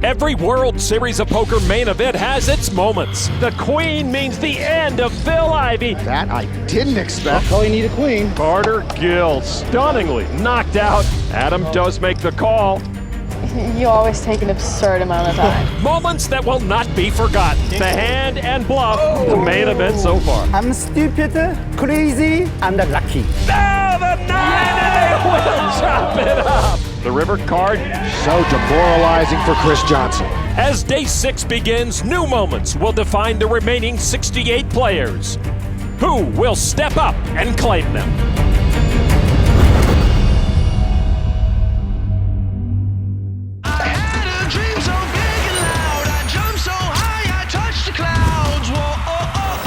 Every World Series of Poker main event has its moments. The queen means the end of Phil Ivey. That I didn't expect. Oh, you need a queen. Carter Gill stunningly knocked out. Adam does make the call. You always take an absurd amount of time. Moments that will not be forgotten. The hand and bluff, the main event so far. I'm stupid, crazy, and lucky. Oh, the 9 and they will chop it up. The river card. So demoralizing for Chris Johnson. As day 6 begins, new moments will define the remaining 68 players. Who will step up and claim them?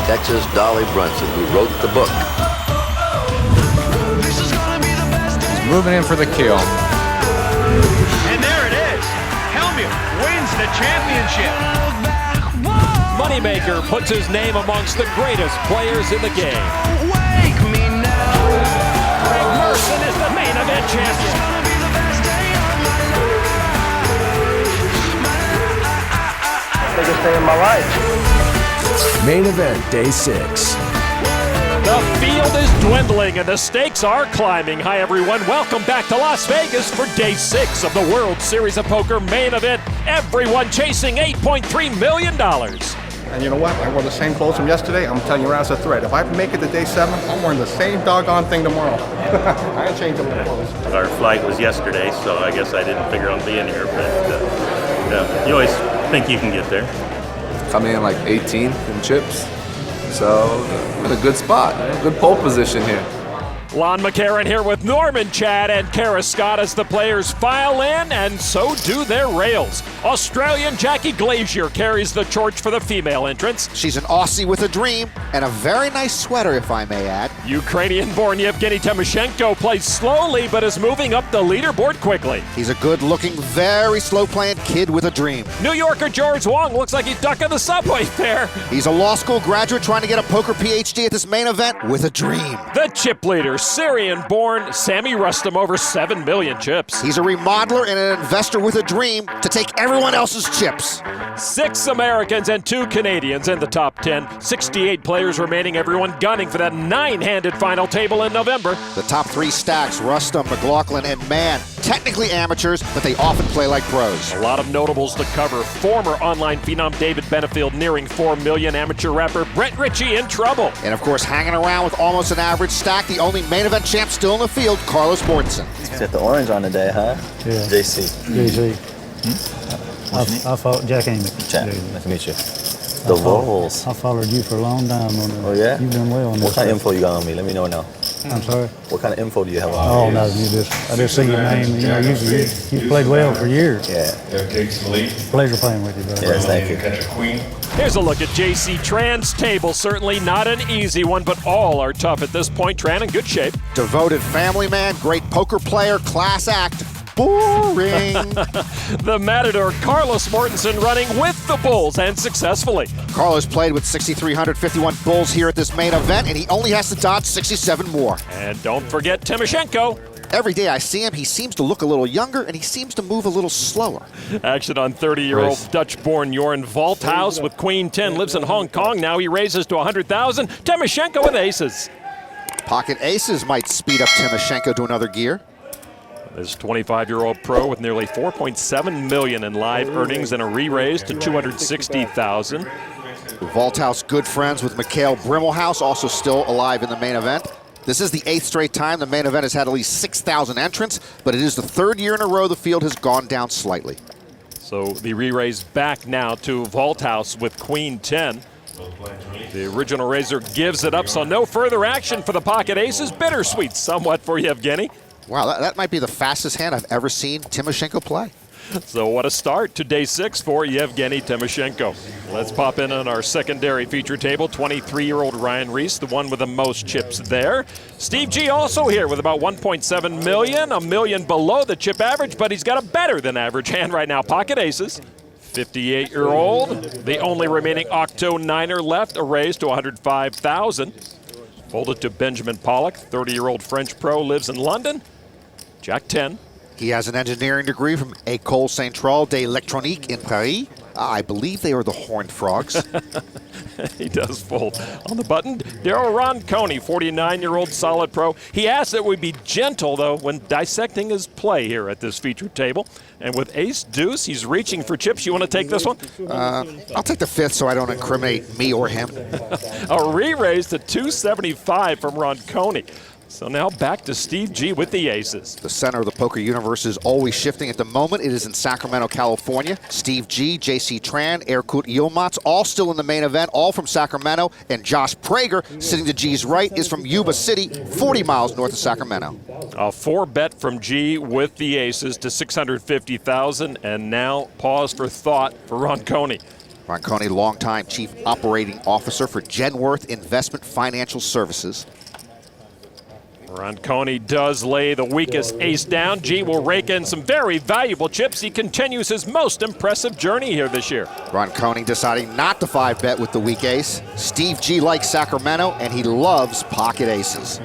Texas Dolly Brunson, who wrote the book. He's moving in for the kill. And there it is. Helmuth wins the championship. Moneymaker puts his name amongst the greatest players in the game. Wake me now. Greg Merson is the main event champion. Biggest day of my life. Main event, day 6. The field is dwindling and the stakes are climbing. Hi, everyone. Welcome back to Las Vegas for day 6 of the World Series of Poker main event. Everyone chasing $8.3 million. And you know what? I wore the same clothes from yesterday. I'm telling you right as a thread. If I make it to day 7, I'm wearing the same doggone thing tomorrow. I ain't changing my clothes. Our flight was yesterday, so I guess I didn't figure on being here. But you always think you can get there. Coming in like 18th in chips. So, in a good spot. Good pole position here. Lon McCarron here with Norman Chad and Kara Scott as the players file in, and so do their rails. Australian Jackie Glazier carries the torch for the female entrants. She's an Aussie with a dream and a very nice sweater, if I may add. Ukrainian-born Yevgeniy Timoshenko plays slowly but is moving up the leaderboard quickly. He's a good-looking, very slow-playing kid with a dream. New Yorker George Wong looks like he's ducking the subway fare. He's a law school graduate trying to get a poker PhD at this main event with a dream. The chip leader, Syrian-born Sammy Rustam, over 7 million chips. He's a remodeler and an investor with a dream to take everyone else's chips. 6 Americans and 2 Canadians in the top 10. 68 players remaining, everyone gunning for that 9-handed final table in November. The top 3 stacks, Rustam, McLaughlin, and Mann. Technically amateurs, but they often play like pros. A lot of notables to cover. Former online phenom David Benefield nearing 4 million. Amateur rapper Brett Ritchie in trouble. And of course, hanging around with almost an average stack, the only main event champ still in the field, Carlos Mortensen. You got the orange on today, huh? Yeah. JC. I fought Jack Amy. Jack, nice to meet you. The Vols. I followed you for a long time on that. Oh, yeah? You've done well on that. What kind of info you got on me? Let me know now. I'm sorry? What kind of info do you have on me? Oh, no, I just see your name. You know, you played well for years. Yeah. Pleasure playing with you, brother. Yes, thank you. Here's a look at JC Tran's table. Certainly not an easy one, but all are tough at this point. Tran in good shape. Devoted family man, great poker player, class act. Boring. The Matador Carlos Mortensen running with the Bulls and successfully. Carlos played with 6,351 Bulls here at this main event, and he only has to dodge 67 more. And don't forget Timoshenko. Every day I see him, he seems to look a little younger, and he seems to move a little slower. Action on 30-year-old Dutch-born Jorn Walthaus with Queen 10, lives in Hong Kong. Now he raises to 100,000. Timoshenko with aces. Pocket aces might speed up Timoshenko to another gear. This 25-year-old pro with nearly 4.7 million in live earnings and a re-raise to 260,000. Walthaus good friends with Mikhail Brimmelhaus, also still alive in the main event. This is the 8th straight time the main event has had at least 6,000 entrants, but it is the 3rd year in a row the field has gone down slightly. So the re-raise back now to Walthaus with Queen 10. The original raiser gives it up, so no further action for the pocket aces. Bittersweet somewhat for Yevgeny. Wow, that might be the fastest hand I've ever seen Timoshenko play. So what a start to day 6 for Yevgeniy Timoshenko. Let's pop in on our secondary feature table. 23-year-old Ryan Riess, the one with the most chips there. Steve G also here with about 1.7 million, a million below the chip average, but he's got a better than average hand right now. Pocket aces. 58-year-old, the only remaining Octo Niner left, a raise to 105,000. Folded to Benjamin Pollock, 30-year-old French pro, lives in London. Jack 10. He has an engineering degree from École Centrale d'Électronique in Paris. I believe they are the Horned Frogs. He does fold on the button. Daryl Ronconi, 49-year-old solid pro. He asked that we be gentle, though, when dissecting his play here at this featured table. And with ace-deuce, he's reaching for chips. You want to take this one? I'll take the fifth so I don't incriminate me or him. A re-raise to 275 from Ronconi. So now back to Steve G with the aces. The center of the poker universe is always shifting at the moment. It is in Sacramento, California. Steve G, JC Tran, Erkut Yilmaz, all still in the main event, all from Sacramento. And Josh Prager, sitting to G's right, is from Yuba City, 40 miles north of Sacramento. A 4-bet from G with the aces to 650,000, and now pause for thought for Ronconi. Ronconi, longtime chief operating officer for Genworth Investment Financial Services. Ronconi does lay the weakest ace down. G will rake in some very valuable chips. He continues his most impressive journey here this year. Ronconi deciding not to 5-bet with the weak ace. Steve G likes Sacramento, and he loves pocket aces.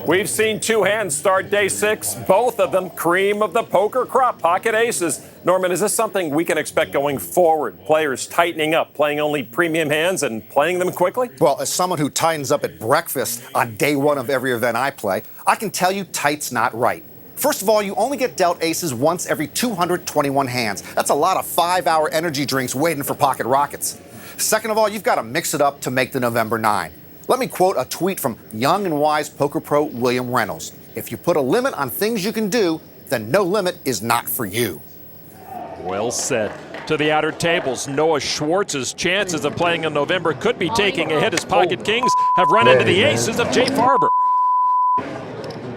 We've seen two hands start day 6, both of them cream of the poker crop, pocket aces. Norman, is this something we can expect going forward? Players tightening up, playing only premium hands and playing them quickly? Well, as someone who tightens up at breakfast on day 1 of every event I play, I can tell you tight's not right. First of all, you only get dealt aces once every 221 hands. That's a lot of 5-hour energy drinks waiting for pocket rockets. Second of all, you've got to mix it up to make the November 9. Let me quote a tweet from young and wise poker pro William Reynolds. If you put a limit on things you can do, then no limit is not for you. Well said. To the outer tables, Noah Schwartz's chances of playing in November could be taking a hit as pocket kings have run into the aces of Jay Farber.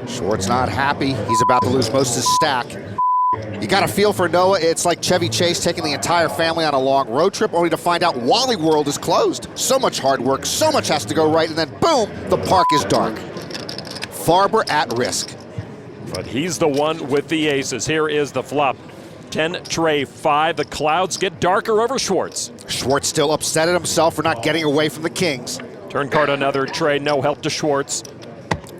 Schwartz not happy. He's about to lose most of his stack. You got a feel for Noah. It's like Chevy Chase taking the entire family on a long road trip only to find out Wally World is closed. So much hard work, so much has to go right, and then boom, the park is dark. Farber at risk. But he's the one with the aces. Here is the flop. 10 tray 5. The clouds get darker over Schwartz. Schwartz still upset at himself for not getting away from the kings. Turn card another tray, no help to Schwartz.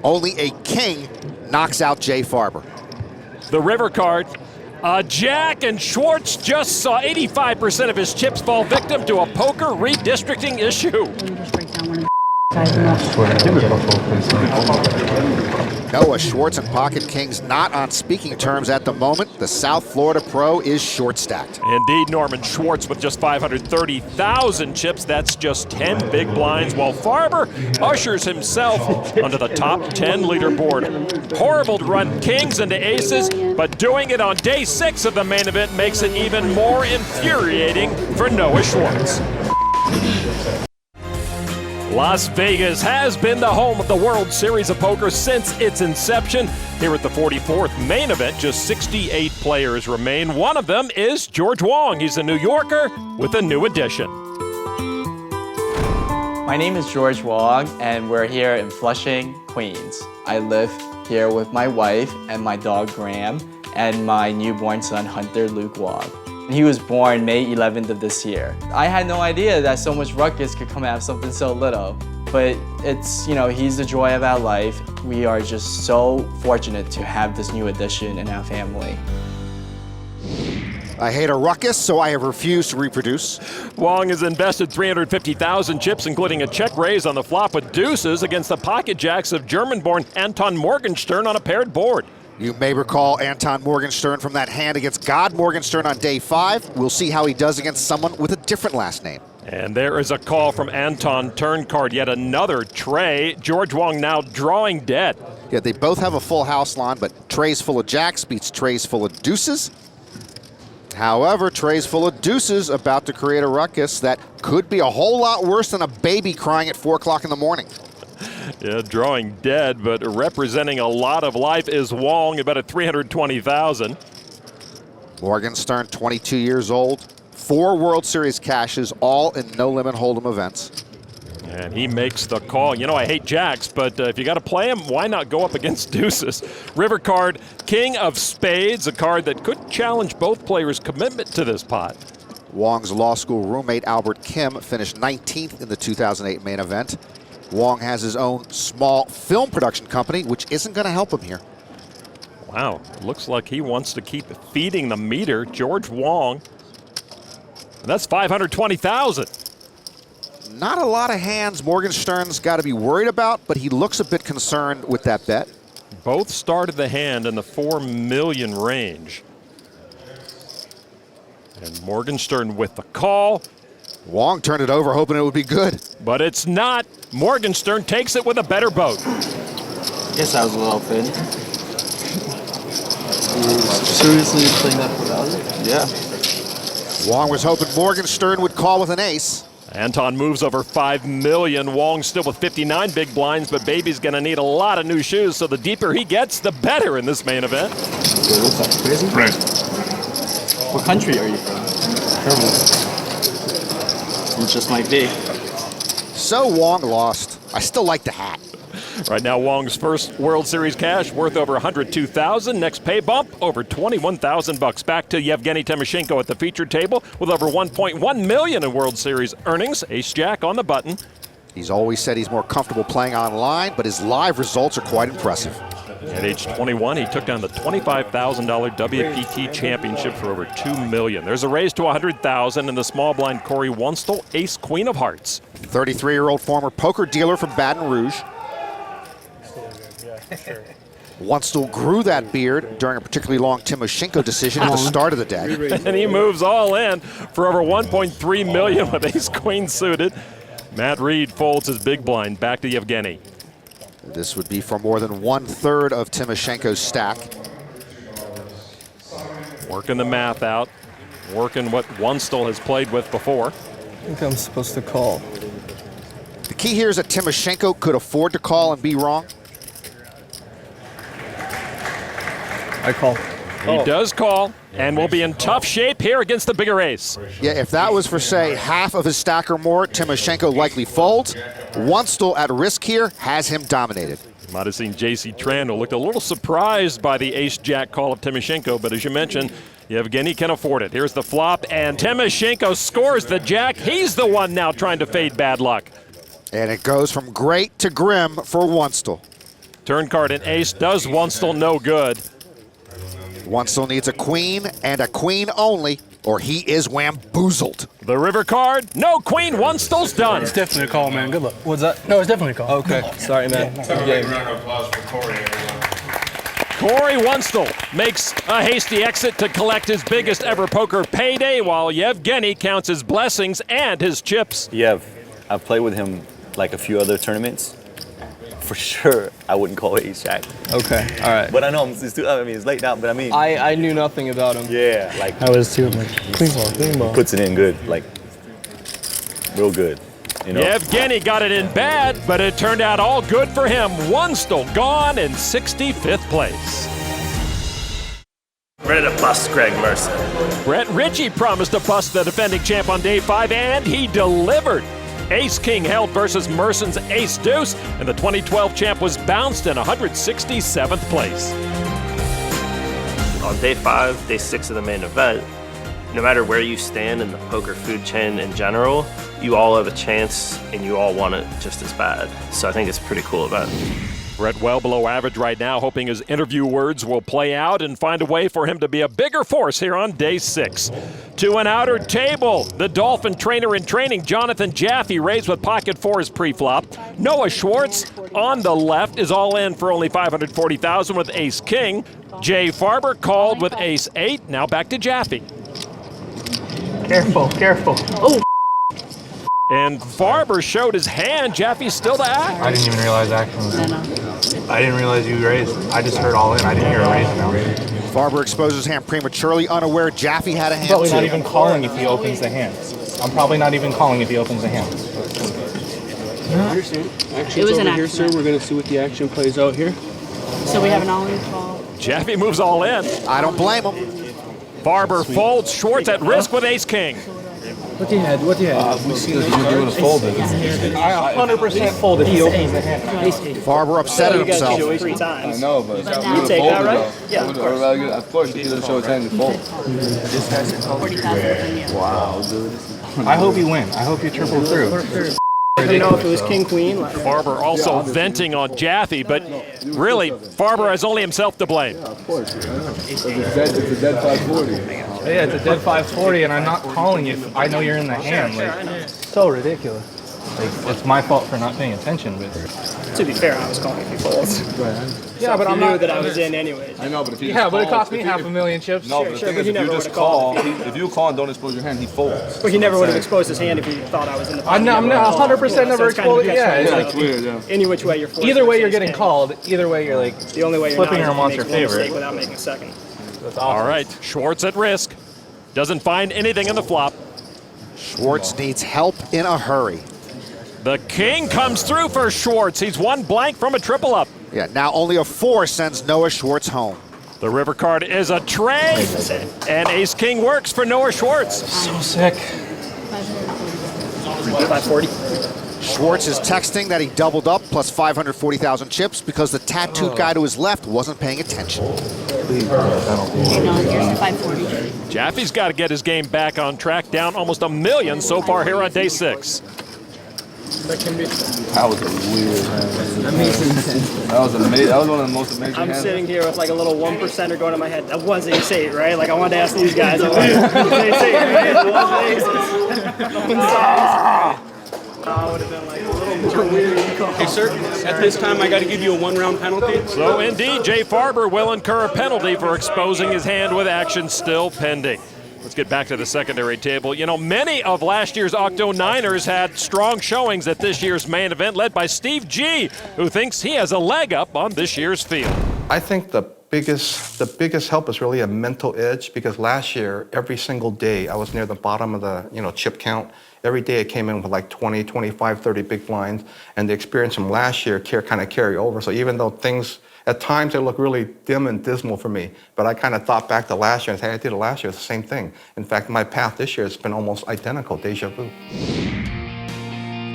Only a king knocks out Jay Farber. The river card. A jack, and Schwartz just saw 85% of his chips fall victim to a poker redistricting issue. Noah Schwartz and pocket kings not on speaking terms at the moment. The South Florida pro is short stacked. Indeed, Norman Schwartz with just 530,000 chips. That's just 10 big blinds, while Farber ushers himself onto the top 10 leaderboard. Horrible to run kings into aces, but doing it on day 6 of the main event makes it even more infuriating for Noah Schwartz. Las Vegas has been the home of the World Series of Poker since its inception. Here at the 44th main event, just 68 players remain. One of them is George Wong. He's a New Yorker with a new addition. My name is George Wong, and we're here in Flushing, Queens. I live here with my wife and my dog Graham and my newborn son Hunter Luke Wong. He was born May 11th of this year. I had no idea that so much ruckus could come out of something so little. But it's, he's the joy of our life. We are just so fortunate to have this new addition in our family. I hate a ruckus, so I have refused to reproduce. Wong has invested 350,000 chips, including a check raise on the flop with deuces against the pocket jacks of German-born Anton Morgenstern on a paired board. You may recall Anton Morgenstern from that hand against God Morgenstern on day 5. We'll see how he does against someone with a different last name. And there is a call from Anton, turn card, yet another tray. George Wong now drawing dead. Yeah, they both have a full house line, but trays full of jacks beats trays full of deuces. However, trays full of deuces about to create a ruckus that could be a whole lot worse than a baby crying at 4 o'clock in the morning. Yeah, drawing dead, but representing a lot of life is Wong, about at 320,000. Morgenstern, 22 years old, 4 World Series cashes, all in no-limit hold'em events. And he makes the call. I hate jacks, but if you got to play him, why not go up against deuces? River card, King of Spades, a card that could challenge both players' commitment to this pot. Wong's law school roommate Albert Kim finished 19th in the 2008 main event. Wong has his own small film production company, which isn't going to help him here. Wow, looks like he wants to keep feeding the meter. George Wong. And that's 520,000. Not a lot of hands Morgenstern's got to be worried about, but he looks a bit concerned with that bet. Both started the hand in the 4 million range. And Morgenstern with the call. Wong turned it over, hoping it would be good. But it's not. Morgenstern takes it with a better boat. Guess I was a little thin. Seriously playing that for value? Yeah. Wong was hoping Morgenstern would call with an ace. Anton moves over 5 million. Wong still with 59 big blinds, but Baby's gonna need a lot of new shoes, so the deeper he gets, the better in this main event. Wait, what's that, crazy? Right. What country are you from? Germany. It just might be. So Wong lost. I still like the hat. Right now, Wong's first World Series cash worth over 102,000. Next pay bump over 21,000 bucks. Back to Yevgeniy Timoshenko at the featured table with over 1.1 million in World Series earnings. Ace Jack on the button. He's always said he's more comfortable playing online, but his live results are quite impressive. At age 21, he took down the $25,000 WPT championship for over $2 million. There's a raise to 100,000 in the small blind Corey Wunstl, ace queen of hearts. 33-year-old former poker dealer from Baton Rouge. Wunstl grew that beard during a particularly long Timoshenko decision at the start of the day. And he moves all in for over 1.3 million with ace queen suited. Matt Reed folds his big blind back to Yevgeniy. This would be for more than 1/3 of Timoshenko's stack. Working the math out, working what Wunstl has played with before. I think I'm supposed to call. The key here is that Timoshenko could afford to call and be wrong. I call. He does call, and will be in tough shape here against the bigger ace. Yeah, if that was for, say, half of his stack or more, Timoshenko likely folds. Wunstl at risk here has him dominated. You might have seen J.C. Tran, who looked a little surprised by the ace-jack call of Timoshenko, but as you mentioned, Yevgeniy can afford it. Here's the flop, and Timoshenko scores the jack. He's the one now trying to fade bad luck. And it goes from great to grim for Wunstl. Turn card and ace does Wunstl no good. Wunstl needs a queen and a queen only, or he is wamboozled. The river card, no queen, Wunstl's done. It's definitely a call, man. Good luck. What's that? No, it's definitely a call. Okay. Sorry, man. Round of applause for Corey, everyone. Corey Wunstl makes a hasty exit to collect his biggest ever poker payday, while Yevgeniy counts his blessings and his chips. Yev, I've played with him like a few other tournaments. For sure, I wouldn't call it ace jack. Okay, all right. But I know it's late now, but I mean. I knew nothing about him. Yeah, like. I was too. I'm like, clean ball, clean ball. Puts it in good, like, real good. You know? Yevgeniy got it in bad, but it turned out all good for him. Wunstl gone in 65th place. Ready to bust Greg Mercer. Brett Ritchie promised to bust the defending champ on day 5, and he delivered. Ace-King held versus Mersen's Ace-Deuce, and the 2012 champ was bounced in 167th place. On day 5, day 6 of the main event, no matter where you stand in the poker food chain in general, you all have a chance and you all want it just as bad. So I think it's a pretty cool event. Brett well below average right now, hoping his interview words will play out and find a way for him to be a bigger force here on day 6. To an outer table, the Dolphin trainer in training, Jonathan Jaffe, raised with pocket 4s pre-flop. Noah Schwartz on the left is all in for only $540,000 with ace-king. Jay Farber called with ace-8. Now back to Jaffe. Careful, careful. Oh. And Farber showed his hand. Jaffe's still the act. I didn't even realize action was in. I didn't realize you raised. I just heard all in. I didn't hear a raise now. Farber exposes hand prematurely, unaware Jaffe had a hand Probably too. not even calling if he opens the hand. I'm probably not even calling if he opens the hand. I understand. Action's over here, sir. We're going to see what the action plays out here. So we have an all-in call. Jaffe moves all in. I don't blame him. Farber folds. Schwartz at risk with ace-king. What do you had? What do you had? We see that you're doing a folded. I 100% folded. He opens the hand. Farber upset at himself. I know, but you take that, right? Yeah, of course. He doesn't show his hand to fold. $40,000. Wow, dude. I hope you win. I hope you triple through. You know, if it was king queen. Like, Farber also venting on Jaffe, but really, Farber has only himself to blame. Yeah, of course. It's a dead 540. Yeah, it's a dead 540, and I'm not calling you. I know you're in the hand. Like, so ridiculous. Like, it's my fault for not paying attention, but to be fair, I was calling you folds. Yeah, but I'm knew not that I was in anyways. I know, but if you but it cost me $500,000 chips. No, but the thing is, if you just call, if you call and don't expose your hand, he folds. But he never would have exposed his hand if he thought I was in the pot. I'm not 100% never exposed. Yeah, it's like weird. Yeah. Any which way you're forced. Either way, you're getting called. Either way, you're like the only way you're flipping not your monster favorite without making a second. That's awesome. All right, Schwartz at risk. Doesn't find anything in the flop. Schwartz needs help in a hurry. The king comes through for Schwartz. He's one blank from a triple up. Yeah, now only a 4 sends Noah Schwartz home. The river card is a trade. And ace-king works for Noah Schwartz. So sick. 540. Schwartz is texting that he doubled up plus 540,000 chips because the tattooed guy to his left wasn't paying attention. Jaffe's got to get his game back on track, down almost $1 million so far here on day 6. That was a weird hand. That was amazing. That was one of the most amazing I'm hands. sitting here with like a little 1%er going in my head. That was ace 8, right? Like I wanted to ask these guys. Like, ace 8, right? That was ace 8. Would have been like a little more weird. Hey, sir, at this time I got to give you a 1-round penalty. So indeed, Jay Farber will incur a penalty for exposing his hand with action still pending. Let's get back to the secondary table. You know, many of last year's Octo Niners had strong showings at this year's main event, led by Steve G, who thinks he has a leg up on this year's field. I think the biggest help is really a mental edge, because last year, every single day, I was near the bottom of the chip count. Every day I came in with like 20, 25, 30 big blinds, and the experience from last year kind of carry over. So even though things, at times they look really dim and dismal for me, but I kind of thought back to last year and said, hey, I did it last year, it's the same thing. In fact, my path this year has been almost identical, deja vu.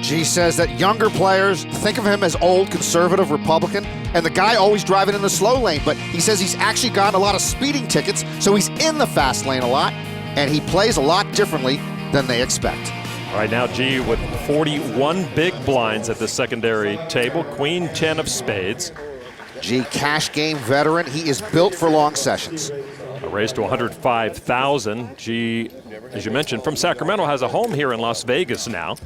G says that younger players think of him as old, conservative Republican, and the guy always driving in the slow lane, but he says he's actually gotten a lot of speeding tickets, so he's in the fast lane a lot, and he plays a lot differently than they expect. Right now, G with 41 big blinds at the secondary table, queen 10 of spades. G, cash game veteran. He is built for long sessions. A raise to 105,000. G, as you mentioned, from Sacramento, has a home here in Las Vegas now.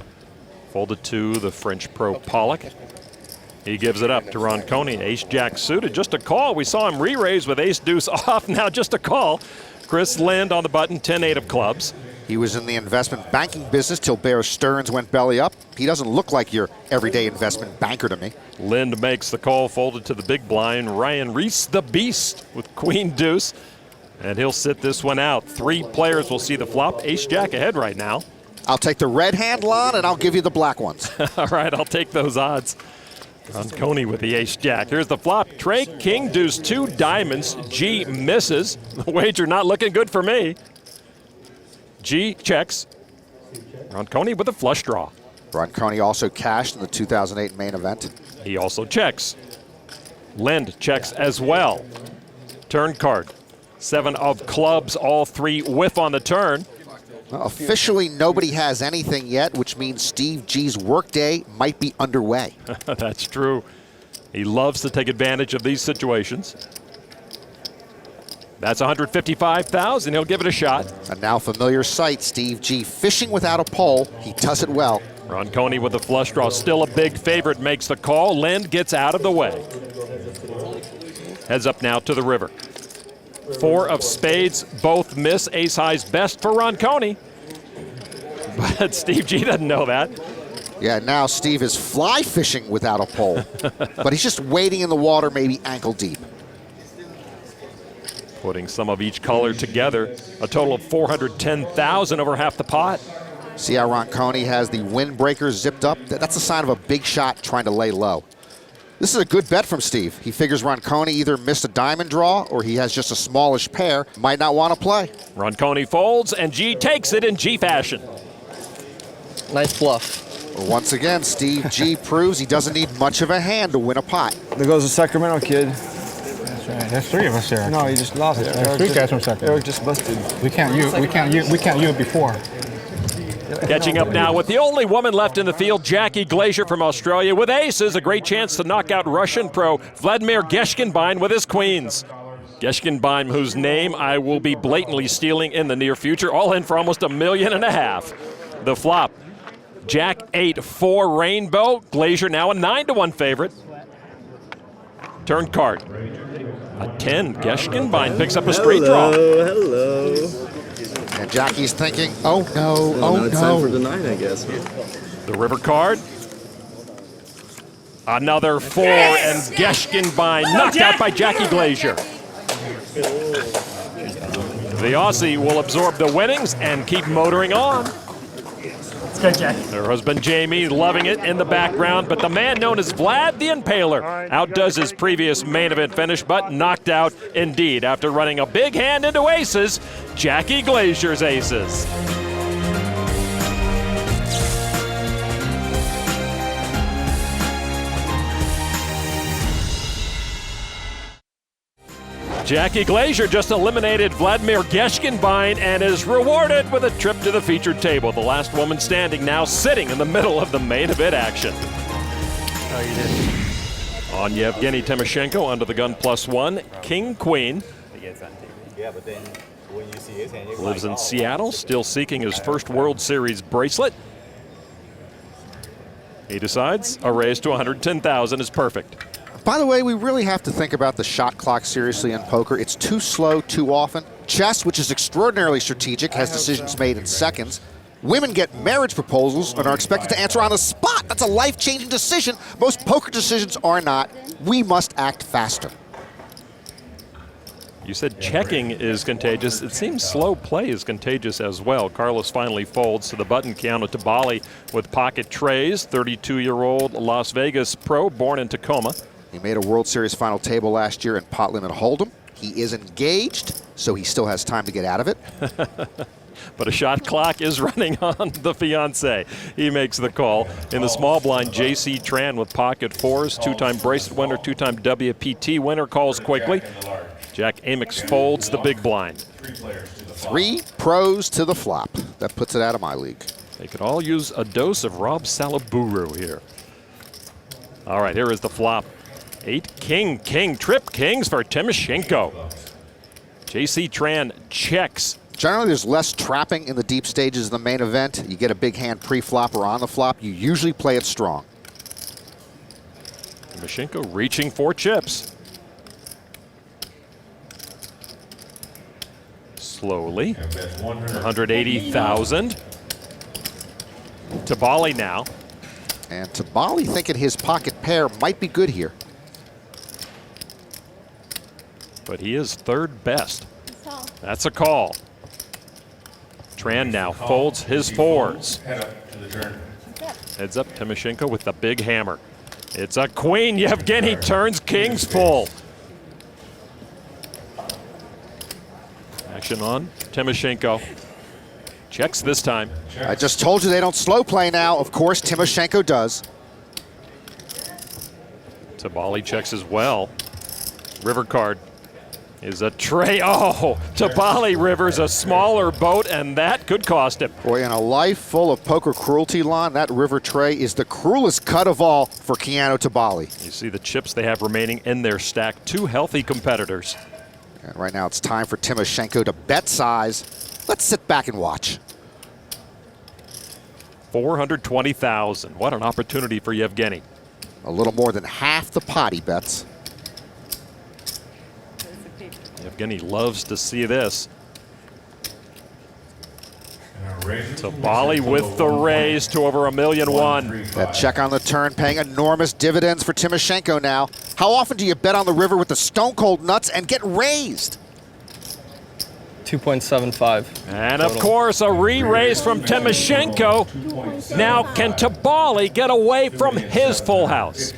Folded to the French pro Pollock. He gives it up to Ronconi. Ace-Jack suited, just a call. We saw him re-raise with ace-deuce off, now just a call. Chris Lind on the button, 10-8 of clubs. He was in the investment banking business till Bear Stearns went belly up. He doesn't look like your everyday investment banker to me. Lind makes the call, folded to the big blind. Ryan Riess, the beast, with queen deuce. And he'll sit this one out. 3 players will see the flop. Ace-Jack ahead right now. I'll take the red hand, Lon, and I'll give you the black ones. All right, I'll take those odds. Ronconi with the ace-jack. Here's the flop. Trey, king, deuce, 2 diamonds. G misses. The wager not looking good for me. G checks. Ronconi with a flush draw. Ronconi also cashed in the 2008 main event. He also checks. Lind checks as well. Turn card. 7 of clubs, all 3 whiff on the turn. Well, officially, nobody has anything yet, which means Steve G's workday might be underway. That's true. He loves to take advantage of these situations. That's 155,000. He'll give it a shot. A now familiar sight, Steve G fishing without a pole. He does it well. Ronconi with the flush draw, still a big favorite, makes the call. Lind gets out of the way. Heads up now to the river. 4 of spades, both miss. Ace-high's best for Ronconi. But Steve G doesn't know that. Yeah, now Steve is fly fishing without a pole. But he's just wading in the water, maybe ankle deep. Putting some of each color together, a total of 410,000 over half the pot. See how Ronconi has the windbreaker zipped up? That's a sign of a big shot trying to lay low. This is a good bet from Steve. He figures Ronconi either missed a diamond draw or he has just a smallish pair, might not want to play. Ronconi folds and G takes it in G fashion. Nice bluff. Well, once again, Steve G proves he doesn't need much of a hand to win a pot. There goes the Sacramento kid. That's right. There's 3 of us here. No, he just lost it. There's 3 guys from Sacramento. Eric just busted. We can't you it before. Catching up now with the only woman left in the field, Jackie Glazier from Australia. With aces, a great chance to knock out Russian pro Vladimir Geshkenbein with his queens. Geshkenbein, whose name I will be blatantly stealing in the near future, all in for almost $1.5 million. The flop, Jack 8-4 Rainbow. Glazier now a 9-1 favorite. Turn card. A 10. Geshkenbein picks up a straight draw. Hello. And Jackie's thinking, oh no, oh It's time for the 9, I guess. The river card. Another 4, and Geshkenbein knocked out by Jackie Glazier. The Aussie will absorb the winnings and keep motoring on. Let's go, Jack. Her husband Jamie loving it in the background, but the man known as Vlad the Impaler outdoes his previous main event finish, but knocked out indeed after running a big hand into aces. Jackie Glazier's aces. Jackie Glazier just eliminated Vladimir Geshkenbein and is rewarded with a trip to the featured table. The last woman standing now sitting in the middle of the main event action. Oh, you did. On Yevgeniy Timoshenko, under the gun +1, King Queen. Lives in Seattle, still seeking his first World Series bracelet. He decides a raise to 110,000 is perfect. By the way, we really have to think about the shot clock seriously in poker. It's too slow too often. Chess, which is extraordinarily strategic, has decisions made in seconds. Women get marriage proposals and are expected to answer on the spot. That's a life-changing decision. Most poker decisions are not. We must act faster. You said checking is contagious. It seems slow play is contagious as well. Carlos finally folds to the button. Keanu Tabali with pocket trays. 32-year-old Las Vegas pro, born in Tacoma. He made a World Series final table last year in pot limit hold'em. He is engaged, so he still has time to get out of it. But a shot clock is running on the fiancé. He makes the call. In the small blind, J.C. Tran with pocket fours, two-time bracelet winner, two-time WPT winner, calls quickly. Jack Amex folds the big blind. 3 pros to the flop. That puts it out of my league. They could all use a dose of Rob Salaburu here. All right, here is the flop. 8 king, king, trip kings for Timoshenko. J.C. Tran checks. Generally, there's less trapping in the deep stages of the main event. You get a big hand pre-flop or on the flop. You usually play it strong. Timoshenko reaching for chips. Slowly. 180,000. Tabali now. And Tabali thinking his pocket pair might be good here. But he is third best. That's a call. Tran now folds his fours. Heads up, Timoshenko with the big hammer. It's a queen. Yevgeniy turns kings full. Action on Timoshenko. Checks this time. I just told you they don't slow play now. Of course, Timoshenko does. Tabali checks as well. River card is a tray. Oh, Tabali rivers a smaller boat, and that could cost him. Boy, in a life full of poker cruelty, Lon, that river tray is the cruelest cut of all for Keanu Tabali. You see the chips they have remaining in their stack. 2 healthy competitors. And right now it's time for Timoshenko to bet size. Let's sit back and watch. 420,000. What an opportunity for Yevgeniy. A little more than half the pot he bets. Yevgeniy loves to see this. Tabali with the raise to over $1.1 million. That check on the turn paying enormous dividends for Timoshenko now. How often do you bet on the river with the stone cold nuts and get raised? 2.75. And of course, a re-raise from Timoshenko. Now, can Tabali get away from his full house?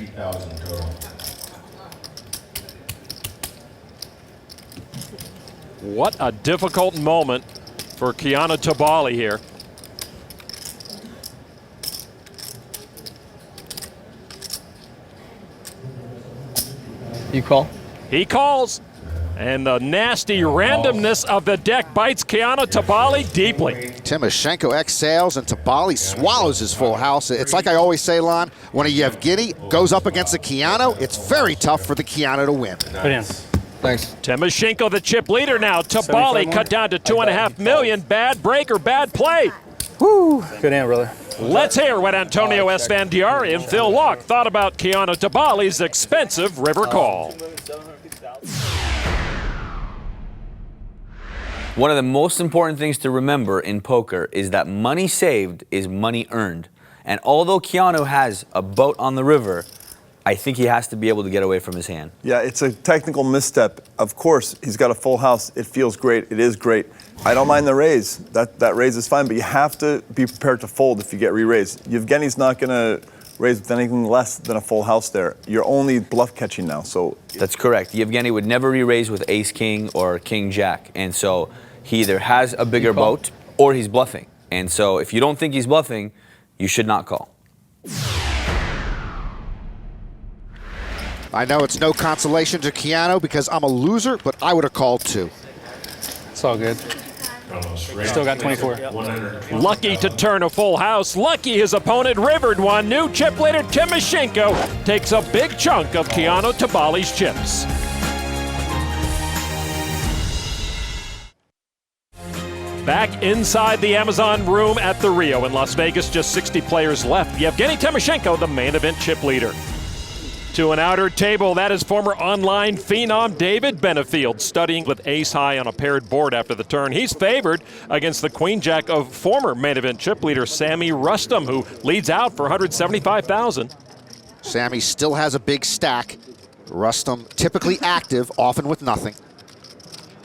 What a difficult moment for Keanu Tabali here. You call? He calls. And the nasty randomness of the deck bites Keanu Tabali deeply. Timoshenko exhales and Tabali swallows his full house. It's like I always say, Lon, when a Yevgeniy goes up against a Keanu, it's very tough for the Keanu to win. Thanks. Timoshenko, the chip leader now. Tabali cut down to $2.5 million. Bad break or bad play. Woo. Good hand, brother. Let's hear what Antonio Esfandiari and Phil Locke thought about Keanu Tabali's expensive river call. One of the most important things to remember in poker is that money saved is money earned. And although Keanu has a boat on the river, I think he has to be able to get away from his hand. Yeah, it's a technical misstep. Of course, he's got a full house. It feels great. It is great. I don't mind the raise. That raise is fine, but you have to be prepared to fold if you get re-raised. Yevgeniy's not going to raise with anything less than a full house there. You're only bluff catching now, so. That's correct. Yevgeniy would never re-raise with ace-king or king-jack. And so he either has a bigger boat or he's bluffing. And so if you don't think he's bluffing, you should not call. I know it's no consolation to Keanu because I'm a loser, but I would have called too. It's all good. Still got 24. Lucky to turn a full house. Lucky his opponent rivered one. New chip leader Timoshenko takes a big chunk of Keanu Tabali's chips. Back inside the Amazon room at the Rio in Las Vegas, just 60 players left. Yevgeniy Timoshenko, the main event chip leader. To an outer table, that is former online phenom David Benefield, studying with ace-high on a paired board after the turn. He's favored against the queen-jack of former main event chip leader Sammy Rustam, who leads out for $175,000. Sammy still has a big stack. Rustam typically active, often with nothing.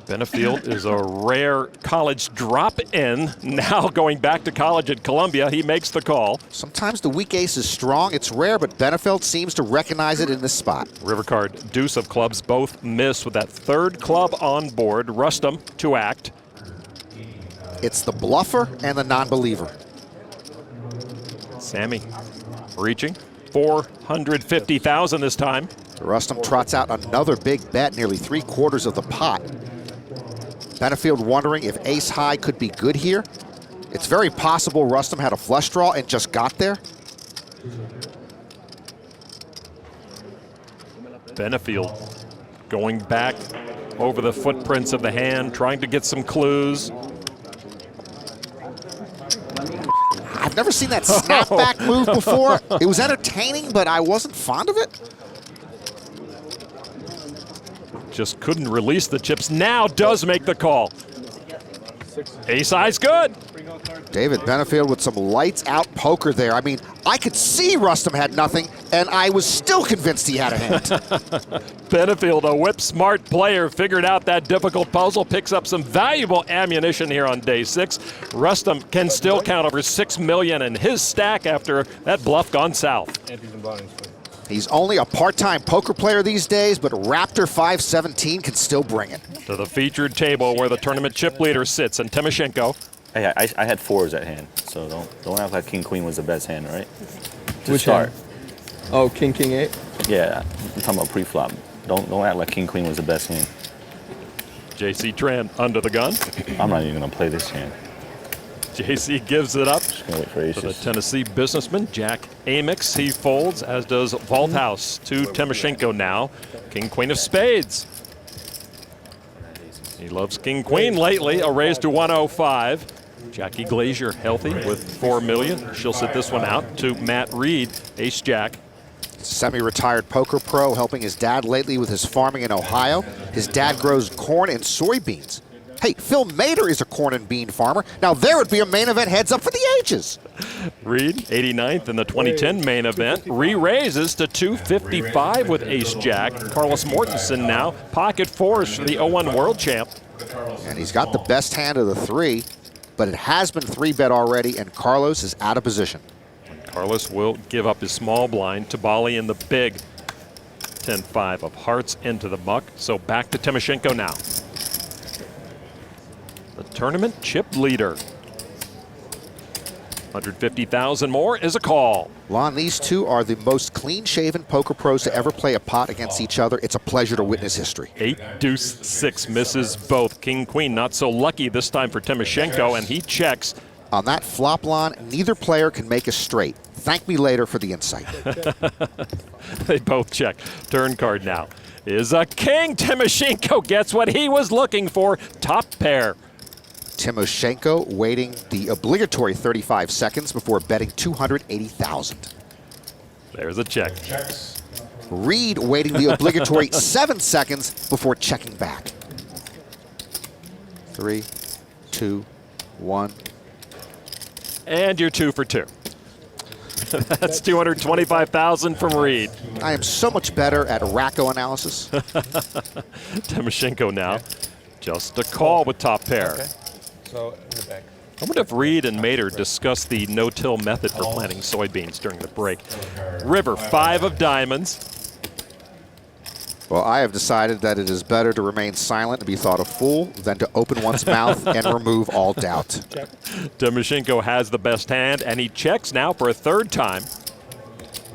Benefield is a rare college drop-in. Now going back to college at Columbia, he makes the call. Sometimes the weak ace is strong. It's rare, but Benefield seems to recognize it in this spot. River card, deuce of clubs, both miss with that third club on board. Rustam to act. It's the bluffer and the non-believer. Sammy reaching $450,000 this time. Rustam trots out another big bet, nearly 3/4 of the pot. Benefield wondering if ace-high could be good here. It's very possible Rustam had a flush draw and just got there. Benefield going back over the footprints of the hand, trying to get some clues. I've never seen that snapback move before. It was entertaining, but I wasn't fond of it. Just couldn't release the chips. Now does make the call. Ace-high's good. David Benefield with some lights-out poker there. I mean, I could see Rustam had nothing, and I was still convinced he had a hand. Benefield, a whip-smart player, figured out that difficult puzzle, picks up some valuable ammunition here on day 6. Rustam can still count over $6 million in his stack after that bluff gone south. He's only a part-time poker player these days, but Raptor 517 can still bring it. To the featured table where the tournament chip leader sits, and Timoshenko. Hey, I had 4s at hand, so don't act like King-Queen was the best hand, all right? Which start. Hand? Oh, King-8? Yeah, I'm talking about pre-flop. Don't act like King-Queen was the best hand. JC Tran under the gun. I'm not even going to play this hand. JC gives it up wait for to the Tennessee businessman, Jack Amix. He folds, as does Walthaus. To Timoshenko now. King-Queen of spades. He loves King-Queen lately. A raise to 105. Jackie Glazier healthy with $4 million. She'll sit this one out to Matt Reed, ace-jack. Semi-retired poker pro, helping his dad lately with his farming in Ohio. His dad grows corn and soybeans. Hey, Phil Mader is a corn and bean farmer. Now there would be a main event heads up for the ages. Reed, 89th in the 2010 main event, re-raises to 255 with ace-jack. Carlos Mortensen now pocket fours for the 0-1 world champ. And he's got the best hand of the 3, but it has been 3-bet already, and Carlos is out of position. Carlos will give up his small blind. Tabali in the big 10-5 of hearts into the muck. So back to Timoshenko now. The tournament chip leader. 150,000 more is a call. Lon, these two are the most clean-shaven poker pros to ever play a pot against each other. It's a pleasure to witness history. 8, deuce, 6 misses both. King, queen, not so lucky this time for Timoshenko, and he checks. On that flop, Lon, neither player can make a straight. Thank me later for the insight. They both check. Turn card now is a king. Timoshenko gets what he was looking for. Top pair. Timoshenko waiting the obligatory 35 seconds before betting 280,000. There's a check. Reed waiting the obligatory 7 seconds before checking back. 3, 2, 1. And you're 2 for 2. That's 225,000 from Reed. I am so much better at Racco analysis. Timoshenko now. Just a call with top pair. Okay. So in the back. I wonder if Reed and Mater discussed the no-till method for planting soybeans during the break. River, 5 of diamonds. Well, I have decided that it is better to remain silent and be thought a fool than to open one's mouth and remove all doubt. Timoshenko has the best hand, and he checks now for a 3rd time.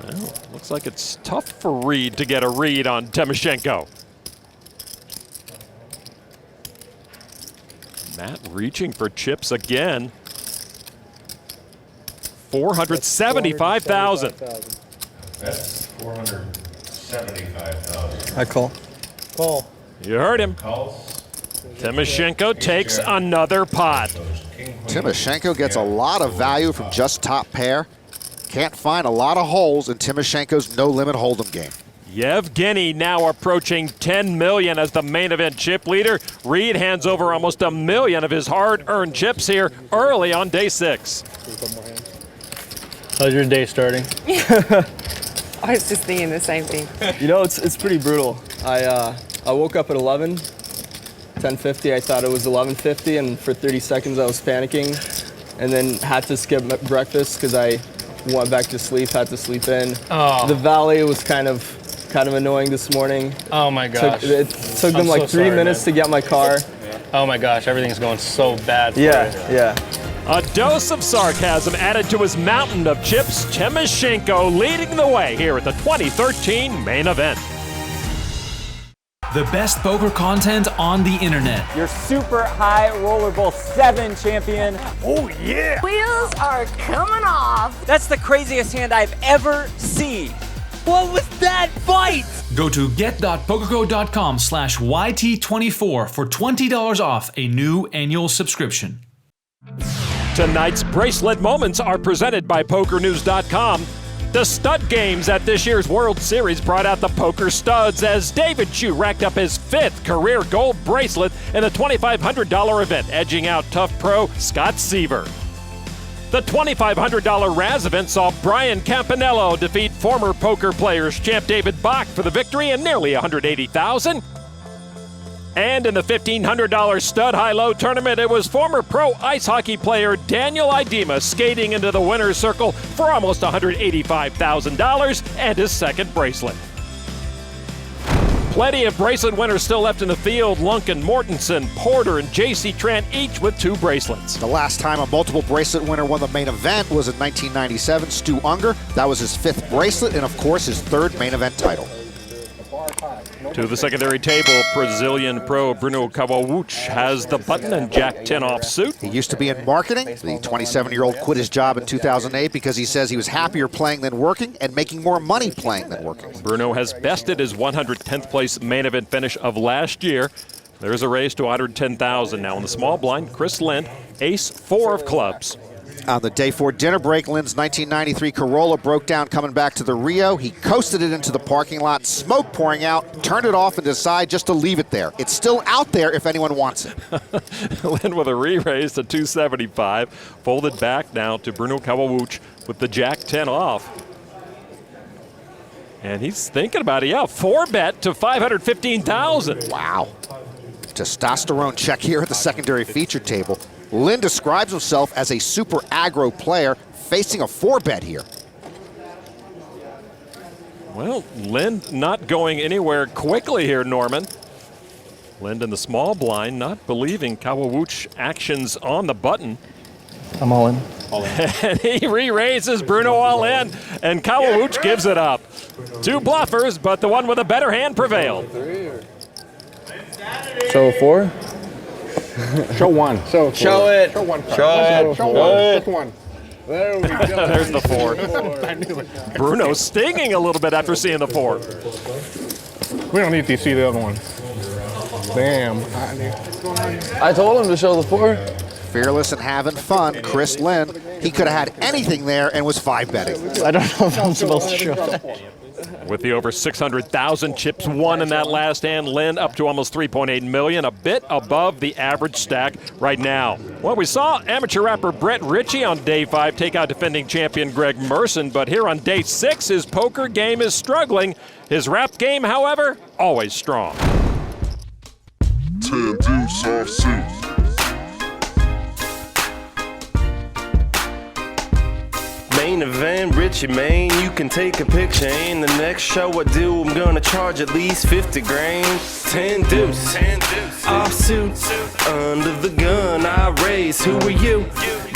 Well, looks like it's tough for Reed to get a read on Timoshenko. Matt reaching for chips again. 475,000. That's 475,000. I call. Call. You heard him. Timoshenko takes another pot. Timoshenko gets a lot of value from just top pair. Can't find a lot of holes in Timoshenko's no-limit hold'em game. Yevgeniy now approaching 10 million as the main event chip leader. Reed hands over almost $1 million of his hard-earned chips here early on day 6. How's your day starting? I was just thinking the same thing. You know, it's pretty brutal. I woke up at 10:50. I thought it was 11:50, and for 30 seconds I was panicking, and then had to skip breakfast because I went back to sleep. Had to sleep in. Oh. The valet was kind of annoying this morning. Oh my gosh. It took them like 3 minutes to get my car. Oh my gosh, everything's going so bad for Yeah. A dose of sarcasm added to his mountain of chips. Timoshenko leading the way here at the 2013 main event. The best poker content on the internet. Your super high roller bowl 7 champion. Oh yeah! Wheels are coming off. That's the craziest hand I've ever seen. What was that bite? Go to get.pokergo.com/YT24 for $20 off a new annual subscription. Tonight's bracelet moments are presented by PokerNews.com. The stud games at this year's World Series brought out the poker studs as David Chu racked up his 5th career gold bracelet in the $2,500 event, edging out tough pro Scott Seaver. The $2,500 Raz event saw Brian Campanello defeat former poker players champ David Bach for the victory and nearly $180,000. And in the $1,500 stud high-low tournament, it was former pro ice hockey player Daniel Idema skating into the winner's circle for almost $185,000 and his 2nd bracelet. Plenty of bracelet winners still left in the field. Lunkin, Mortensen, Porter, and J.C. Tran each with 2 bracelets. The last time a multiple bracelet winner won the main event was in 1997, Stu Unger. That was his 5th bracelet and, of course, his 3rd main event title. To the secondary table, Brazilian pro Bruno Kawauch has the button and Jack 10 offsuit. He used to be in marketing. The 27-year-old quit his job in 2008 because he says he was happier playing than working and making more money playing than working. Bruno has bested his 110th place main event finish of last year. There's a raise to 110,000 now in the small blind. Chris Lind, ace 4 of clubs. On the day 4 dinner break, Lynn's 1993 Corolla broke down coming back to the Rio. He coasted it into the parking lot, smoke pouring out, turned it off and decided just to leave it there. It's still out there if anyone wants it. Lynn with a re-raise to 275. Folded back now to Bruno Kawauch with the Jack 10 off. And he's thinking about it. Yeah, 4-bet to 515,000. Wow. Testosterone check here at the secondary feature table. Lynn describes himself as a super aggro player facing a 4-bet here. Well, Lind not going anywhere quickly here, Norman. Lind in the small blind, not believing Kawauch actions on the button. I'm all in. And he re-raises Bruno all in, and Kawauch gives it up. Two bluffers, but the one with a better hand prevailed. Show 4? Show 1. Show it. Show one. Show Just one. There we go. There's the 4. I knew it. Bruno stinging a little bit after seeing the 4. We don't need to see the other one. Damn. I told him to show the 4. Fearless and having fun, Chris Lynn. He could have had anything there and was 5-betting. I don't know if I'm supposed to show that. With the over 600,000 chips won in that last hand, Lynn up to almost 3.8 million, a bit above the average stack right now. Well, we saw amateur rapper Brett Ritchie on day 5 take out defending champion Greg Merson, but here on day 6, his poker game is struggling. His rap game, however, always strong. 10 deuce offsuit. Main event, Richie, man, you can take a picture. In the next show I do, I'm gonna charge at least 50 grand. 10 deuce, offsuit, under the gun I raise. Who are you?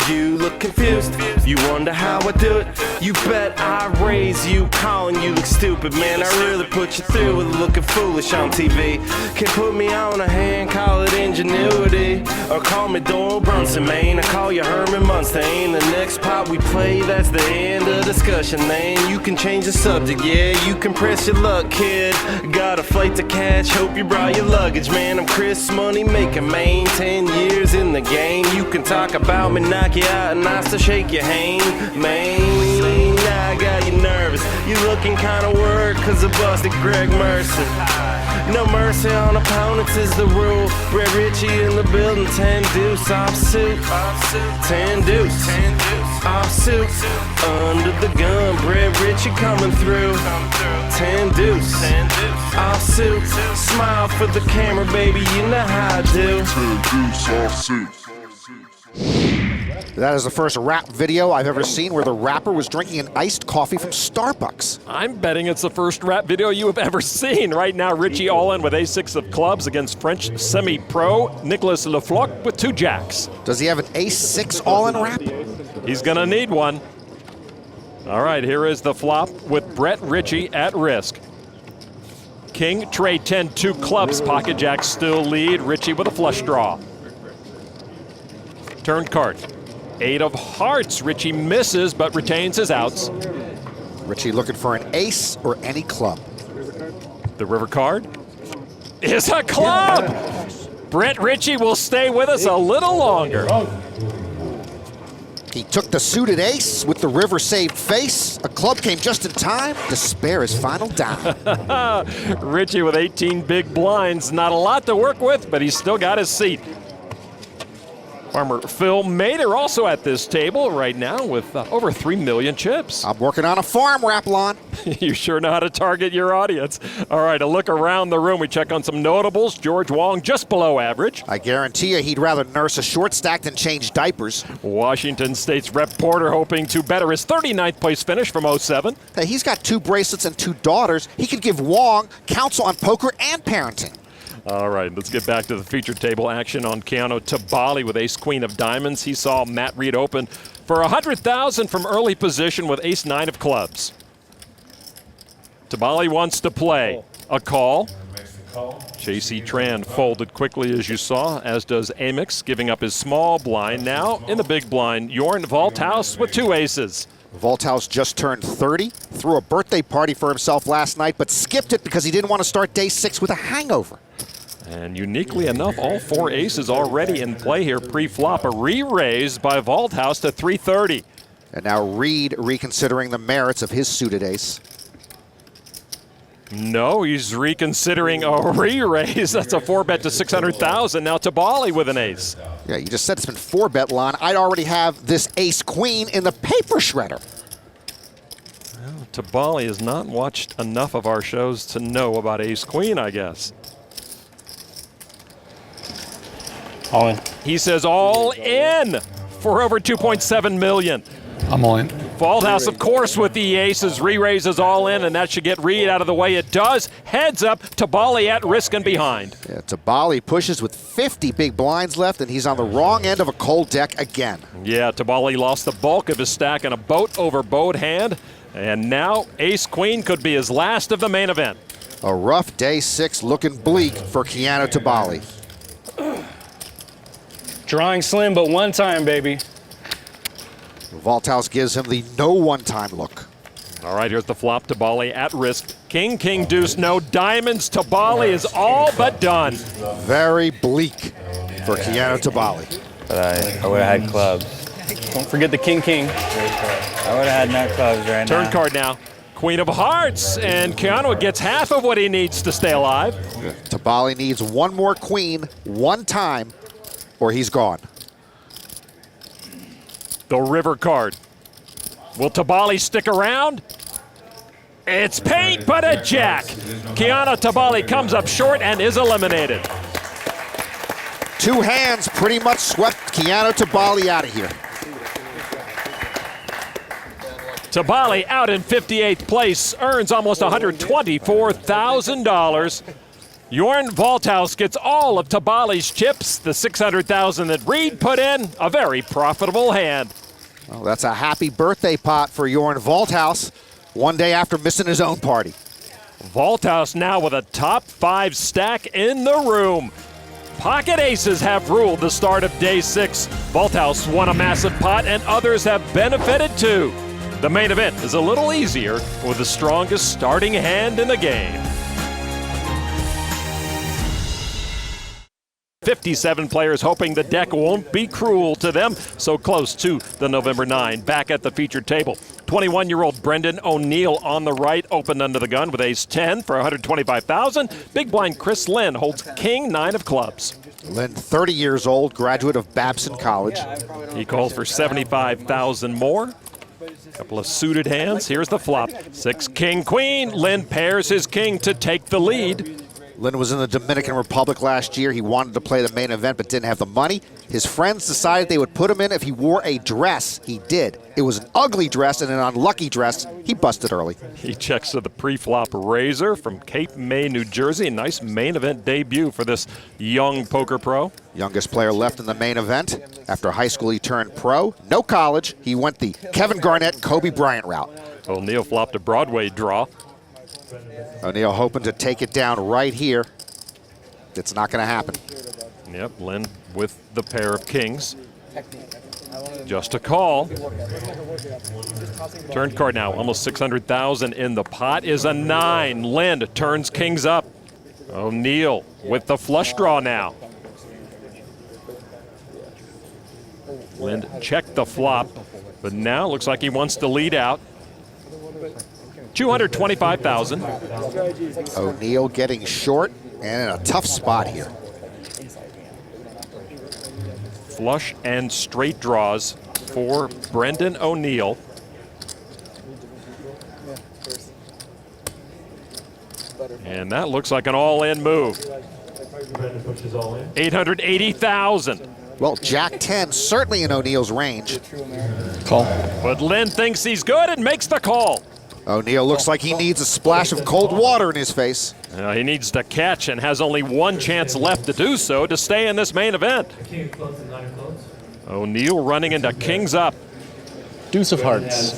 You look confused. You wonder how I do it. You bet I raise you, calling you look stupid, man. I really put you through with looking foolish on TV. Can put me on a hand, call it ingenuity, or call me Doyle Brunson, man. I call you Herman Munstein. The next pot we play, that's the end of discussion, man. You can change the subject, yeah, you can press your luck, kid. Got a flight to catch, hope you brought your luggage, man. I'm Chris Money Maker, man, 10 years in the game. You can talk about me, knock you out, and I still shake your hand, man. Now I got you nervous, you looking kinda worried cause I busted Greg Merson. No mercy on opponents is the rule. Brett Ritchie in the building, 10 deuce offsuit. 10 deuce offsuit. Under the gun, Brett Ritchie coming through. 10 deuce offsuit. Smile for the camera, baby, you know how I do. 10 deuce offsuit. That is the first rap video I've ever seen where the rapper was drinking an iced coffee from Starbucks. I'm betting it's the first rap video you have ever seen. Right now, Richie all in with ace-6 of clubs against French semi-pro Nicolas Lefloc with 2 jacks. Does he have an ace-6 all-in rap? He's gonna need one. All right, here is the flop with Brett Ritchie at risk. King, trade 10, 2 clubs, pocket jacks still lead. Ritchie with a flush draw. Turn card. 8 of hearts. Ritchie misses but retains his outs. Ritchie looking for an ace or any club. The river card is a club. Brett Ritchie will stay with us a little longer. He took the suited ace with the river saved face. A club came just in time to spare his final dime. Ritchie with 18 big blinds. Not a lot to work with, but he's still got his seat. Farmer Phil Mader also at this table right now with over 3 million chips. I'm working on a farm rap, Lon. You sure know how to target your audience. All right, a look around the room. We check on some notables. George Wong just below average. I guarantee you he'd rather nurse a short stack than change diapers. Washington State's Rep Porter hoping to better his 39th place finish from 07. Hey, he's got 2 bracelets and 2 daughters. He could give Wong counsel on poker and parenting. All right, let's get back to the feature table action on Keanu Tabali with ace-queen of diamonds. He saw Matt Reed open for 100,000 from early position with ace-9 of clubs. Tabali wants to play. A call. J.C. Tran folded quickly, as you saw, as does Amix, giving up his small blind. Now in the big blind, Jorn Walthaus with 2 aces. Walthaus just turned 30, threw a birthday party for himself last night, but skipped it because he didn't want to start day 6 with a hangover. And uniquely enough, all 4 aces already in play here pre-flop. A re-raise by Walthaus to 330. And now Reed reconsidering the merits of his suited ace. No, he's reconsidering a re-raise. That's a 4-bet to 600,000. Now Tabali with an ace. Yeah, you just said it's been 4-bet, Lon. I'd already have this ace-queen in the paper shredder. Well, Tabali has not watched enough of our shows to know about ace-queen, I guess. All in. He says all in for over 2.7 million. I'm all in. Walthaus, of course, with the aces, re-raises all in, and that should get Reed out of the way. It does. Heads up, Tabali at risk and behind. Yeah, Tabali pushes with 50 big blinds left, and he's on the wrong end of a cold deck again. Yeah, Tabali lost the bulk of his stack in a boat over boat hand, and now ace-queen could be his last of the main event. A rough day 6 looking bleak for Keanu Tabali. Drawing slim, but one time, baby. Walthaus gives him the no one-time look. All right, here's the flop. Tabali at risk. King, king, deuce, no diamonds. Tabali is all but done. Very bleak for Keanu Tabali. But I would have had clubs. Don't forget the king, king. I would have had nut clubs right now. Turn card now. Queen of hearts, and Keanu gets half of what he needs to stay alive. Tabali needs one more queen, one time, or he's gone. The river card. Will Tabali stick around? It's paint, but a jack. Keanu Tabali comes up short and is eliminated. Two hands pretty much swept Keanu Tabali out of here. Tabali out in 58th place, earns almost $124,000. Jorn Walthaus gets all of Tabali's chips, the $600,000 that Reed put in, a very profitable hand. Well, that's a happy birthday pot for Jorn Walthaus, one day after missing his own party. Walthaus now with a top 5 stack in the room. Pocket aces have ruled the start of day 6. Walthaus won a massive pot and others have benefited too. The main event is a little easier with the strongest starting hand in the game. 57 players hoping the deck won't be cruel to them, so close to the November 9. Back at the featured table, 21-year-old Brendan O'Neill on the right, opened under the gun with ace-10 for $125,000. Big blind Chris Lynn holds king-9 of clubs. Lynn, 30 years old, graduate of Babson College. He calls for $75,000 more. Couple of suited hands. Here's the flop. 6 king queen. Lynn pairs his king to take the lead. Lynn was in the Dominican Republic last year. He wanted to play the main event but didn't have the money. His friends decided they would put him in if he wore a dress. He did. It was an ugly dress and an unlucky dress. He busted early. He checks to the pre-flop razor from Cape May, New Jersey. A nice main event debut for this young poker pro. Youngest player left in the main event. After high school, he turned pro. No college. He went the Kevin Garnett, Kobe Bryant route. O'Neill flopped a Broadway draw. O'Neill hoping to take it down right here. It's not going to happen. Yep, Lynn with the pair of kings. Just a call. Turn card now, almost $600,000 in the pot is a 9. Lynn turns kings up. O'Neill with the flush draw now. Lynn checked the flop, but now looks like he wants to lead out. $225,000. O'Neill getting short and in a tough spot here. Flush and straight draws for Brendan O'Neill. And that looks like an all-in move. $880,000. Well, Jack 10 certainly in O'Neill's range. Call. But Lynn thinks he's good and makes the call. O'Neill looks like he needs a splash of cold water in his face. He needs to catch and has only one chance left to do so to stay in this main event. O'Neill running into kings up. Deuce of hearts.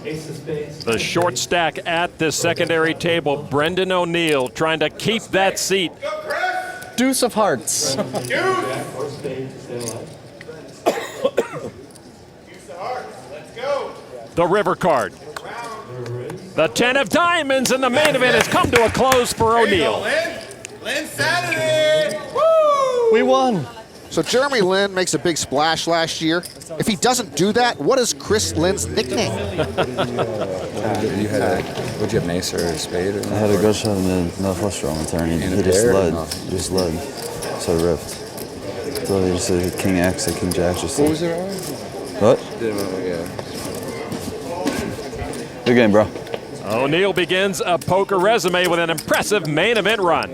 The short stack at this secondary table. Brendan O'Neill trying to keep that seat. Deuce of hearts. The river card. The 10 of diamonds in the main event has come to a close for O'Neill. Lynn Saturday! Woo! We won. So Jeremy Lin makes a big splash last year. If he doesn't do that, what is Chris Lynn's nickname? You had would you have an ace or a spade? Or I had a gut shot and then no flush draw on the turn. He just led. Just led. So I ripped. So they just said King X and King Jack. Just what was it on? What? Yeah. Good game, bro. O'Neill begins a poker resume with an impressive main event run.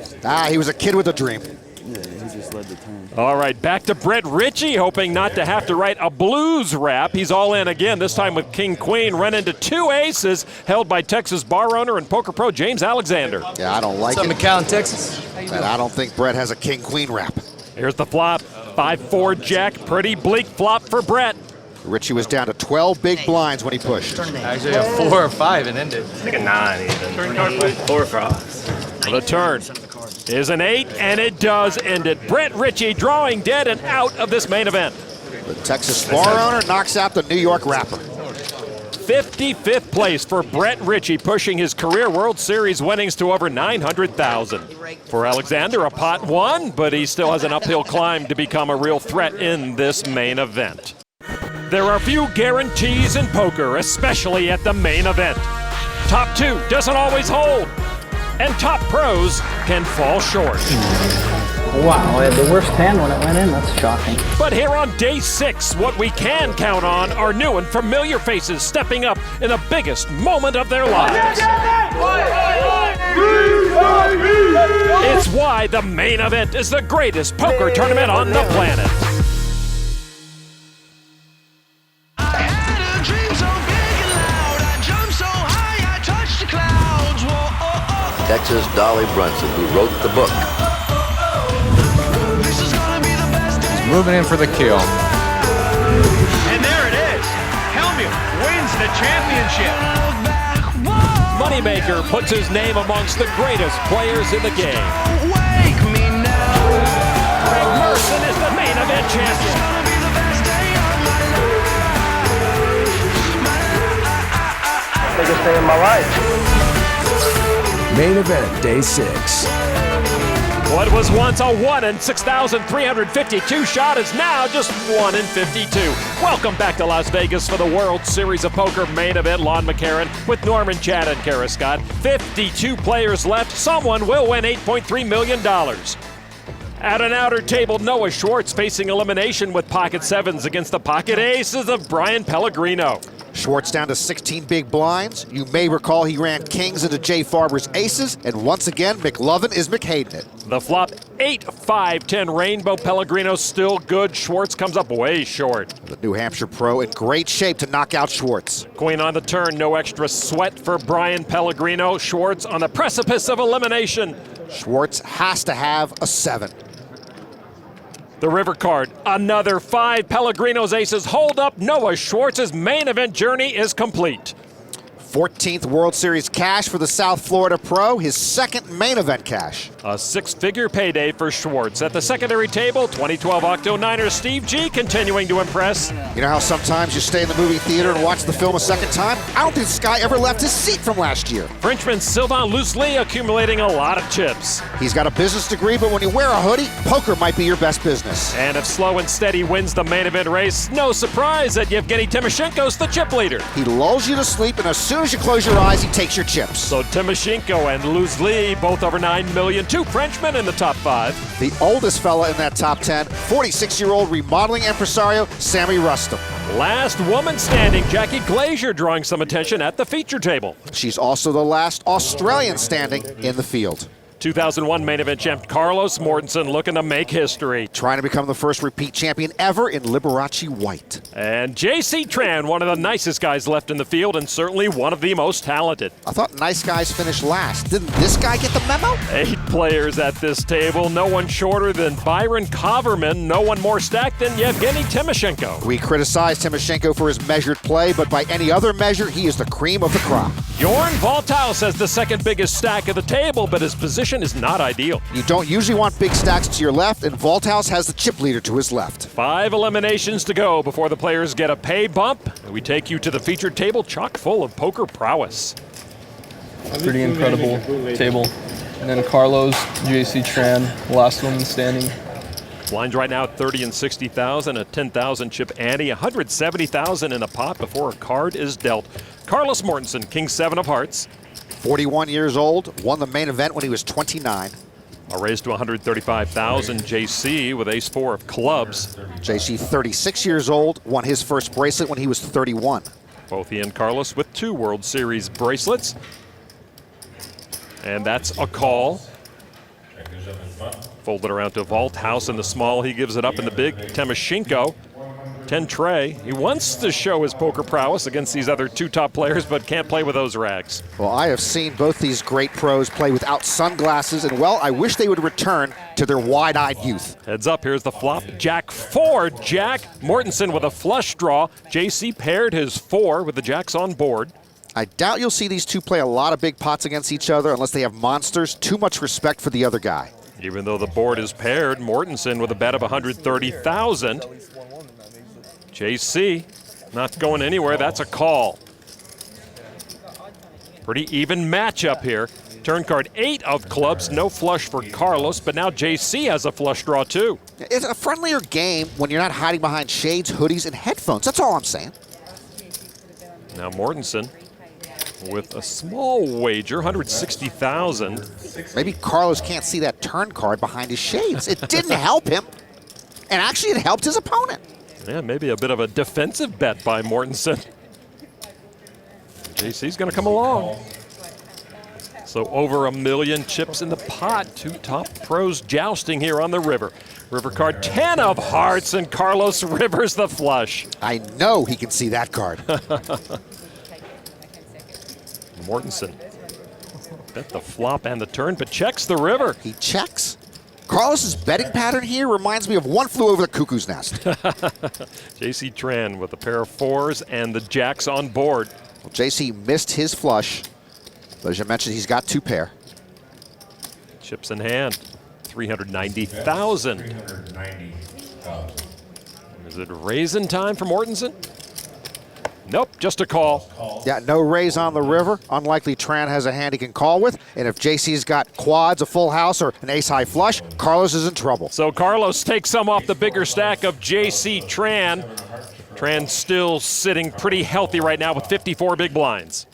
He was a kid with a dream. Yeah, he just led the turn. All right, back to Brett Ritchie, hoping not to have to write a blues rap. He's all in again, this time with King-Queen. Run into 2 aces held by Texas bar owner and poker pro James Alexander. Yeah, I don't like it. What's up, McAllen, Texas? But I don't think Brett has a King-Queen rap. Here's the flop. 5-4 jack. Pretty bleak flop for Brett. Ritchie was down to 12 big blinds when he pushed. Actually, a 4 or 5 and ended. Like a 9 even. 4 cross. The turn is an 8, and it does end it. Brett Ritchie drawing dead and out of this main event. The Texas bar owner knocks out the New York rapper. 55th place for Brett Ritchie, pushing his career World Series winnings to over 900,000. For Alexander, a pot won, but he still has an uphill climb to become a real threat in this main event. There are few guarantees in poker, especially at the main event. Top 2 doesn't always hold, and top pros can fall short. Wow, I had the worst hand when it went in. That's shocking. But here on day 6, what we can count on are new and familiar faces stepping up in the biggest moment of their lives. It's why the main event is the greatest poker tournament on the planet. Texas Dolly Brunson, who wrote the book. He's moving in for the kill. And there it is. Helmuth wins the championship. Moneymaker puts his name amongst the greatest players in the game. Greg Merson is the main event champion. Biggest day of my life. Main event, day 6. What was once a 1 in 6,352 shot is now just 1 in 52. Welcome back to Las Vegas for the World Series of Poker main event. Lon McCarron with Norman Chad and Kara Scott. 52 players left. Someone will win $8.3 million. At an outer table, Noah Schwartz facing elimination with pocket 7s against the pocket aces of Brian Pellegrino. Schwartz down to 16 big blinds. You may recall he ran kings into Jay Farber's aces, and once again, McLovin is McHaden it. The flop, 8-5-10 rainbow. Pellegrino still good. Schwartz comes up way short. The New Hampshire pro in great shape to knock out Schwartz. Queen on the turn, no extra sweat for Brian Pellegrino. Schwartz on the precipice of elimination. Schwartz has to have a 7. The river card, another 5. Pellegrino's aces hold up. Noah Schwartz's main event journey is complete. 14th World Series cash for the South Florida pro, his second main event cash. A 6-figure payday for Schwartz. At the secondary table, 2012 Octo Niner Steve G continuing to impress. You know how sometimes you stay in the movie theater and watch the film a second time? I don't think this guy ever left his seat from last year. Frenchman Sylvain Loosli accumulating a lot of chips. He's got a business degree, but when you wear a hoodie, poker might be your best business. And if Slow and Steady wins the main event race, no surprise that Yevgeniy Timoshenko's the chip leader. He lulls you to sleep, and as soon as you close your eyes, he takes your chips. So Timoshenko and Loosli, both over $9 million. 2 Frenchmen in the top 5. The oldest fella in that top 10, 46-year-old remodeling impresario, Sammy Rustam. Last woman standing, Jackie Glazier, drawing some attention at the feature table. She's also the last Australian standing in the field. 2001 main event champ Carlos Mortensen looking to make history. Trying to become the first repeat champion ever in Liberace White. And J.C. Tran, one of the nicest guys left in the field and certainly one of the most talented. I thought nice guys finished last. Didn't this guy get the memo? 8 players at this table, no one shorter than Byron Coverman, no one more stacked than Yevgeniy Timoshenko. We criticized Timoshenko for his measured play, but by any other measure, he is the cream of the crop. Jorn Walthaus has the second biggest stack of the table, but his position is not ideal. You don't usually want big stacks to your left, and Walthaus has the chip leader to his left. 5 eliminations to go before the players get a pay bump. We take you to the featured table chock full of poker prowess. Pretty incredible table. And then Carlos, JC Tran, last one standing. Blinds right now at 30 and 60,000, a 10,000 chip ante, 170,000 in the pot before a card is dealt. Carlos Mortensen, King 7 of hearts. 41 years old, won the main event when he was 29. A raise to 135,000, JC with ace 4 of clubs. JC, 36 years old, won his first bracelet when he was 31. Both he and Carlos with 2 World Series bracelets. And that's a call. Folded around to Walthaus in the small. He gives it up in the big. Timoshenko, 10 tray. He wants to show his poker prowess against these other two top players, but can't play with those rags. Well, I have seen both these great pros play without sunglasses, and well, I wish they would return to their wide-eyed youth. Heads up, here's the flop. Jack 4, Jack. Mortensen with a flush draw. JC paired his 4 with the jacks on board. I doubt you'll see these two play a lot of big pots against each other unless they have monsters. Too much respect for the other guy. Even though the board is paired, Mortensen with a bet of 130,000. JC not going anywhere. That's a call. Pretty even matchup here. Turn card 8 of clubs. No flush for Carlos, but now JC has a flush draw too. It's a friendlier game when you're not hiding behind shades, hoodies, and headphones. That's all I'm saying. Now Mortensen with a small wager, 160,000. Maybe Carlos can't see that turn card behind his shades. It didn't help him, and actually it helped his opponent. Yeah, maybe a bit of a defensive bet by Mortensen. JC's going to come along. So over 1 million chips in the pot. Two top pros jousting here on the river. River card 10 of hearts, and Carlos rivers the flush. I know he can see that card. Mortensen bet the flop and the turn, but checks the river. He checks. Carlos's betting pattern here reminds me of One Flew Over the Cuckoo's Nest. JC Tran with a pair of 4s and the jacks on board. Well, JC missed his flush, but as you mentioned, he's got 2 pair. Chips in hand, 390,000. Is it raising time for Mortensen? Nope, just a call. Yeah, no raise on the river. Unlikely Tran has a hand he can call with. And if JC's got quads, a full house, or an ace-high flush, Carlos is in trouble. So Carlos takes some off the bigger stack of JC Tran. Tran still sitting pretty healthy right now with 54 big blinds.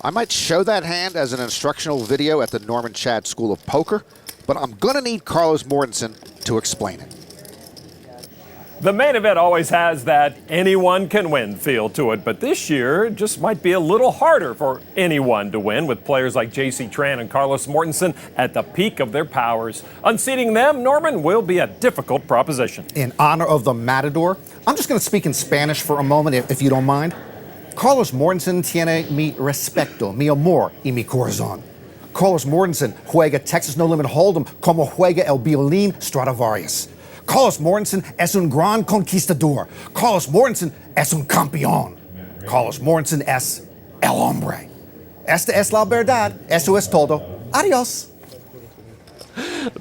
I might show that hand as an instructional video at the Norman Chad School of Poker, but I'm going to need Carlos Mortensen to explain it. The main event always has that anyone can win feel to it, but this year it just might be a little harder for anyone to win with players like JC Tran and Carlos Mortensen at the peak of their powers. Unseating them, Norman, will be a difficult proposition. In honor of the Matador, I'm just going to speak in Spanish for a moment, if you don't mind. Carlos Mortensen tiene mi respeto, mi amor y mi corazón. Carlos Mortensen juega Texas No Limit Hold'em como juega el violín Stradivarius. Carlos Mortensen es un gran conquistador. Carlos Mortensen es un campeón. Carlos Mortensen es el hombre. Esta es la verdad. Eso es todo. Adiós.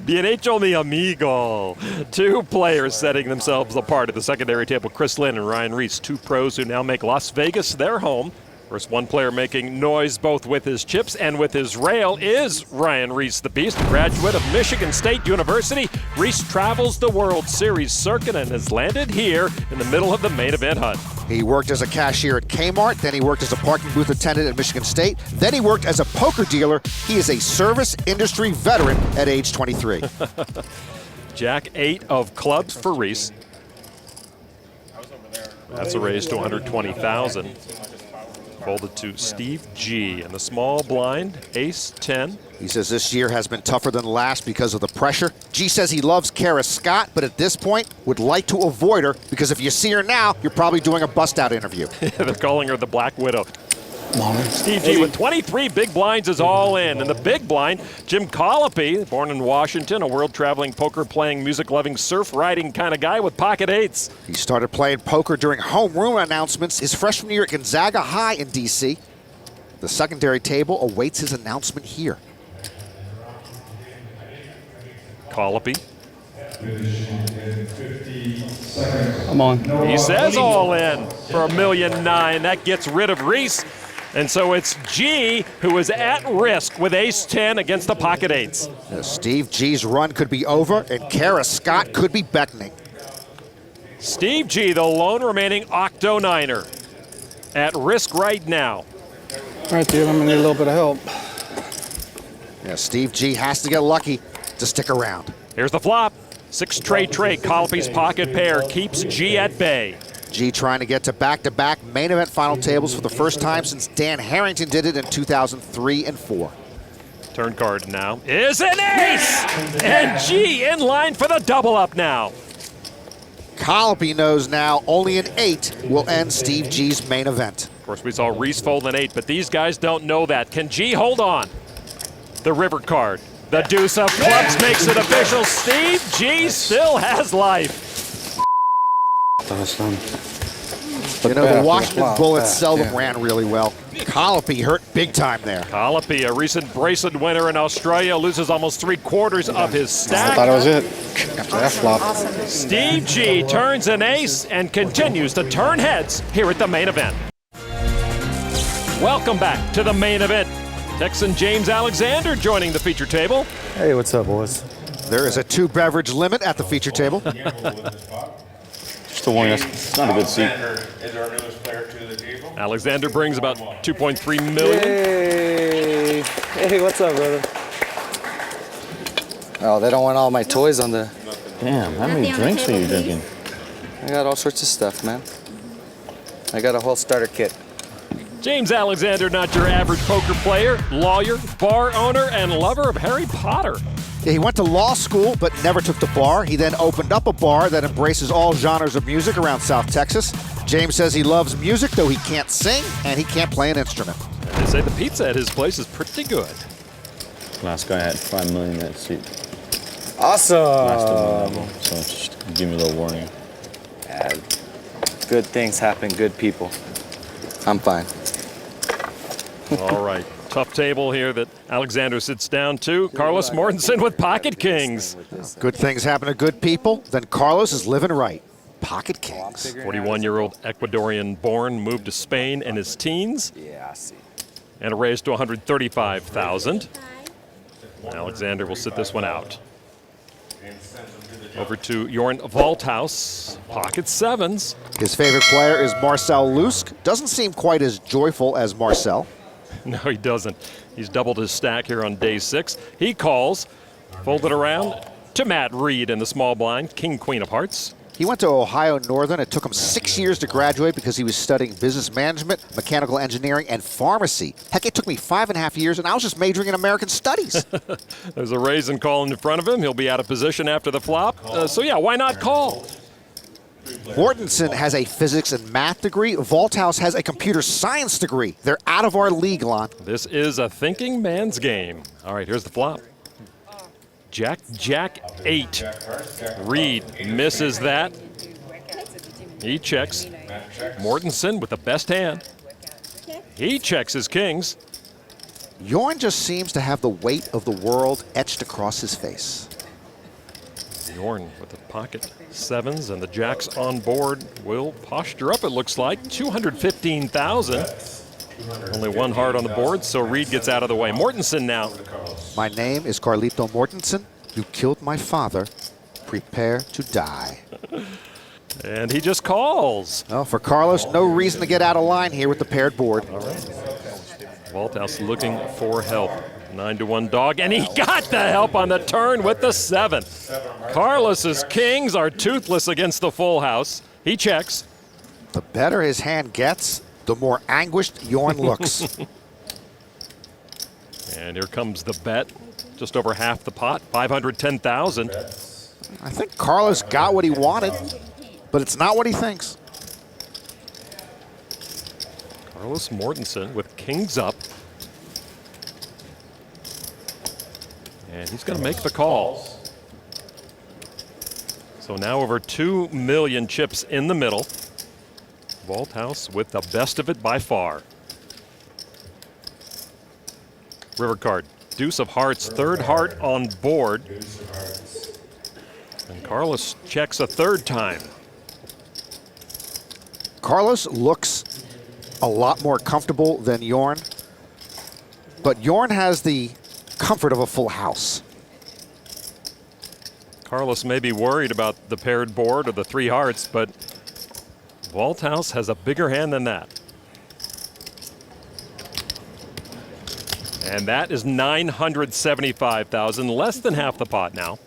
Bien hecho, mi amigo. Two players setting themselves apart at the secondary table. Chris Lynn and Ryan Riess, two pros who now make Las Vegas their home. First one player making noise both with his chips and with his rail is Ryan Riess, the Beast, graduate of Michigan State University. Riess travels the World Series circuit and has landed here in the middle of the main event hunt. He worked as a cashier at Kmart, then he worked as a parking booth attendant at Michigan State, then he worked as a poker dealer. He is a service industry veteran at age 23. Jack 8 of clubs for Riess. That's a raise to 120,000. Folded to Steve G. And the small blind, ace 10. He says this year has been tougher than last because of the pressure. G says he loves Kara Scott, but at this point would like to avoid her because if you see her now, you're probably doing a bust-out interview. They're calling her the Black Widow. Steve G with 23 big blinds is all in. And the big blind, Jim Colopy, born in Washington, a world-traveling, poker-playing, music-loving, surf-riding kind of guy with pocket eights. He started playing poker during homeroom announcements his freshman year at Gonzaga High in D.C. The secondary table awaits his announcement here. Colopy. Come on. He says all in for $1.9 million. That gets rid of Riess. And so it's G who is at risk with ace-10 against the pocket eights. Steve G's run could be over, and Kara Scott could be beckoning. Steve G, the lone remaining octo-niner, at risk right now. All right, dude, I'm gonna need a little bit of help. Yeah, Steve G has to get lucky to stick around. Here's the flop. 6 tray. Colopy's pocket pair keeps G at bay. G trying to get to back-to-back main event final tables for the first time since Dan Harrington did it in 2003 and 4. Turn card now is an ace! And G in line for the double up now. Colopy knows now only an 8 will end Steve G's main event. Of course, we saw Riess fold an 8, but these guys don't know that. Can G hold on? The river card. The deuce of clubs makes it official. Steve G still has life. You know, the Washington Bullets seldom ran really well. Colopy hurt big time there. Colopy, a recent bracelet winner in Australia, loses almost 3/4 of his stack. I thought it was it after that flop. Steve G turns an ace and continues to turn heads here at the main event. Welcome back to the main event. Texan James Alexander joining the feature table. Hey, what's up, boys? There is a 2-beverage limit at the feature table. Just a warning, it's not a good seat. Is our newest player to the table. Alexander brings about 2.3 million. Hey, what's up, brother? Oh, they don't want all my toys on the... Damn, how many drinks are you drinking? I got all sorts of stuff, man. I got a whole starter kit. James Alexander, not your average poker player, lawyer, bar owner, and lover of Harry Potter. Yeah, he went to law school, but never took the bar. He then opened up a bar that embraces all genres of music around South Texas. James says he loves music, though he can't sing and he can't play an instrument. They say the pizza at his place is pretty good. Last guy had 5 million in that seat. Awesome! Last level, so just give me a little warning. Yeah, good things happen, good people. I'm fine. All right, tough table here that Alexander sits down to. Carlos Mortensen with pocket kings. Good things happen to good people. Then Carlos is living right. Pocket kings. 41-year-old Ecuadorian born, moved to Spain in his teens. Yeah, I see. And a raise to 135,000. Alexander will sit this one out. Over to Jorn Walthaus, pocket sevens. His favorite player is Marcel Lusk. Doesn't seem quite as joyful as Marcel. No, he doesn't. He's doubled his stack here on day 6. He calls, folded around to Matt Reed in the small blind, king, queen of hearts. He went to Ohio Northern. It took him 6 years to graduate because he was studying business management, mechanical engineering, and pharmacy. Heck, it took me 5.5 years, and I was just majoring in American studies. There's a raise and call in front of him. He'll be out of position after the flop. So yeah, why not call? Mortensen has a physics and math degree. Walthaus has a computer science degree. They're out of our league, Lon. This is a thinking man's game. All right, here's the flop. Jack, Jack 8. Reed misses that. He checks. Mortensen with the best hand. He checks his kings. Jorn just seems to have the weight of the world etched across his face. Jorn with the pocket sevens and the jacks on board will posture up, it looks like. 215,000. Only one hard on the board, so Reed gets out of the way. Mortensen now. My name is Carlito Mortensen. You killed my father. Prepare to die. And he just calls. Well, for Carlos, no reason to get out of line here with the paired board. All right. Walthaus looking for help. 9-1 dog, and he got the help on the turn with the 7. Carlos's kings are toothless against the full house. He checks. The better his hand gets, the more anguished Jorn looks. And here comes the bet. Just over half the pot, 510,000. I think Carlos got what he wanted, but it's not what he thinks. Carlos Mortensen with kings up. And he's going to make the call. So now over 2 million chips in the middle. Walthaus with the best of it by far. River card, deuce of hearts, third heart on board. And Carlos checks a third time. Carlos looks a lot more comfortable than Jorn, but Jorn has the comfort of a full house. Carlos may be worried about the paired board or the 3 hearts, but Walthaus has a bigger hand than that. And that is 975,000, less than half the pot now.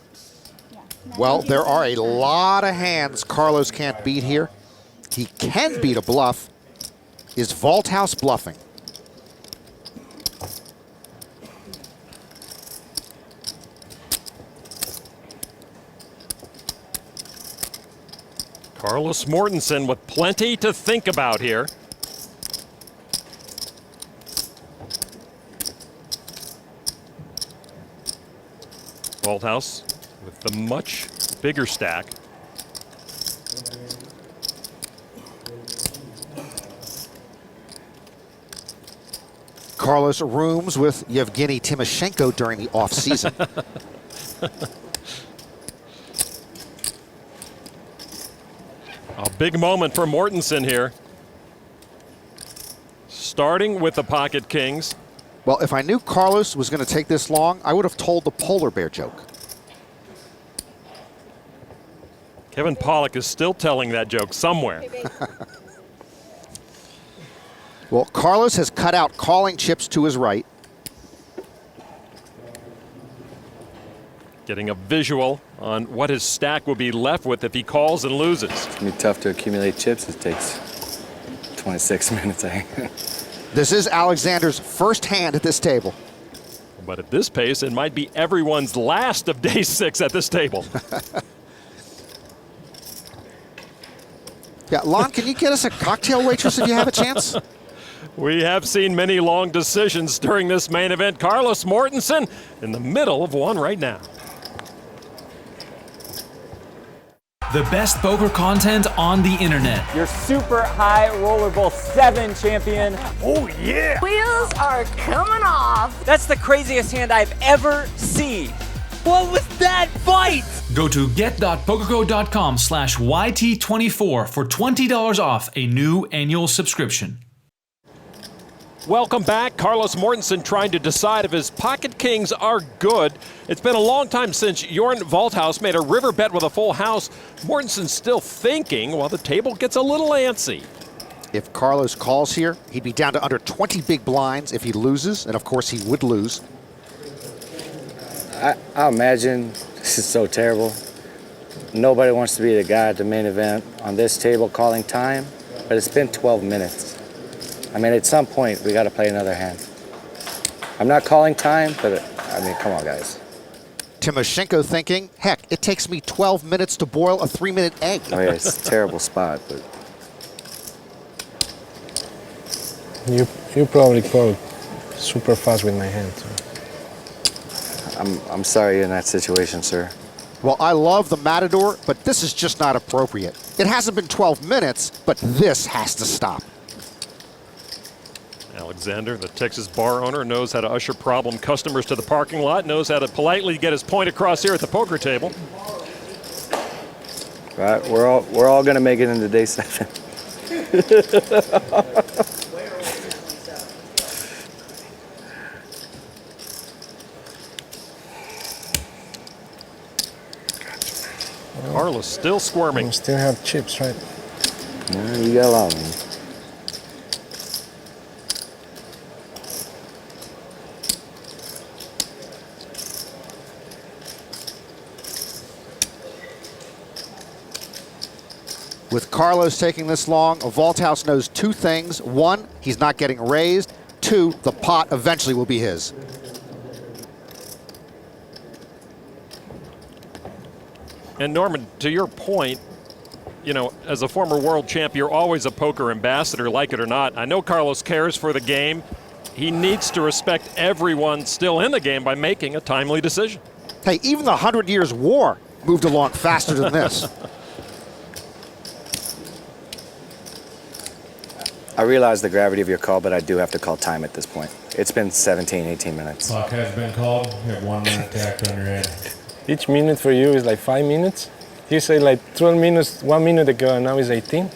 Well, there are a lot of hands Carlos can't beat here. He can beat a bluff. Is Walthaus bluffing? Carlos Mortensen with plenty to think about here. Walthaus with the much bigger stack. Carlos rooms with Yevgeniy Timoshenko during the off-season. A big moment for Mortensen here. Starting with the pocket kings. Well, if I knew Carlos was going to take this long, I would have told the polar bear joke. Kevin Pollak is still telling that joke somewhere. Well, Carlos has cut out calling chips to his right. Getting a visual on what his stack will be left with if he calls and loses. It's going to be tough to accumulate chips. It takes 26 minutes, I think. This is Alexander's first hand at this table. But at this pace, it might be everyone's last of day 6 at this table. Yeah, Lon, can you get us a cocktail waitress if you have a chance? We have seen many long decisions during this main event. Carlos Mortensen in the middle of one right now. The best poker content on the internet. Your super high rollerball 7 champion. Oh, yeah. Wheels are coming off. That's the craziest hand I've ever seen. What was that bite? Go to get.pokergo.com/YT24 for $20 off a new annual subscription. Welcome back. Carlos Mortensen trying to decide if his pocket kings are good. It's been a long time since Jorn Walthaus made a river bet with a full house. Mortensen's still thinking while the table gets a little antsy. If Carlos calls here, he'd be down to under 20 big blinds if he loses, and of course he would lose. I imagine this is so terrible. Nobody wants to be the guy at the main event on this table calling time, but it's been 12 minutes. I mean, at some point, we got to play another hand. I'm not calling time, but I mean, come on, guys. Timoshenko thinking, heck, it takes me 12 minutes to boil a 3-minute egg. Oh yeah, it's a terrible spot, but You probably called super fast with my hand. So. I'm sorry you're in that situation, sir. Well, I love the Matador, but this is just not appropriate. It hasn't been 12 minutes, but this has to stop. Alexander, the Texas bar owner, knows how to usher problem customers to the parking lot, knows how to politely get his point across here at the poker table. Right, we're all going to make it into day 7. Carlos still squirming. You still have chips, right? Yeah, you got a lot of them. With Carlos taking this long, Walthaus knows 2 things. 1, he's not getting raised. 2, the pot eventually will be his. And Norman, to your point, you know, as a former world champ, you're always a poker ambassador, like it or not. I know Carlos cares for the game. He needs to respect everyone still in the game by making a timely decision. Hey, even the 100 Years' War moved along faster than this. I realize the gravity of your call, but I do have to call time at this point. It's been 17, 18 minutes. Clock has been called. You have 1 minute tacked on your head. Each minute for you is like 5 minutes? You say like 12 minutes 1 minute ago, and now it's 18?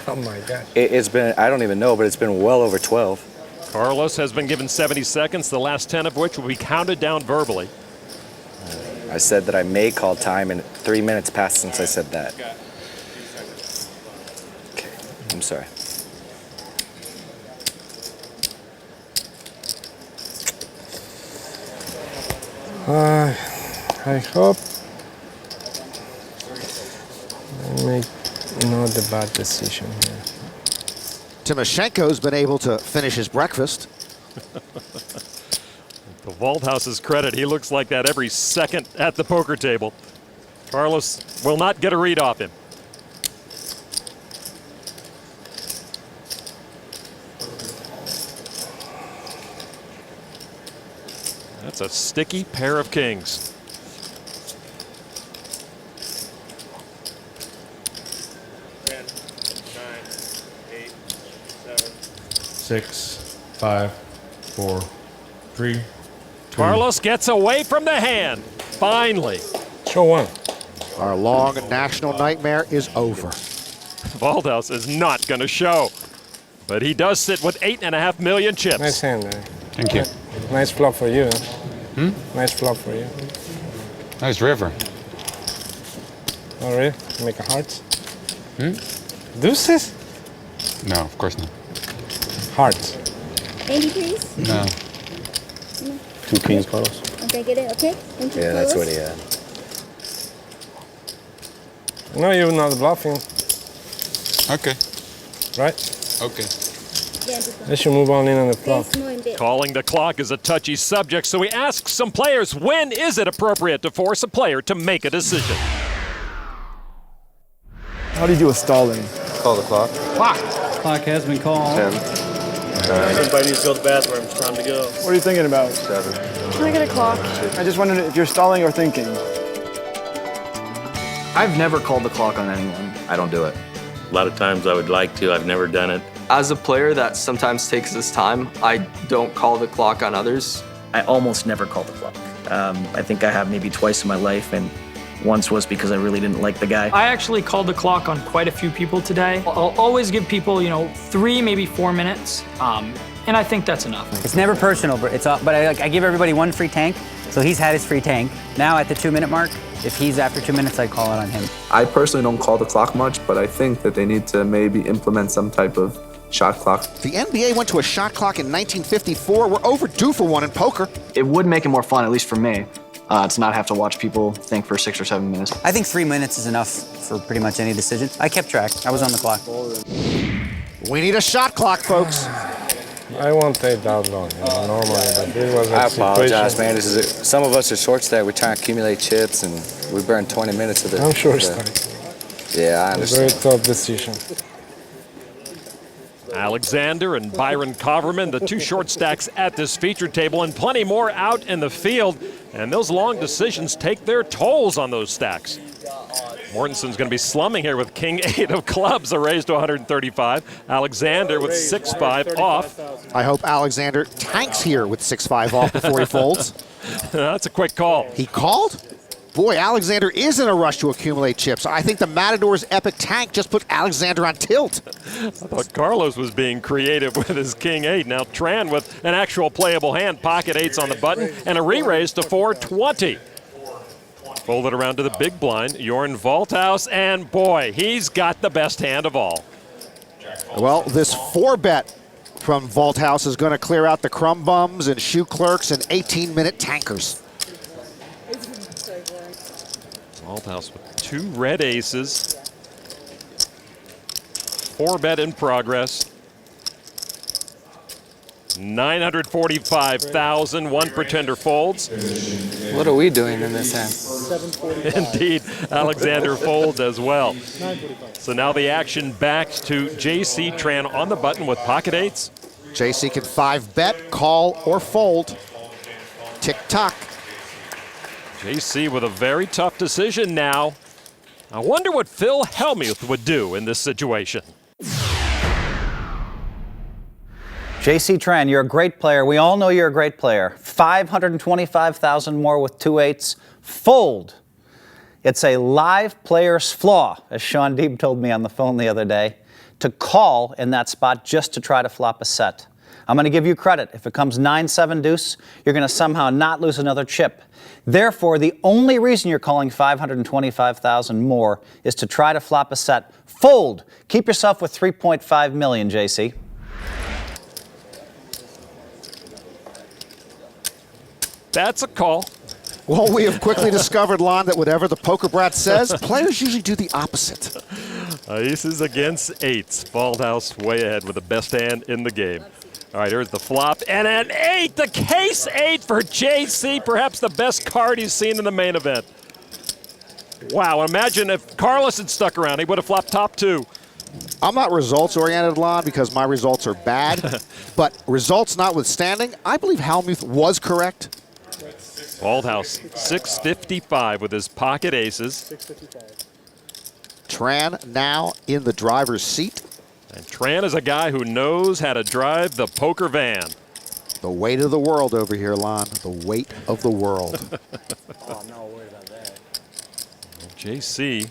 Oh my God. It's been, I don't even know, but it's been well over 12. Carlos has been given 70 seconds, the last 10 of which will be counted down verbally. I said that I may call time, and 3 minutes passed since I said that. Okay, I'm sorry. I hope I make not the bad decision here. Timoshenko's been able to finish his breakfast. To Walthaus's credit, he looks like that every second at the poker table. Carlos will not get a read off him. That's a sticky pair of kings. Six, 5, 4, 3. Carlos gets away from the hand. Finally. Show one. Our long national nightmare is over. Walthaus is not going to show. But he does sit with 8.5 million chips. Nice hand, man. Thank you. Nice flop for you. Nice flop for you. Nice river. Oh, really? Make a heart? Deuces? No, of course not. Hearts. 80, please. No. 2 kings, Carlos. Okay, get it. Okay. Thank you. Yeah, that's what he had. No, you're not bluffing. Okay. Right? Okay. They should move on in on the flop. Calling the clock is a touchy subject, so we ask some players, when is it appropriate to force a player to make a decision? How do you do a stalling? Call the clock. Clock has been called. 10. Everybody needs to go to the bathroom. It's time to go. What are you thinking about? 7. Can I get a clock? I just wondered if you're stalling or thinking. I've never called the clock on anyone. I don't do it. A lot of times I would like to. I've never done it. As a player that sometimes takes his time, I don't call the clock on others. I almost never call the clock. I think I have maybe twice in my life, and once was because I really didn't like the guy. I actually called the clock on quite a few people today. I'll always give people, 3, maybe 4 minutes, and I think that's enough. It's never personal, but I give everybody 1 free tank, so he's had his free tank. Now at the 2-minute mark, if he's after 2 minutes, I'd call it on him. I personally don't call the clock much, but I think that they need to maybe implement some type of shot clock. The NBA went to a shot clock in 1954. We're overdue for one in poker. It would make it more fun, at least for me, to not have to watch people think for 6 or 7 minutes. I think 3 minutes is enough for pretty much any decision. I kept track. I was on the clock. We need a shot clock, folks. I won't take that long, normally, but this was a I apologize, situation. man. Some of us are short stacked. We try and accumulate chips, and we burn 20 minutes of it. I'm short stacked. Yeah, I It's a very understand. tough decision. Alexander and Byron Coverman, the 2 short stacks at this feature table, and plenty more out in the field. And those long decisions take their tolls on those stacks. Mortensen's going to be slumming here with King 8 of clubs, a raise to 135. Alexander with 6-5 off. I hope Alexander tanks here with 6-5 off before he folds. That's a quick call. He called? Boy, Alexander is in a rush to accumulate chips. I think the Matador's epic tank just put Alexander on tilt. I thought Carlos was being creative with his King 8. Now Tran with an actual playable hand, pocket 8s on the button, and a re-raise to 420. Fold it around to the big blind, Jorn Walthaus, and boy, he's got the best hand of all. Well, this 4-bet from Walthaus is going to clear out the crumb bums and shoe clerks and 18-minute tankers. Walthaus with 2 red aces. 4-bet in progress. 945,000, 1 pretender folds. What are we doing in this hand? Indeed, Alexander folds as well. So now the action back to JC Tran on the button with pocket 8s. JC can 5-bet, call, or fold. Tick-tock. JC with a very tough decision now. I wonder what Phil Hellmuth would do in this situation. JC Tran, you're a great player. We all know you're a great player. 525,000 more with 2 8s. Fold. It's a live player's flaw, as Sean Deeb told me on the phone the other day, to call in that spot just to try to flop a set. I'm going to give you credit. If it comes 9-7 deuce, you're going to somehow not lose another chip. Therefore, the only reason you're calling 525,000 more is to try to flop a set. Fold. Keep yourself with 3.5 million, JC. That's a call. Well, we have quickly discovered, Lon, that whatever the poker brat says, players usually do the opposite. Aces against 8s. Walthaus way ahead with the best hand in the game. All right, here's the flop. And an 8, the case 8 for JC, perhaps the best card he's seen in the main event. Wow, imagine if Carlos had stuck around. He would have flopped top 2. I'm not results-oriented, Lon, because my results are bad. But results notwithstanding, I believe Hellmuth was correct. Walthaus, 655 with his pocket aces. Tran now in the driver's seat. And Tran is a guy who knows how to drive the poker van. The weight of the world over here, Lon. The weight of the world. Oh, I'm not worried about that. JC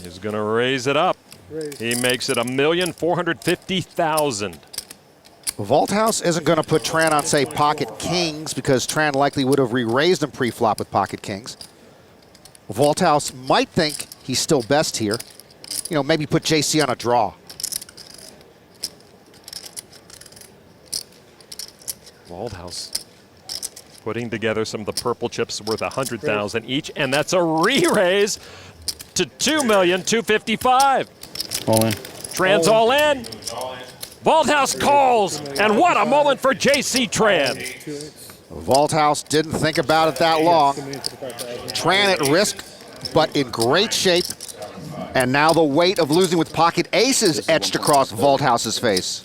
is going to raise it up. He makes it $1,450,000. Walthaus isn't going to put Tran on, say, pocket kings because Tran likely would have re-raised him pre-flop with pocket kings. Walthaus might think he's still best here. You know, maybe put JC on a draw. Walthaus putting together some of the purple chips worth $100,000 each, and that's a re-raise to $2,255,000. All in. Tran's all in. Walthaus calls, and what a moment for JC Tran. Walthaus didn't think about it that long. Tran at risk, but in great shape. And now the weight of losing with pocket aces etched across Walthaus's face.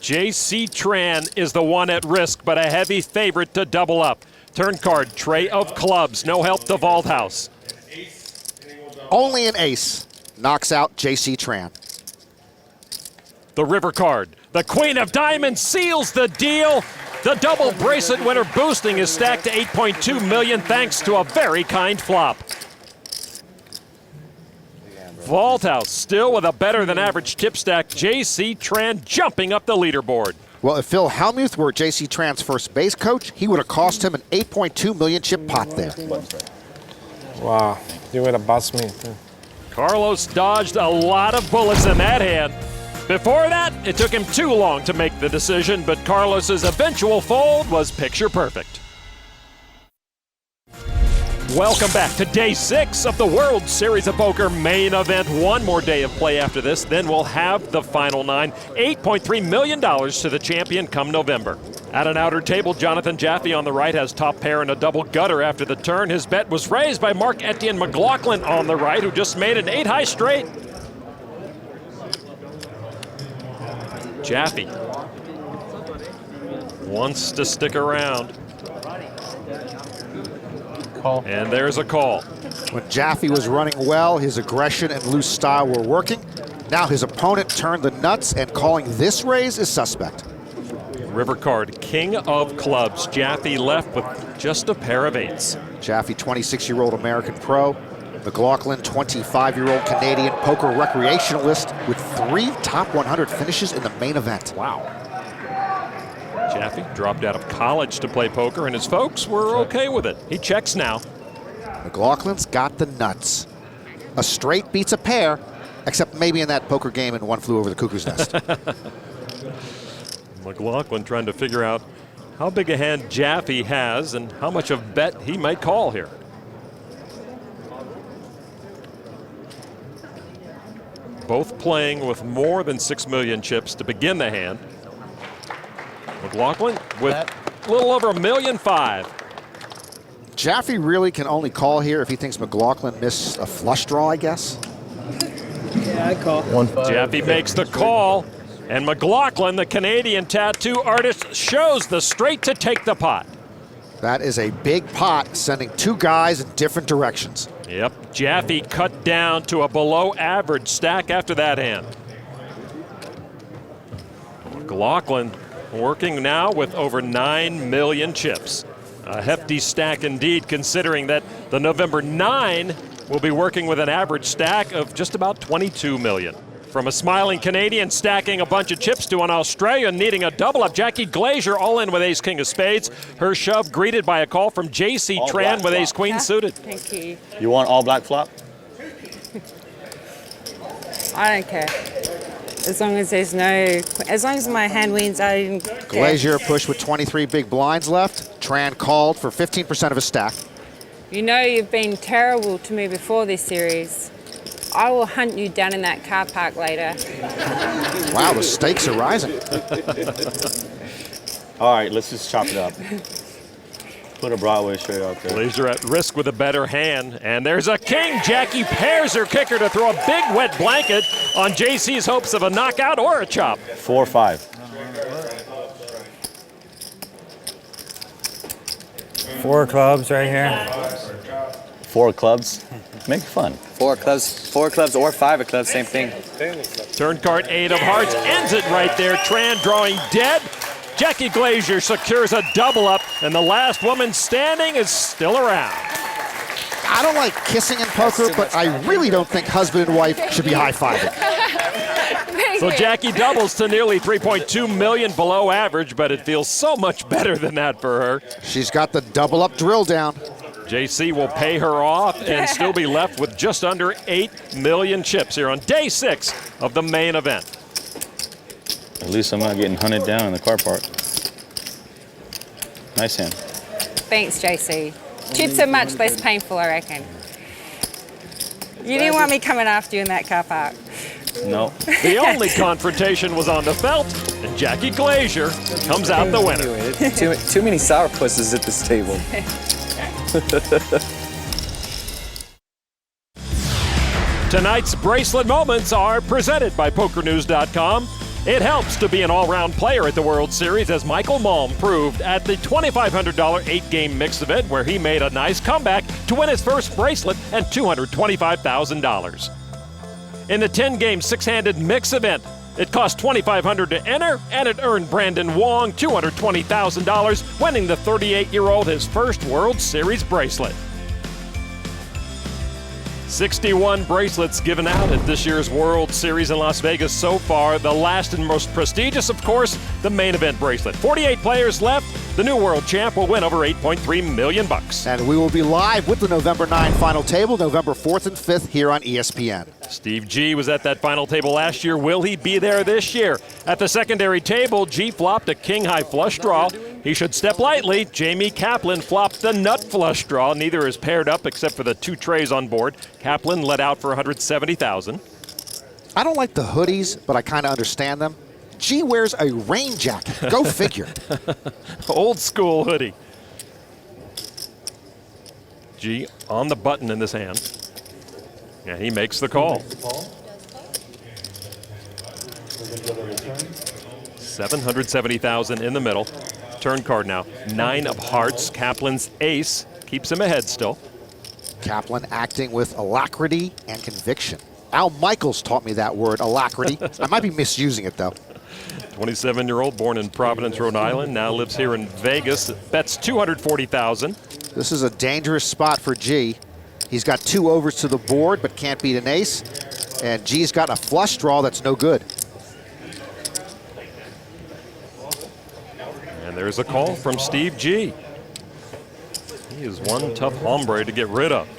JC Tran is the one at risk, but a heavy favorite to double up. Turn card, tray of clubs, no help to Walthaus. Only an ace knocks out JC Tran. The river card, the queen of diamonds seals the deal. The double bracelet winner boosting his stack to $8.2 million thanks to a very kind flop. Walthaus still with a better than average chip stack. JC Tran jumping up the leaderboard. Well, if Phil Hellmuth were JC Tran's first base coach, he would have cost him an $8.2 million chip pot there. Wow, you would have bossed me too. Carlos dodged a lot of bullets in that hand. Before that, it took him too long to make the decision, but Carlos's eventual fold was picture perfect. Welcome back to day 6 of the World Series of Poker main event. One more day of play after this, then we'll have the final 9. $8.3 million to the champion come November. At an outer table, Jonathan Jaffe on the right has top pair and a double gutter after the turn. His bet was raised by Mark-Etienne McLaughlin on the right, who just made an 8-high straight. Jaffe wants to stick around. Call. And there's a call. When Jaffe was running well, his aggression and loose style were working. Now his opponent turned the nuts, and calling this raise is suspect. River card, king of clubs. Jaffe left with just a pair of eights. Jaffe, 26-year-old American pro. McLaughlin, 25-year-old Canadian poker recreationalist with 3 top 100 finishes in the main event. Wow. Jaffe dropped out of college to play poker, and his folks were okay with it. He checks now. McLaughlin's got the nuts. A straight beats a pair, except maybe in that poker game and One Flew Over the Cuckoo's Nest. McLaughlin trying to figure out how big a hand Jaffe has and how much of bet he might call here. Both playing with more than 6 million chips to begin the hand. McLaughlin with a little over $1.5 million. Jaffe really can only call here if he thinks McLaughlin missed a flush draw, I guess. Yeah, I call. Jaffe makes the call, and McLaughlin, the Canadian tattoo artist, shows the straight to take the pot. That is a big pot, sending 2 guys in different directions. Yep, Jaffe cut down to a below average stack after that hand. McLaughlin working now with over 9 million chips. A hefty stack indeed, considering that the November 9 will be working with an average stack of just about 22 million. From a smiling Canadian stacking a bunch of chips to an Australian needing a double up, Jackie Glazier all in with ace-king of spades. Her shove greeted by a call from JC Tran with ace-queen suited. Thank you. You want all black flop? I don't care. As long as there's no, as long as my hand wins, I don't care. Glazier pushed with 23 big blinds left. Tran called for 15% of his stack. You know you've been terrible to me before this series. I will hunt you down in that car park later. Wow, the stakes are rising. All right, let's just chop it up. Put a Broadway straight out there. Glazier at risk with a better hand. And there's a king. Jackie pairs her kicker to throw a big wet blanket on JC's hopes of a knockout or a chop. 4 or 5. 4 clubs right here. 4 clubs. Make it fun. 4 clubs or 5 of clubs, same thing. Turn card 8 of hearts ends it right there. Tran drawing dead. Jackie Glazier secures a double up, and the last woman standing is still around. I don't like kissing in poker, but I really don't think husband and wife should be high-fiving. So Jackie doubles to nearly 3.2 million below average, but it feels so much better than that for her. She's got the double-up drill down. JC will pay her off and still be left with just under 8 million chips here on day 6 of the main event. At least I'm not getting hunted down in the car park. Nice hand. Thanks, JC. Chips are much less painful, I reckon. You didn't want me coming after you in that car park. No. The only confrontation was on the felt, and Jackie Glazier comes out the winner. Too many sourpusses at this table. Tonight's bracelet moments are presented by PokerNews.com. It helps to be an all-round player at the World Series, as Michael Malm proved at the $2,500 8-game mix event, where he made a nice comeback to win his first bracelet and $225,000. In the 10-game 6-handed mix event, it cost $2,500 to enter, and it earned Brandon Wong $220,000, winning the 38-year-old his first World Series bracelet. 61 bracelets given out at this year's World Series in Las Vegas so far. The last and most prestigious, of course, the main event bracelet. 48 players left. The new world champ will win over $8.3 million. And we will be live with the November 9 final table, November 4th and 5th here on ESPN. Steve G was at that final table last year. Will he be there this year? At the secondary table, G flopped a king-high flush draw. He should step lightly. Jamie Kaplan flopped the nut flush draw. Neither is paired up except for the 2 trays on board. Kaplan let out for $170,000. I don't like the hoodies, but I kind of understand them. G wears a rain jacket. Go figure. Old school hoodie. G on the button in this hand. And he makes the call. $770,000 in the middle. Turn card now. 9 of hearts. Kaplan's ace keeps him ahead still. Kaplan acting with alacrity and conviction. Al Michaels taught me that word, alacrity. I might be misusing it, though. 27-year-old, born in Providence, Rhode Island, now lives here in Vegas. Bets $240,000. This is a dangerous spot for G. He's got 2 overs to the board, but can't beat an ace. And G's got a flush draw that's no good. And there's a call from Steve G. He is one tough hombre to get rid of.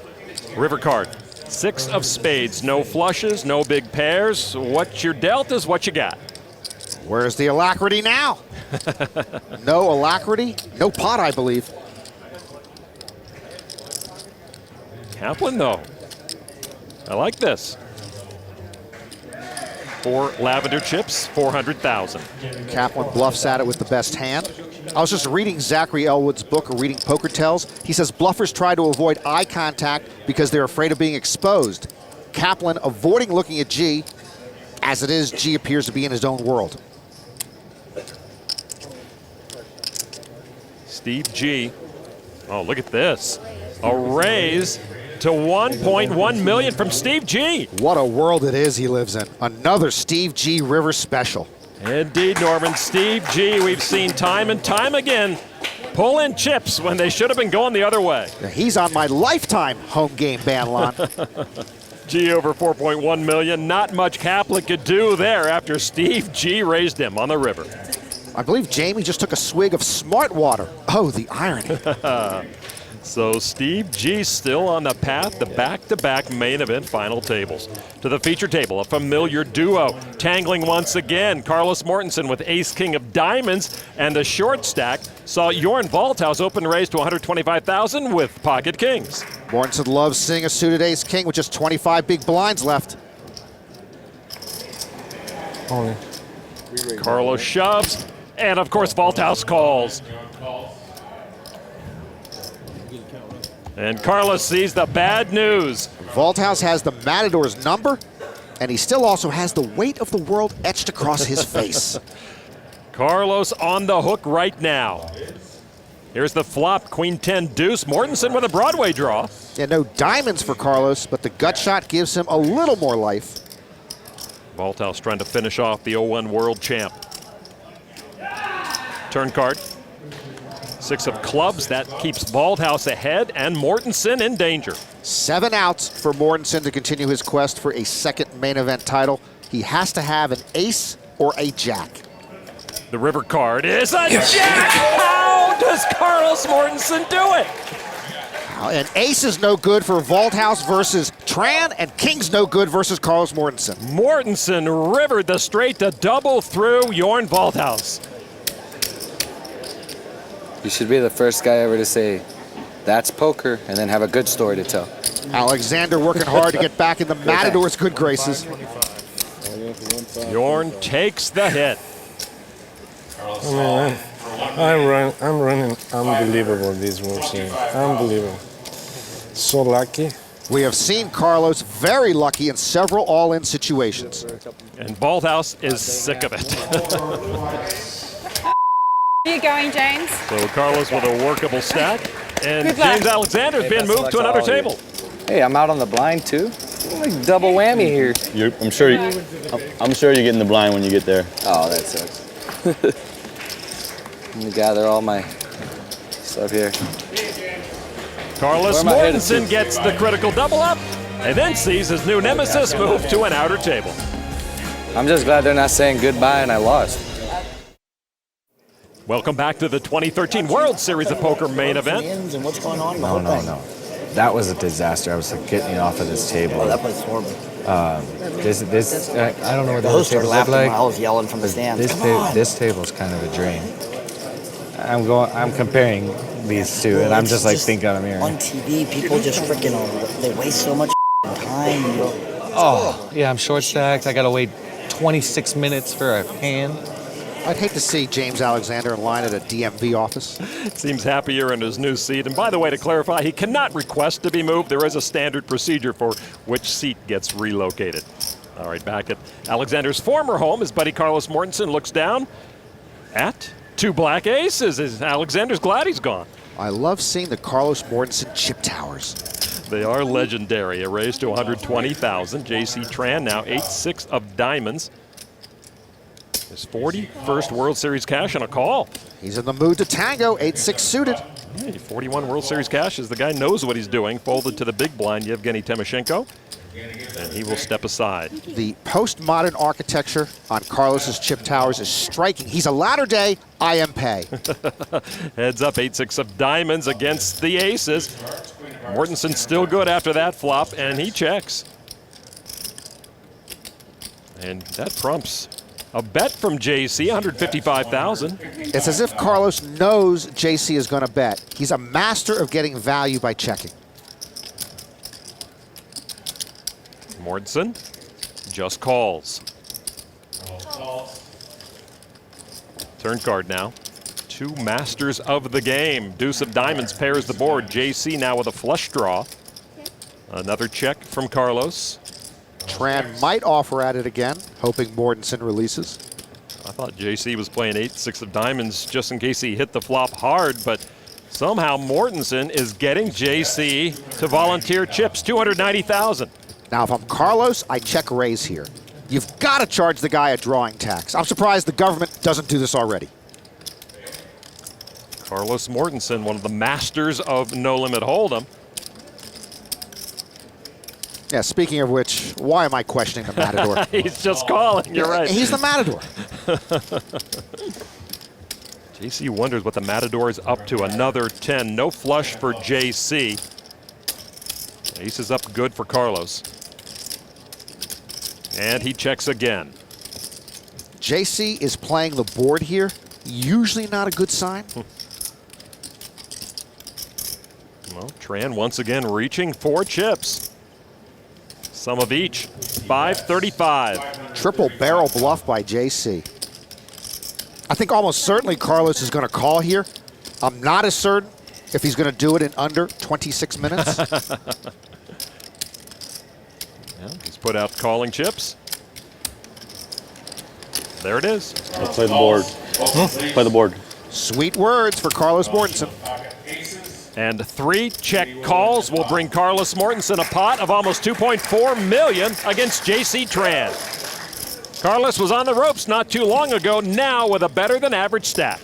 River card, 6 of spades, no flushes, no big pairs. What you're dealt is what you got. Where's the alacrity now? No alacrity, no pot, I believe. Kaplan, though. I like this. 4 lavender chips, $400,000. Kaplan bluffs at it with the best hand. I was just reading Zachary Elwood's book, Reading Poker Tells. He says bluffers try to avoid eye contact because they're afraid of being exposed. Kaplan avoiding looking at G. As it is, G appears to be in his own world. Steve G. Oh, look at this. A raise to $1.1 million from Steve G. What a world it is he lives in. Another Steve G River special. Indeed, Norman. Steve G, we've seen time and time again pull in chips when they should have been going the other way. He's on my lifetime home game ban, Lon. G over $4.1 million. Not much Kaplan could do there after Steve G raised him on the river. I believe Jamie just took a swig of smart water. Oh, the irony. So Steve G still on the path to back-to-back main event final tables. To the feature table, a familiar duo. Tangling once again, Carlos Mortensen with ace-king of diamonds, and the short stack saw Jorn Walthaus open raise to $125,000 with pocket kings. Mortensen loves seeing a suited ace-king with just 25 big blinds left. Carlos shoves, and of course Walthaus calls. And Carlos sees the bad news. Walthaus has the Matador's number, and he still also has the weight of the world etched across his face. Carlos on the hook right now. Here's the flop, Queen 10 deuce. Mortensen with a Broadway draw. Yeah, no diamonds for Carlos, but the gut shot gives him a little more life. Walthaus trying to finish off the 0-1 world champ. Turn card. 6 of clubs. That keeps Walthaus ahead and Mortensen in danger. 7 outs for Mortensen to continue his quest for a second main event title. He has to have an ace or a jack. The river card is a jack! How does Carlos Mortensen do it? And ace is no good for Walthaus versus Tran, and king's no good versus Carlos Mortensen. Mortensen rivered the straight to double through Jorn Walthaus. You should be the first guy ever to say, that's poker, and then have a good story to tell. Alexander working hard to get back in the Matador's good graces. Jorn takes the hit. I'm running unbelievable this World Series. Unbelievable. So lucky. We have seen Carlos very lucky in several all-in situations. And Walthaus is sick of it. Are you going, James? So Carlos with a workable stack. And Good luck. James Alexander's been moved to another table. Hey, I'm out on the blind too. Like double whammy here. I'm sure you're getting the blind when you get there. Oh, that sucks. Let me gather all my stuff here. Carlos Mortensen gets the critical double up and then sees his new nemesis move to an outer table. I'm just glad they're not saying goodbye and I lost. Welcome back to the 2013 World Series of Poker main event. And what's going on? No. That was a disaster. I was like getting off of this table. Oh, that place is horrible. This I don't know what the host table started looked laughing like. when I was yelling from the stands. This table's kind of a drain. I'm comparing these two, and I'm just like thinking on a mirror. On TV, people just freaking they waste so much time. You know? Oh, yeah, I'm short stacked. I gotta wait 26 minutes for a hand. I'd hate to see James Alexander in line at a DMV office. Seems happier in his new seat. And by the way, to clarify, he cannot request to be moved. There is a standard procedure for which seat gets relocated. All right, back at Alexander's former home, his buddy Carlos Mortensen looks down at 2 black aces. Alexander's glad he's gone. I love seeing the Carlos Mortensen chip towers. They are legendary. A raise to 120,000. J.C. Tran now 8-6 of diamonds. His 41st World Series cash and a call. He's in the mood to tango, 8-6 suited. Hey, 41 World Series cash as the guy knows what he's doing. Folded to the big blind, Yevgeniy Timoshenko. And he will step aside. The postmodern architecture on Carlos's chip towers is striking. He's a latter day IMP. Heads up, 8-6 of diamonds against the aces. Mortensen still good after that flop, and he checks. And that prompts a bet from JC, 155,000. It's as if Carlos knows JC is going to bet. He's a master of getting value by checking. Mortensen just calls. Turn card now. 2 masters of the game. Deuce of diamonds pairs the board. JC now with a flush draw. Another check from Carlos. Tran might offer at it again, hoping Mortensen releases. I thought JC was playing 8-6 of diamonds just in case he hit the flop hard, but somehow Mortensen is getting JC to volunteer chips, 290,000. Now, if I'm Carlos, I check raise here. You've got to charge the guy a drawing tax. I'm surprised the government doesn't do this already. Carlos Mortensen, one of the masters of No Limit Hold'em. Yeah, speaking of which, why am I questioning the Matador? He's just calling, you're right. He's the Matador. JC wonders what the Matador is up to. Another 10, no flush for JC. Ace is up good for Carlos. And he checks again. JC is playing the board here. Usually not a good sign. Well, Tran once again reaching for chips. Some of each, 535. Triple barrel bluff by JC. I think almost certainly Carlos is going to call here. I'm not as certain if he's going to do it in under 26 minutes. Yeah, he's put out calling chips. There it is. Let's play the board. Play the board. Sweet words for Carlos Mortensen. And 3 check calls will bring Carlos Mortensen a pot of almost $2.4 million against J.C. Tran. Carlos was on the ropes not too long ago, now with a better than average stack.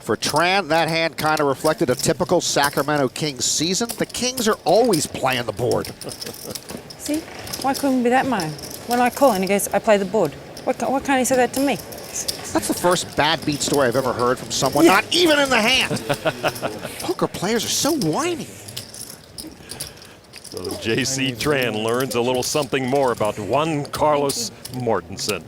For Tran, that hand kind of reflected a typical Sacramento Kings season. The Kings are always playing the board. See? Why couldn't it be that mine? When I call and he goes, I play the board. Why can't he say that to me? That's the first bad beat story I've ever heard from someone not even in the hand. Poker players are so whiny. So J.C. Tran learns a little something more about one Carlos Mortensen.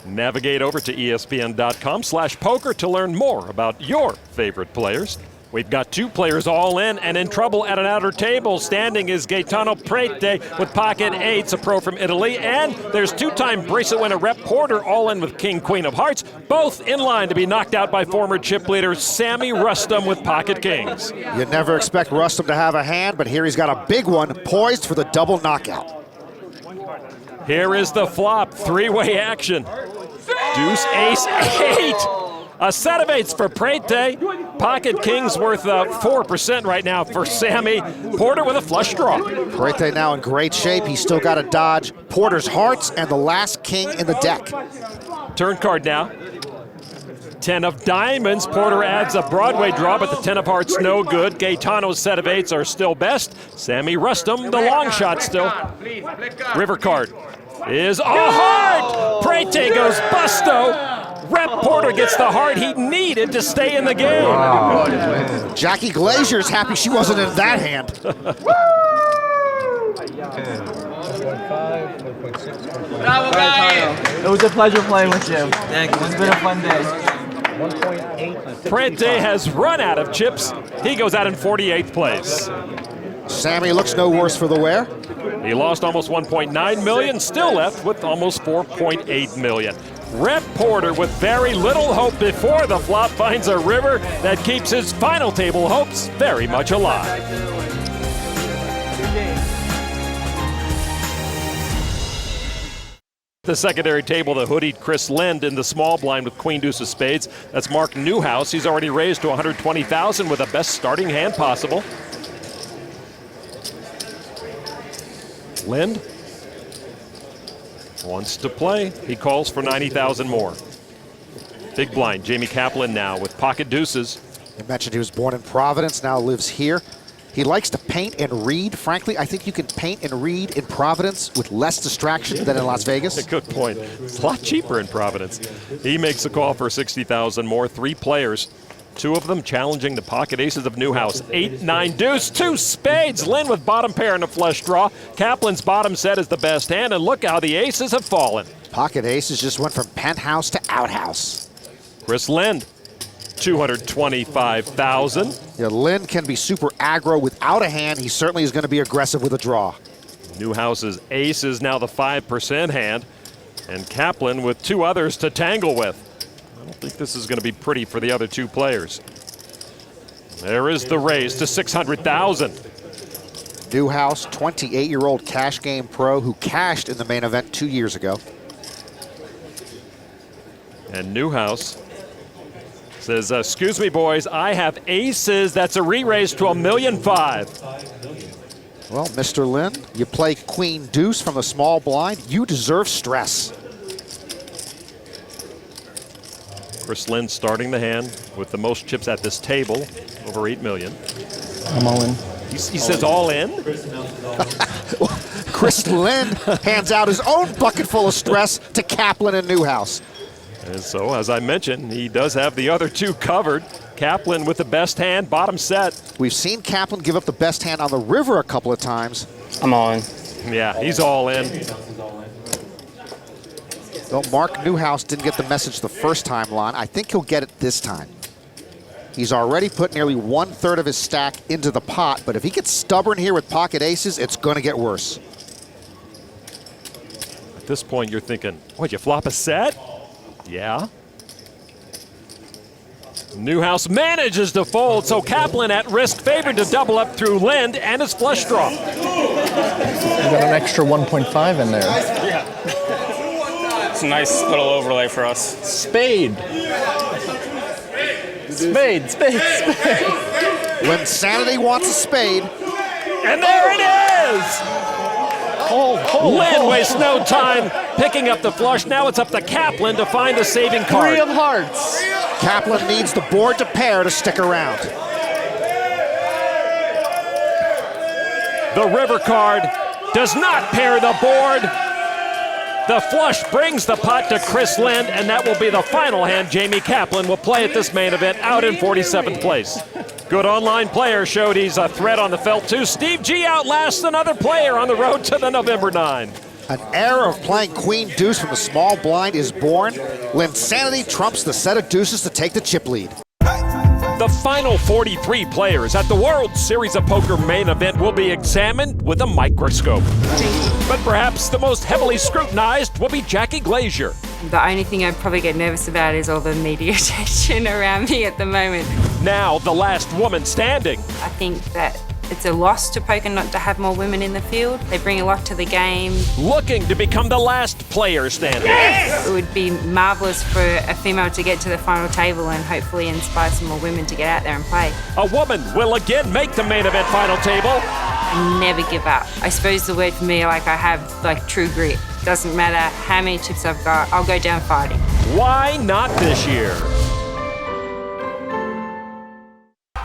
Navigate over to ESPN.com/poker to learn more about your favorite players. We've got 2 players all in and in trouble at an outer table. Standing is Gaetano Prete with pocket 8s, a pro from Italy. And there's 2-time bracelet winner Rep Porter all in with King, Queen of Hearts. Both in line to be knocked out by former chip leader Sammy Rustam with pocket kings. You never expect Rustam to have a hand, but here he's got a big one poised for the double knockout. Here is the flop, 3-way action. Deuce, ace, 8. A set of 8s for Prete. Pocket kings worth 4% right now for Sammy. Porter with a flush draw. Prete now in great shape. He's still got to dodge Porter's hearts and the last king in the deck. Turn card now. 10 of diamonds. Porter adds a Broadway draw, but the 10 of hearts no good. Gaetano's set of 8s are still best. Sammy Rustam, the long shot still. River card is a heart. Prete goes busto. Rep Porter gets the heart he needed to stay in the game. Wow. Jackie Glazier's happy she wasn't in that hand. Bravo, guys. It was a pleasure playing with you. Thank you. It's been a fun day. 1.8. Prete has run out of chips. He goes out in 48th place. Sammy looks no worse for the wear. He lost almost 1.9 million, still left with almost 4.8 million. Rep Porter, with very little hope before the flop, finds a river that keeps his final table hopes very much alive. The secondary table, the hoodied Chris Lind in the small blind with Queen Deuce of Spades. That's Mark Newhouse. He's already raised to 120,000 with the best starting hand possible. Lind wants to play. He calls for 90,000 more. Big blind, Jamie Kaplan now with pocket deuces. You mentioned he was born in Providence, now lives here. He likes to paint and read. Frankly, I think you can paint and read in Providence with less distraction than in Las Vegas. Good point. It's a lot cheaper in Providence. He makes a call for 60,000 more. 3 players. 2 of them challenging the pocket aces of Newhouse. 8, 9, deuce, 2 spades. Lynn with bottom pair and a flush draw. Kaplan's bottom set is the best hand, and look how the aces have fallen. Pocket aces just went from penthouse to outhouse. Chris Lind, 225,000. Yeah, Lynn can be super aggro without a hand. He certainly is going to be aggressive with a draw. Newhouse's ace is now the 5% hand, and Kaplan with 2 others to tangle with. I don't think this is going to be pretty for the other 2 players. There is the raise to 600,000. Newhouse, 28-year-old cash game pro who cashed in the main event 2 years ago. And Newhouse says, excuse me, boys, I have aces. That's a re-raise to $1.5 million. Well, Mr. Lynn, you play Queen Deuce from the small blind. You deserve stress. Chris Lind starting the hand with the most chips at this table, over 8 million. I'm all in. He says all in? Chris Lind hands out his own bucket full of stress to Kaplan and Newhouse. And so, as I mentioned, he does have the other 2 covered. Kaplan with the best hand, bottom set. We've seen Kaplan give up the best hand on the river a couple of times. I'm all in. Yeah, he's all in. Though Mark Newhouse didn't get the message the first time, Lon, I think he'll get it this time. He's already put nearly 1/3 of his stack into the pot, but if he gets stubborn here with pocket aces, it's going to get worse. At this point, you're thinking, what, you flop a set? Yeah. Newhouse manages to fold, so Kaplan at risk, favored to double up through Lind and his flush draw. You got an extra 1.5 in there. Yeah. It's a nice little overlay for us. Spade. Spade, spade, spade. When Sanity wants a spade. And there it is! Lynn wastes no time picking up the flush. Now it's up to Kaplan to find the saving card. 3 of hearts. Kaplan needs the board to pair to stick around. The river card does not pair the board. The flush brings the pot to Chris Lind, and that will be the final hand Jamie Kaplan will play at this main event, out in 47th place. Good online player showed he's a threat on the felt too. Steve G outlasts another player on the road to the November 9. An era of playing queen deuce from the small blind is born. Linsanity trumps the set of deuces to take the chip lead. The final 43 players at the World Series of Poker main event will be examined with a microscope. But perhaps the most heavily scrutinized will be Jackie Glazier. The only thing I'd probably get nervous about is all the media attention around me at the moment. Now the last woman standing. I think that it's a loss to poker not to have more women in the field. They bring a lot to the game. Looking to become the last player standing. Yes! It would be marvelous for a female to get to the final table and hopefully inspire some more women to get out there and play. A woman will again make the main event final table. Never give up. I suppose the word for me, like I have like true grit. Doesn't matter how many chips I've got, I'll go down fighting. Why not this year?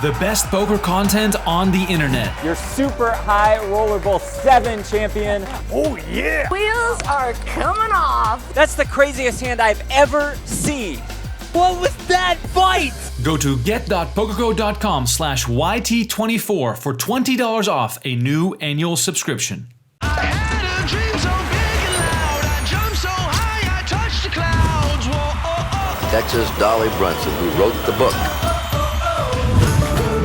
The best poker content on the internet. Your super high rollerball 7 champion. Oh yeah! Wheels are coming off. That's the craziest hand I've ever seen. What was that bite? Go to get.pokergo.com/YT24 for $20 off a new annual subscription. Texas Dolly Brunson, who wrote the book.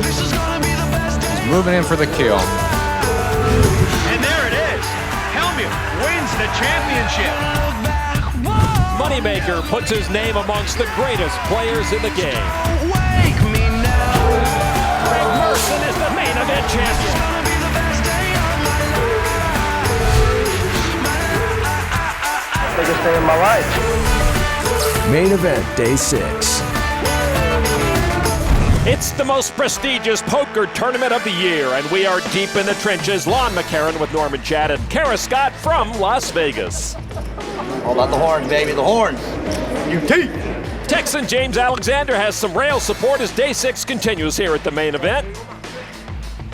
He's moving in for the kill. And there it is. Helmuth wins the championship. Moneymaker puts his name amongst the greatest players in the game. Wake me now. Greg Merson is the main event champion. Biggest day of my life. Main event, day 6. It's the most prestigious poker tournament of the year, and we are deep in the trenches. Lon McCarron with Norman Chad and Kara Scott from Las Vegas. All about the horns, baby, the horns. UT. Texan James Alexander has some rail support as day 6 continues here at the main event.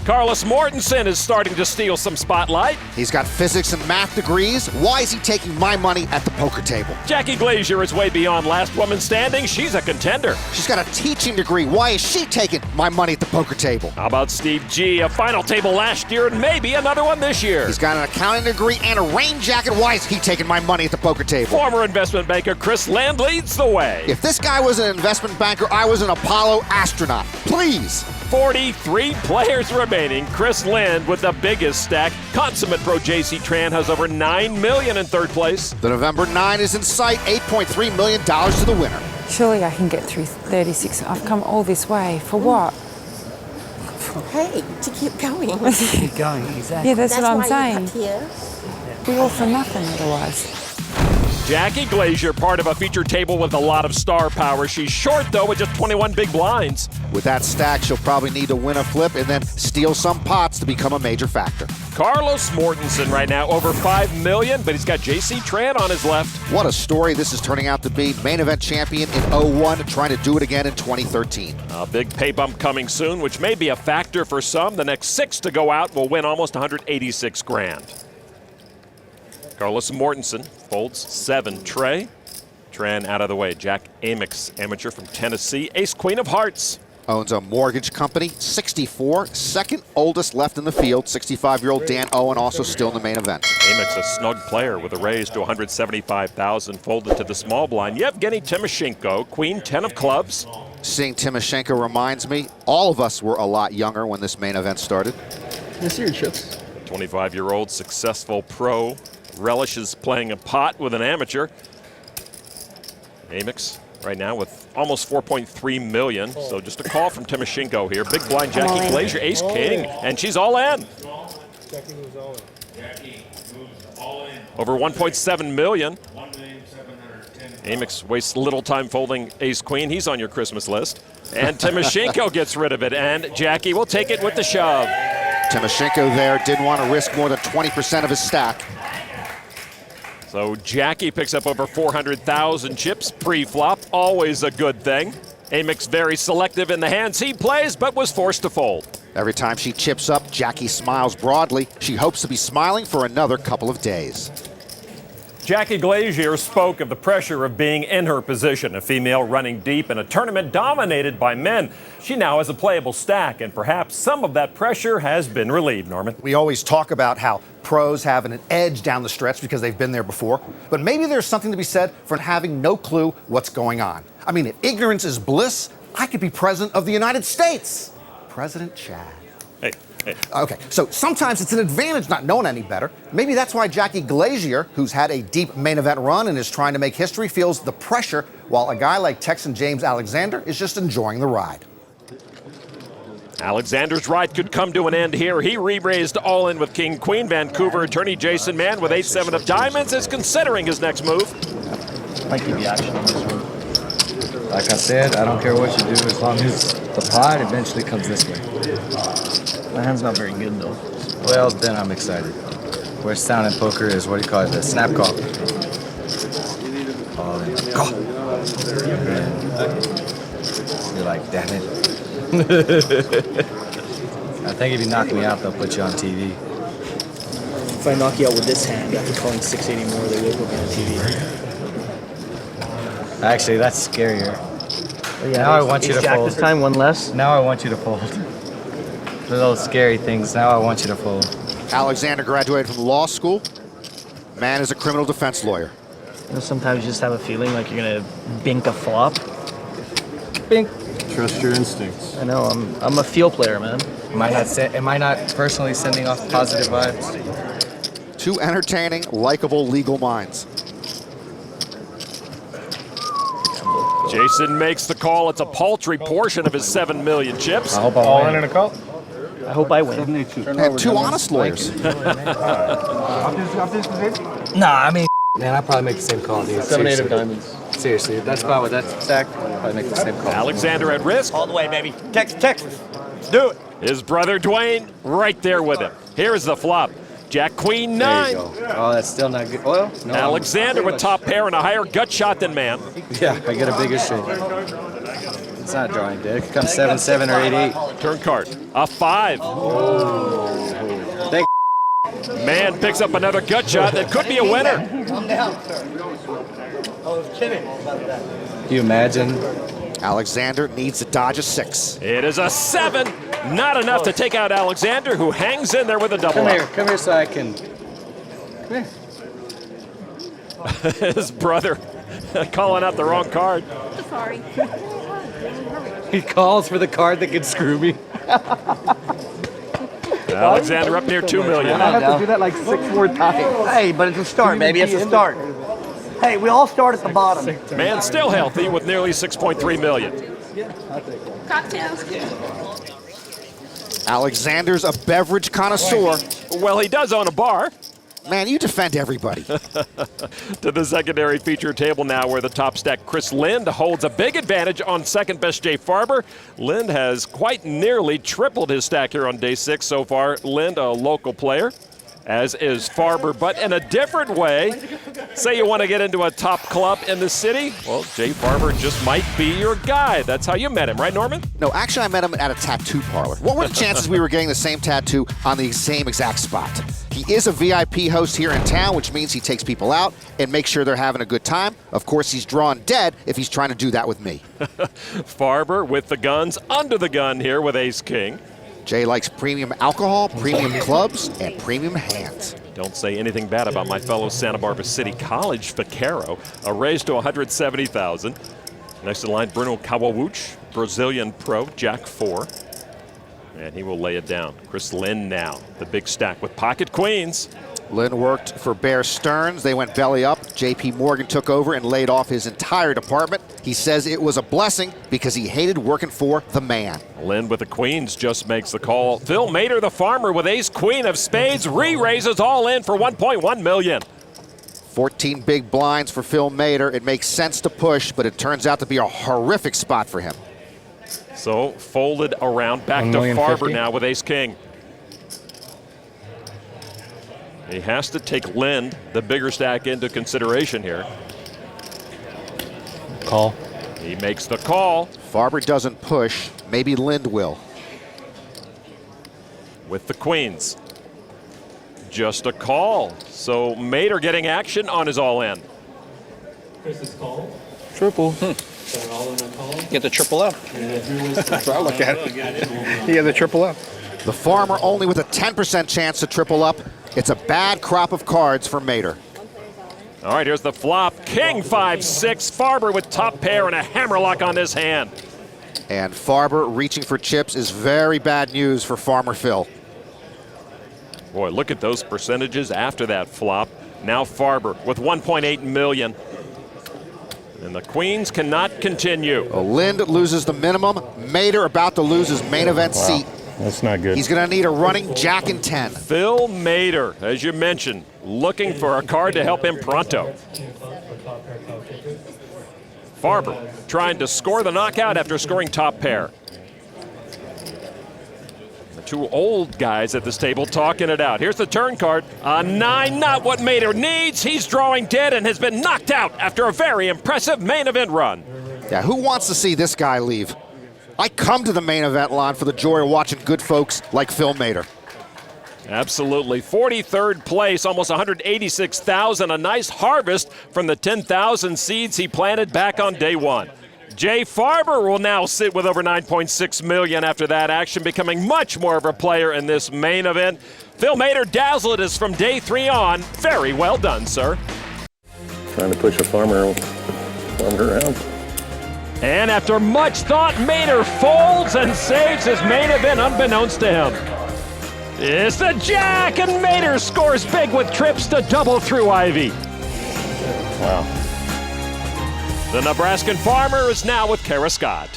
Carlos Mortensen is starting to steal some spotlight. He's got physics and math degrees. Why is he taking my money at the poker table? Jackie Glazier is way beyond last woman standing. She's a contender. She's got a teaching degree. Why is she taking my money at the poker table? How about Steve G? A final table last year and maybe another one this year. He's got an accounting degree and a rain jacket. Why is he taking my money at the poker table? Former investment banker Chris Lind leads the way. If this guy was an investment banker, I was an Apollo astronaut. Please. 43 players remaining. Chris Lind with the biggest stack. Consummate pro JC Tran has over $9 million in third place. The November 9 is in sight. $8.3 million to the winner. Surely I can get through 36. I've come all this way. For what? Hey, to keep going. Keep going, exactly. Yeah, that's what I'm why saying. you cut here. We all for nothing otherwise. Jackie Glazier, part of a feature table with a lot of star power. She's short, though, with just 21 big blinds. With that stack, she'll probably need to win a flip and then steal some pots to become a major factor. Carlos Mortensen right now over $5 million, but he's got JC Tran on his left. What a story this is turning out to be. Main event champion in 01, trying to do it again in 2013. A big pay bump coming soon, which may be a factor for some. The next 6 to go out will win almost $186 grand. Carlos Mortensen folds 7 tray. Tran out of the way. Jack Amix, amateur from Tennessee. Ace Queen of Hearts. Owns a mortgage company, 64, second oldest left in the field. 65-year-old Dan Owen also still in the main event. Amix, a snug player with a raise to $175,000, folded to the small blind. Yevgeniy Timoshenko, Queen 10 of clubs. Seeing Timoshenko reminds me, all of us were a lot younger when this main event started. I see your chips. 25-year-old successful pro. Relishes playing a pot with an amateur. Amix right now with almost $4.3 million. So just a call from Timoshenko here. Big blind Jackie Glazier, ace king, and she's all in. Over $1.7 million. Amix wastes little time folding ace-queen. He's on your Christmas list. And Timoshenko gets rid of it, and Jackie will take it with the shove. Timoshenko there didn't want to risk more than 20% of his stack. So Jackie picks up over 400,000 chips pre-flop, always a good thing. Amix very selective in the hands he plays, but was forced to fold. Every time she chips up, Jackie smiles broadly. She hopes to be smiling for another couple of days. Jackie Glazier spoke of the pressure of being in her position, a female running deep in a tournament dominated by men. She now has a playable stack, and perhaps some of that pressure has been relieved, Norman. We always talk about how pros have an edge down the stretch because they've been there before, but maybe there's something to be said for having no clue what's going on. I mean, if ignorance is bliss, I could be president of the United States. President Chad. Hey. Okay, so sometimes it's an advantage not knowing any better. Maybe that's why Jackie Glazier, who's had a deep main event run and is trying to make history, feels the pressure, while a guy like Texan James Alexander is just enjoying the ride. Alexander's ride could come to an end here. He re-raised all in with King Queen. Vancouver attorney Jason Mann with 8-7 of diamonds is considering his next move. Might give you action on this one. Like I said, I don't care what you do as long as the pot eventually comes this way. My hand's not very good though. Well, then I'm excited. Worst sound in poker is, what do you call it, the snap call. All in. Call. You're like, damn it. I think if you knock me out, they'll put you on TV. If I knock you out with this hand after calling 680 more, they will put me on TV. Actually, that's scarier. Oh, yeah, now I want you to fold. This time, one less. Now I want you to fold. For those scary things, now I want you to fold. Alexander graduated from law school. Man is a criminal defense lawyer. You know, sometimes you just have a feeling like you're gonna bink a flop. Bink. Trust your instincts. I know. I'm a feel player, man. Am I not personally sending off positive vibes? Two entertaining, likable legal minds. Jason makes the call. It's a paltry portion of his 7 million chips. I hope I win. In a call. I hope I win. And two honest lawyers. Nah, I mean, man, I probably make the same call, dude. 7-8 of diamonds. Seriously, that's about what that's stacked. Probably make the same call. Alexander at risk. All the way, baby. Texas. Let's do it. His brother Dwayne right there with him. Here's the flop. Jack Queen 9. There you go. Oh, that's still not good. Well, no. Alexander with top pair and a higher gut shot than Man. Yeah, I get a bigger straight. It's not drawing, Dick. It comes 7-7 or 8-8. Turn card. A 5. Oh. Thank Man picks up another gut shot that could be a winner. Calm down, sir. I was kidding about that. Can you imagine? Alexander needs to dodge a 6. It is a 7. Not enough to take out Alexander, who hangs in there with a double. Come here so I can. Come here. His brother calling out the wrong card. Sorry. He calls for the card that can screw me. Alexander up near 2 million. I have to do that like 6 more times. Hey, but it's a start, baby. It's a start. Hey, we all start at the bottom. Man still healthy with nearly 6.3 million. Cocktails. Alexander's a beverage connoisseur. Well, he does own a bar. Man, you defend everybody. To the secondary feature table now, where the top stack Chris Lind holds a big advantage on second best Jay Farber. Lind has quite nearly tripled his stack here on day 6 so far. Lind, a local player, as is Farber, but in a different way. Say you want to get into a top club in the city? Well, Jay Farber just might be your guy. That's how you met him, right, Norman? No, actually, I met him at a tattoo parlor. What were the chances we were getting the same tattoo on the same exact spot? He is a VIP host here in town, which means he takes people out and makes sure they're having a good time. Of course, he's drawn dead if he's trying to do that with me. Farber with the guns under the gun here with ace-king. Jay likes premium alcohol, premium clubs, and premium hands. Don't say anything bad about my fellow Santa Barbara City College Vaquero. A raise to 170,000. Next in line, Bruno Kawawuch, Brazilian pro, Jack 4. And he will lay it down. Chris Lind now, the big stack with pocket queens. Lind worked for Bear Stearns. They went belly up. JP Morgan took over and laid off his entire department. He says it was a blessing because he hated working for the man. Lind with the queens just makes the call. Phil Mater, the farmer, with ace queen of spades, re-raises all in for 1.1 million. 14 big blinds for Phil Mader. It makes sense to push, but it turns out to be a horrific spot for him. So folded around, back to Farber now with ace-king. He has to take Lind, the bigger stack, into consideration here. Call. He makes the call. Farber doesn't push. Maybe Lind will. With the queens. Just a call. So Mader getting action on his all-in. Chris's call. Triple. Get the triple up. That's what I look at it. He had the triple up. The Farmer only with a 10% chance to triple up. It's a bad crop of cards for Mader. All right, here's the flop. King 5-6. Farber with top pair and a hammerlock on this hand. And Farber reaching for chips is very bad news for Farmer Phil. Boy, look at those percentages after that flop. Now Farber with 1.8 million. And the queens cannot continue. Lind loses the minimum. Mader about to lose his main event seat. That's not good. He's going to need a running jack and 10. Phil Mader, as you mentioned, looking for a card to help him pronto. Farber trying to score the knockout after scoring top pair. The two old guys at this table talking it out. Here's the turn card. A 9, not what Mader needs. He's drawing dead and has been knocked out after a very impressive main event run. Yeah, who wants to see this guy leave? I come to the main event line for the joy of watching good folks like Phil Mader. Absolutely. 43rd place, almost 186,000. A nice harvest from the 10,000 seeds he planted back on day one. Jay Farber will now sit with over 9.6 million after that action, becoming much more of a player in this main event. Phil Mader dazzled us from day 3 on. Very well done, sir. Trying to push a farmer around. And after much thought, Mader folds and saves his main event unbeknownst to him. It's the jack, and Mader scores big with trips to double through Ivy. Wow. The Nebraskan farmer is now with Kara Scott.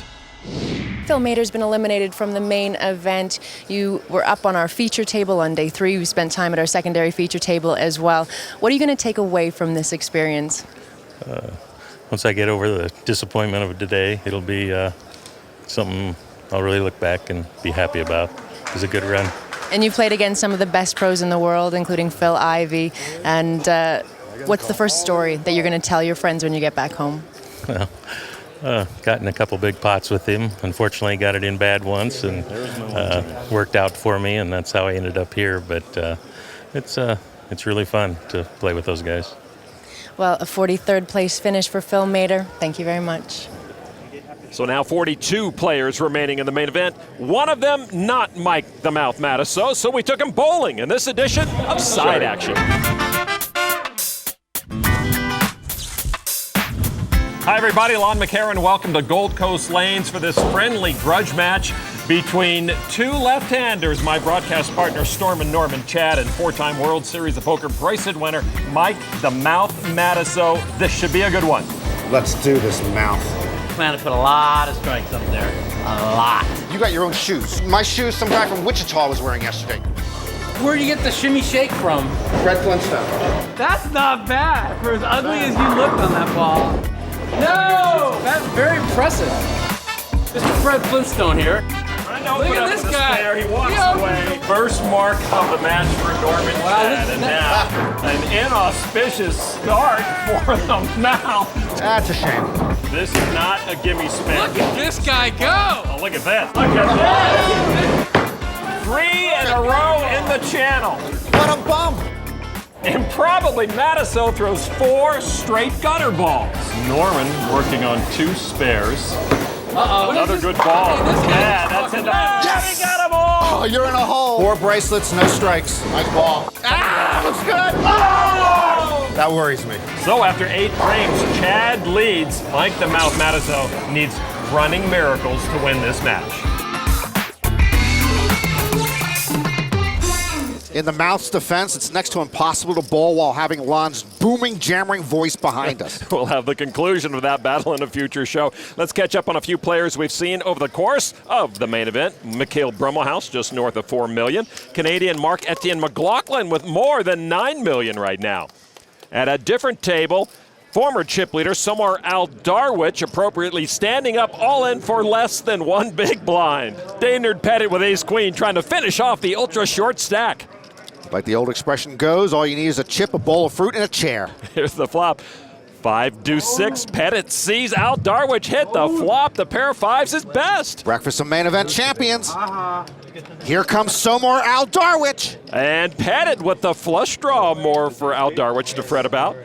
Phil Mader's been eliminated from the main event. You were up on our feature table on day 3. We spent time at our secondary feature table as well. What are you going to take away from this experience? Once I get over the disappointment of today, it'll be something I'll really look back and be happy about. It was a good run. And you played against some of the best pros in the world, including Phil Ivey. And what's the first story that you're going to tell your friends when you get back home? Well, got in a couple big pots with him. Unfortunately, got it in bad once, and worked out for me, and that's how I ended up here. But it's really fun to play with those guys. Well, a 43rd place finish for Phil Mader. Thank you very much. So now 42 players remaining in the main event. One of them not Mike the Mouth Matiso, so we took him bowling in this edition of Side Action. Hi everybody, Lon McCarron. Welcome to Gold Coast Lanes for this friendly grudge match between two left-handers. My broadcast partner, Storm and Norman Chad, and 4-time World Series of Poker bracelet winner, Mike the Mouth Matiso. This should be a good one. Let's do this, Mouth. Man, I put a lot of strikes up there. A lot. You got your own shoes. My shoes, some guy from Wichita was wearing yesterday. Where'd you get the shimmy shake from? Fred Flintstone. That's not bad for as ugly as you looked on that ball. No! That's very impressive. Mr. Fred Flintstone here. Look at this guy. He walks away. First mark of the match for Norman Chad, and now an inauspicious start for the Mouth. That's a shame. This is not a gimme spin. Look at this guy go! Oh, look at that. Look at that. 3 in a row in the channel. What a bum. And probably Matiso throws 4 straight gutter balls. Norman working on 2 spares. Another good ball. Yeah, that's it. Yes! He got them all. Oh, you're in a hole. 4 bracelets, no strikes. Nice ball. Ah, looks good. Oh! That worries me. So after 8 frames, Chad leads. Mike the Mouth Matiso needs running miracles to win this match. In the Mouth's defense, it's next to impossible to bowl while having Lon's booming, jammering voice behind us. We'll have the conclusion of that battle in a future show. Let's catch up on a few players we've seen over the course of the main event. Mikhail Brummelhouse, just north of 4 million. Canadian Mark Etienne McLaughlin with more than 9 million right now. At a different table, former chip leader Somar Aldarwich appropriately standing up all in for less than one big blind. Daynard Pettit with ace-queen trying to finish off the ultra-short stack. Like the old expression goes, all you need is a chip, a bowl of fruit, and a chair. Here's the flop. 5 deuce 6. Pettit sees Aldarwich hit the flop. The pair of fives is best. Breakfast of main event champions. Here comes Somar Aldarwich. And Pettit with the flush draw, more for Aldarwich to fret about.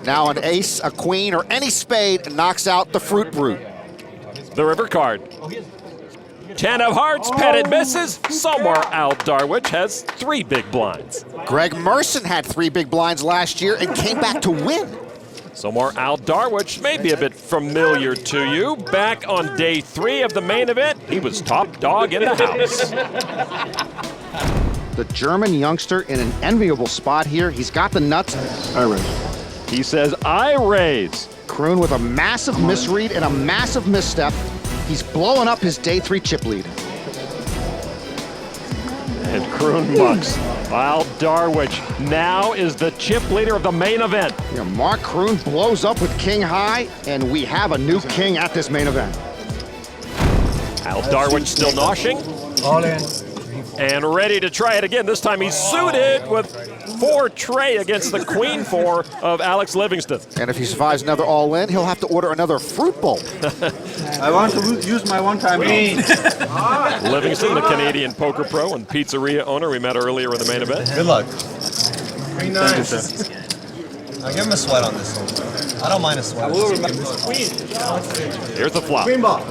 Now an ace, a queen, or any spade knocks out the fruit brute. The river card. 10 of hearts, Pettit misses. Somar Aldarwich has 3 big blinds. Greg Merson had 3 big blinds last year and came back to win. Somar Aldarwich may be a bit familiar to you. Back on day 3 of the main event, he was top dog in the house. The German youngster in an enviable spot here. He's got the nuts. I raise. He says, I raise. Kroon with a massive misread and a massive misstep. He's blowing up his day 3 chip lead. And Kroon bucks. Aldarwich now is the chip leader of the main event. Yeah, Mark Kroon blows up with king high, and we have a new king at this main event. Aldarwich still noshing. All in. And ready to try it again. This time he's suited with 4 tray against the queen 4 of Alex Livingston. And if he survives another all-in, he'll have to order another fruit bowl. I want to use my one-time Livingston, the Canadian poker pro and pizzeria owner we met earlier in the main event. Good luck. Pretty nice. I'll give him a sweat on this one. I don't mind a sweat. Here's the flop. Green ball.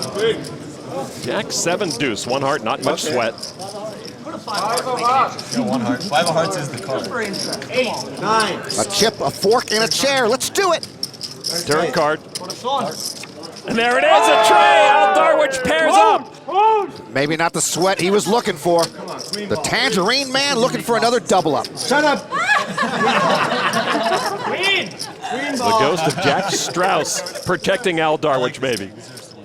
Jack 7 deuce, 1 heart, not much sweat. 5 of hearts. 1 heart. 5 of hearts is the card. 8, 9. A chip, a fork, and a chair. Let's do it. Turn card. And there it is, a tray. Aldarwich pairs up. Maybe not the sweat he was looking for. The Tangerine Man looking for another double up. Shut up. The ghost of Jack Strauss protecting Aldarwich, maybe.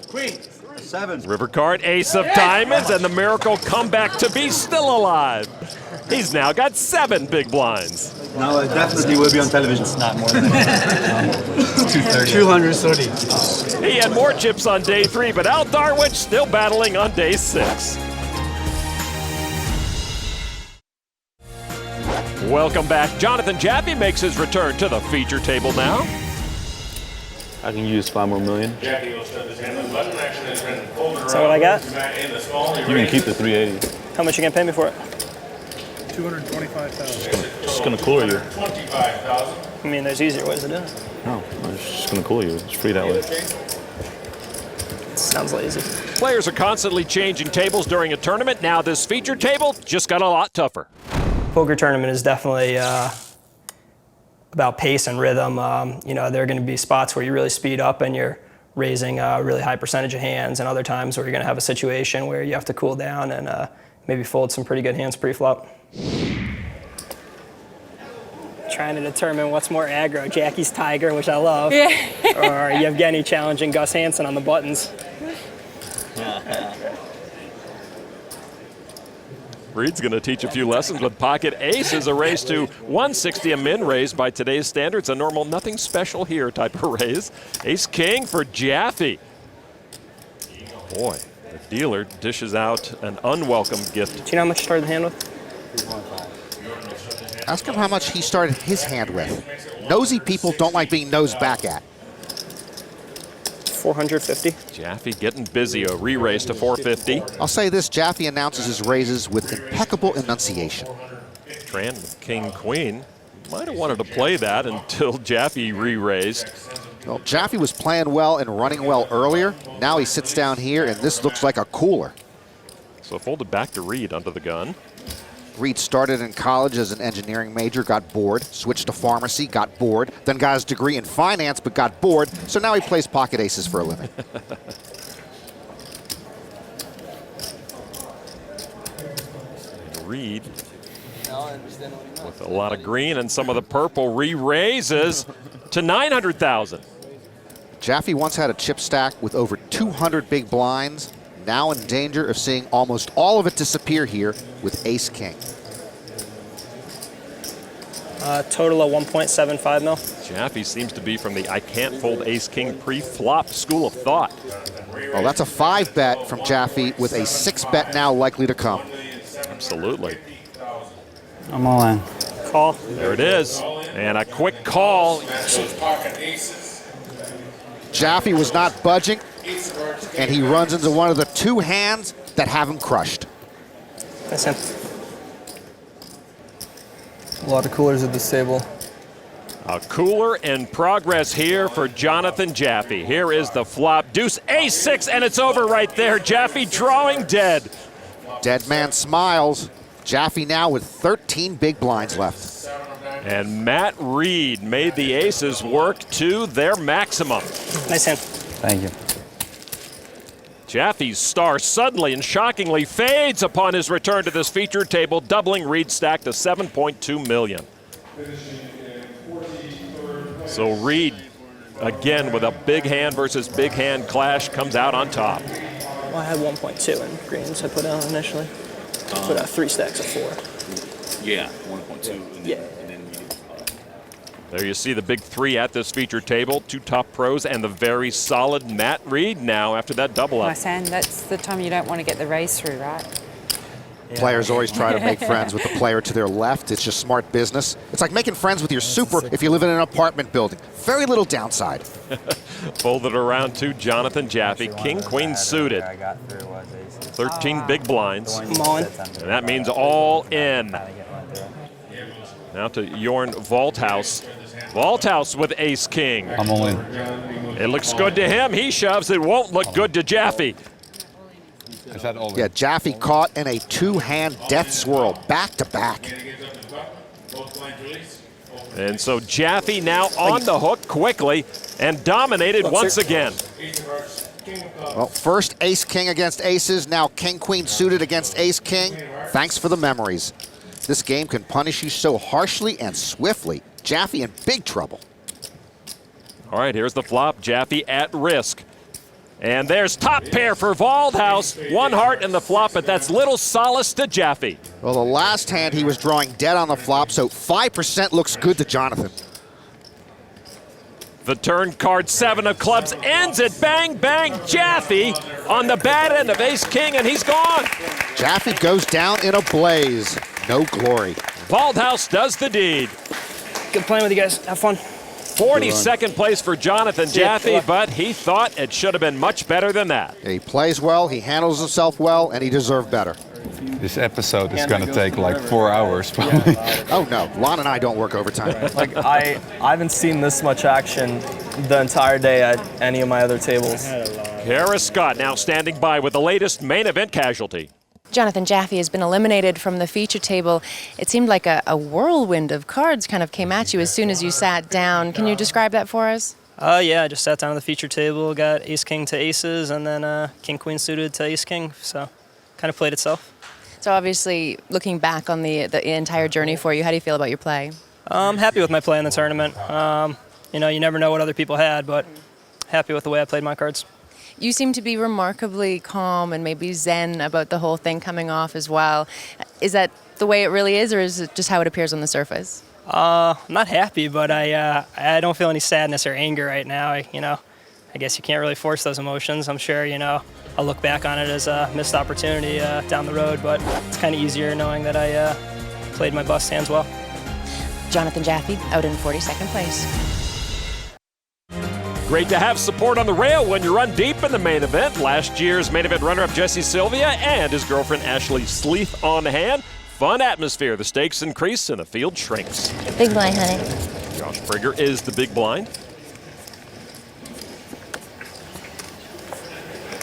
Queen. 7. River card, ace of diamonds, and the miracle comeback to be still alive. He's now got 7 big blinds. Now I definitely will be on television. It's not more than 230. He had more chips on day 3, but Aldarwich still battling on day 6. Welcome back. Jonathan Jaffe makes his return to the feature table now. I can use 5 more million. Is that what I got? You can keep the 380. How much you gonna pay me for it? $225,000. Just gonna cool you. I mean, there's easier ways to do it. No, it's just gonna cool you. It's free that way. Sounds lazy. Players are constantly changing tables during a tournament. Now this feature table just got a lot tougher. Poker tournament is definitely about pace and rhythm. You know, there are going to be spots where you really speed up and you're raising a really high percentage of hands, and other times where you're going to have a situation where you have to cool down and maybe fold some pretty good hands pre-flop. Trying to determine what's more aggro, Jackie's Tiger, which I love, Yeah. or Yevgeniy challenging Gus Hansen on the buttons. Reed's going to teach a few lessons with pocket aces, a raise to 160, a min raise by today's standards, a normal nothing special here type of raise. Ace king for Jaffe. Boy, the dealer dishes out an unwelcome gift. Do you know how much you started the hand with? Ask him how much he started his hand with. Nosy people don't like being nosed back at. 450. Jaffe getting busy, a re-raise to 450. I'll say this, Jaffe announces his raises with impeccable enunciation. Tran with king queen. Might have wanted to play that until Jaffe re-raised. Well, Jaffe was playing well and running well earlier. Now he sits down here, and this looks like a cooler. So folded back to Reed under the gun. Reed started in college as an engineering major, got bored, switched to pharmacy, got bored, then got his degree in finance, but got bored, so now he plays pocket aces for a living. Reed with a lot of green and some of the purple re-raises to 900,000. Jaffe once had a chip stack with over 200 big blinds, now in danger of seeing almost all of it disappear here with ace-king. Total of 1.75 mil. Jaffe seems to be from the I can't fold ace-king pre-flop school of thought. Well, that's a 5-bet from Jaffe with a 6-bet now likely to come. Absolutely. I'm all in. Call. There it is. And a quick call. Jaffe was not budging, and he runs into one of the 2 hands that have him crushed. That's him. A lot of coolers at this table. A cooler in progress here for Jonathan Jaffe. Here is the flop. Deuce, ace-6, and it's over right there. Jaffe drawing dead. Dead man smiles. Jaffe now with 13 big blinds left. And Matt Reed made the aces work to their maximum. Nice hand. Thank you. Jaffe's star suddenly and shockingly fades upon his return to this feature table, doubling Reed's stack to 7.2 million. So Reed, again with a big hand versus big hand clash, comes out on top. Well, I had 1.2 in greens I put out initially. Put out 3 stacks of 4. Yeah, 1.2. And yeah. There you see the big 3 at this feature table. 2 top pros and the very solid Matt Reed now after that double up. Nice hand. That's the time you don't want to get the raise through, right? Yeah. Players always try to make friends with the player to their left. It's just smart business. It's like making friends with your super if you live in an apartment building. Very little downside. Folded around to Jonathan Jaffe, king, queen suited. 13 big blinds. And that means all in. Now to Jorn Walthaus. Walthaus with ace-king. I'm all in. It looks good to him. He shoves. It won't look good to Jaffe. Is that all in? Yeah, Jaffe caught in a 2-hand death swirl, back to back. And so Jaffe now on the hook quickly and dominated once again. Well, first ace-king against aces, now king-queen suited against ace-king. Thanks for the memories. This game can punish you so harshly and swiftly. Jaffe in big trouble. All right, here's the flop. Jaffe at risk. And there's top pair for Walthaus. 1 heart in the flop, but that's little solace to Jaffe. Well, the last hand he was drawing dead on the flop, so 5% looks good to Jonathan. The turn card 7 of clubs ends it. Bang, bang. Jaffe on the bad end of ace-king, and he's gone. Jaffe goes down in a blaze. No glory. Walthaus does the deed. Good playing with you guys. Have fun. 42nd place for Jonathan Jaffe, but he thought it should have been much better than that. He plays well, he handles himself well, and he deserved better. This episode is going to take like 4 hours, probably. Oh no, Lon and I don't work overtime. Like I haven't seen this much action the entire day at any of my other tables. Harris Scott now standing by with the latest main event casualty. Jonathan Jaffe has been eliminated from the feature table. It seemed like a whirlwind of cards kind of came at you as soon as you sat down. Can you describe that for us? Yeah, I just sat down at the feature table, got ace-king to aces, and then king-queen suited to ace-king, so kind of played itself. So obviously, looking back on the entire journey for you, how do you feel about your play? I'm happy with my play in the tournament. You know, you never know what other people had, but happy with the way I played my cards. You seem to be remarkably calm and maybe zen about the whole thing coming off as well. Is that the way it really is, or is it just how it appears on the surface? I'm not happy, but I don't feel any sadness or anger right now. I guess you can't really force those emotions. I'm sure, I'll look back on it as a missed opportunity down the road, but it's kind of easier knowing that I played my bust hands well. Jonathan Jaffe out in 42nd place. Great to have support on the rail when you run deep in the main event. Last year's main event runner-up Jesse Sylvia and his girlfriend Ashley Sleeth on hand. Fun atmosphere. The stakes increase and the field shrinks. Big blind, honey. Josh Brigger is the big blind.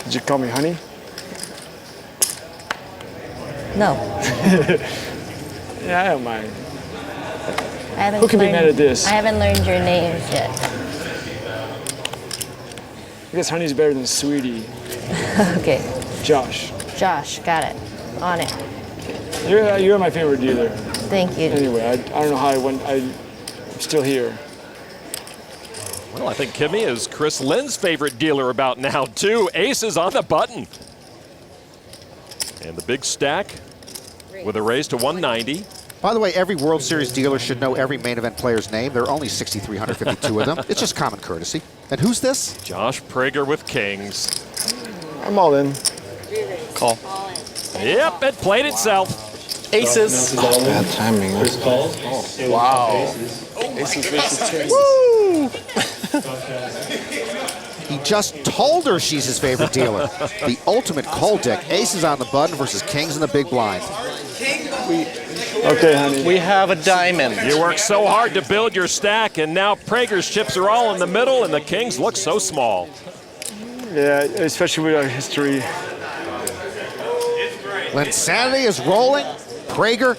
Did you call me honey? No. Yeah, I don't mind. Who can be mad at this? I haven't learned your names yet. I guess honey's better than sweetie. Okay. Josh. Josh, got it. On it. You're my favorite dealer. Thank you. Anyway, I don't know how I'm still here. Well, I think Kimmy is Chris Lynn's favorite dealer about now, too. Aces on the button. And the big stack with a raise to 190. By the way, every World Series dealer should know every main event player's name. There are only 6,352 of them. It's just common courtesy. And who's this? Josh Prager with kings. I'm all in. Call. Yep, it played itself. Aces. Oh, bad timing. Wow. Aces versus tens. Woo! He just told her she's his favorite dealer. The ultimate call deck. Aces on the button versus kings in the big blind. Okay, honey. We have a diamond. You worked so hard to build your stack, and now Prager's chips are all in the middle, and the kings look so small. Yeah, especially with our history. Linsanity is rolling. Prager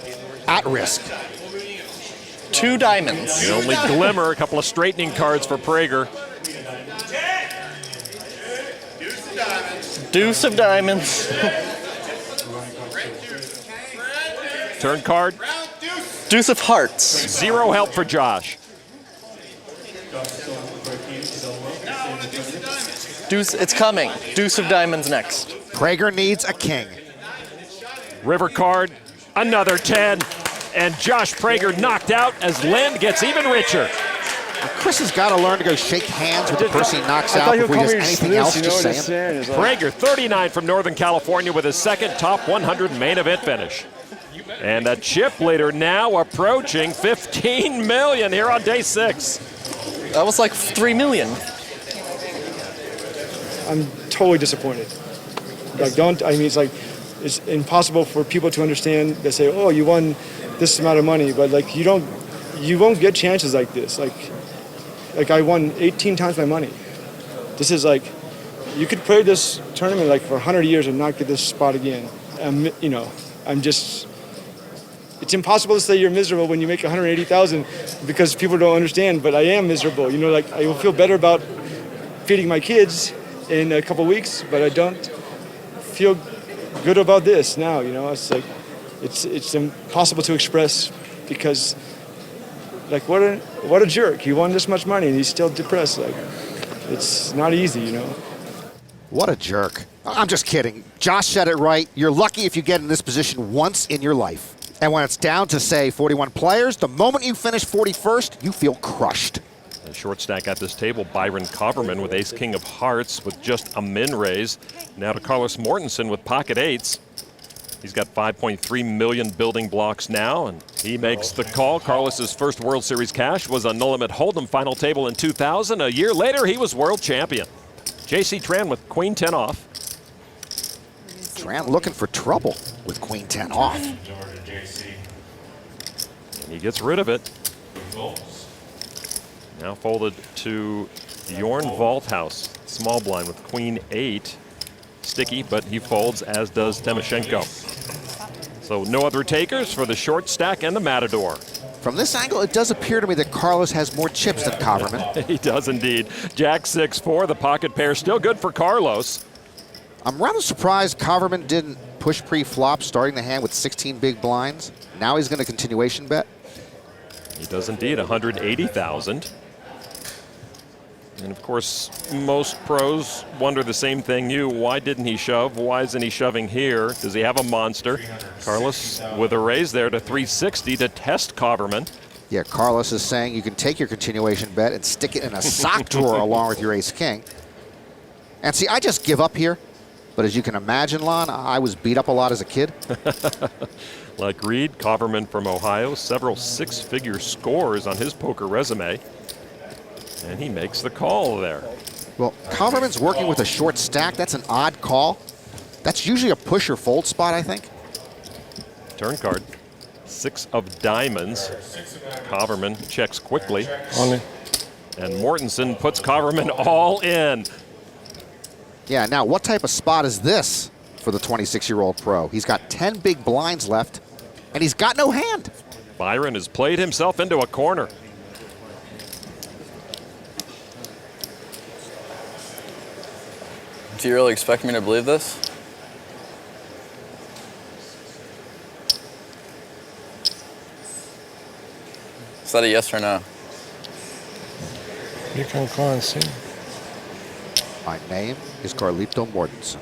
at risk. 2 diamonds. The only glimmer, a couple of straightening cards for Prager. Deuce of diamonds. Turn card. Deuce of hearts. 0 help for Josh. Deuce, it's coming. Deuce of diamonds next. Prager needs a king. River card, another 10. And Josh Prager knocked out as Lind gets even richer. Chris has got to learn to go shake hands with the person he knocks out before he does anything else. Just saying. Prager, 39 from Northern California with his second top 100 main event finish. And a chip leader now approaching 15 million here on day 6. That was like 3 million. I'm totally disappointed. Like, it's impossible for people to understand. They say, oh, you won this amount of money, but like you won't get chances like this. Like I won 18 times my money. This is like, you could play this tournament like for 100 years and not get this spot again. It's impossible to say you're miserable when you make 180,000 because people don't understand, but I am miserable. Like I will feel better about feeding my kids in a couple weeks, but I don't feel good about this now. It's like, it's impossible to express because like what a jerk. He won this much money and he's still depressed. Like it's not easy, What a jerk. I'm just kidding. Josh said it right. You're lucky if you get in this position once in your life. And when it's down to, say, 41 players, the moment you finish 41st, you feel crushed. A short stack at this table, Byron Coverman with ace-king of hearts with just a min raise. Now to Carlos Mortensen with pocket eights. He's got 5.3 million building blocks now, and he makes the call. Carlos's first World Series cash was a no limit hold'em final table in 2000. A year later, he was world champion. JC Tran with queen 10 off. Tran looking for trouble with queen 10 off. And he gets rid of it. Now folded to Jorn Walthaus, small blind with queen 8. Sticky, but he folds, as does Timoshenko. So no other takers for the short stack and the Matador. From this angle, it does appear to me that Carlos has more chips than Coverman. He does indeed. Jack 6-4, the pocket pair still good for Carlos. I'm rather surprised Coverman didn't push pre-flop, starting the hand with 16 big blinds. Now he's going to continuation bet. He does indeed, 180,000. And of course, most pros wonder the same thing. Why didn't he shove? Why isn't he shoving here? Does he have a monster? Carlos with a raise there to 360 to test Coverman. Yeah, Carlos is saying you can take your continuation bet and stick it in a sock drawer along with your ace-king. And see, I just give up here. But as you can imagine, Lon, I was beat up a lot as a kid. Like Reed, Coverman from Ohio, several six-figure scores on his poker resume. And he makes the call there. Well, Coverman's working with a short stack. That's an odd call. That's usually a push or fold spot, I think. Turn card. 6 of diamonds. Coverman checks quickly. And Mortensen puts Coverman all in. Yeah, now what type of spot is this for the 26-year-old pro? He's got 10 big blinds left, and he's got no hand. Byron has played himself into a corner. Do you really expect me to believe this? Is that a yes or no? You can call and see. My name is Carlito Mortensen.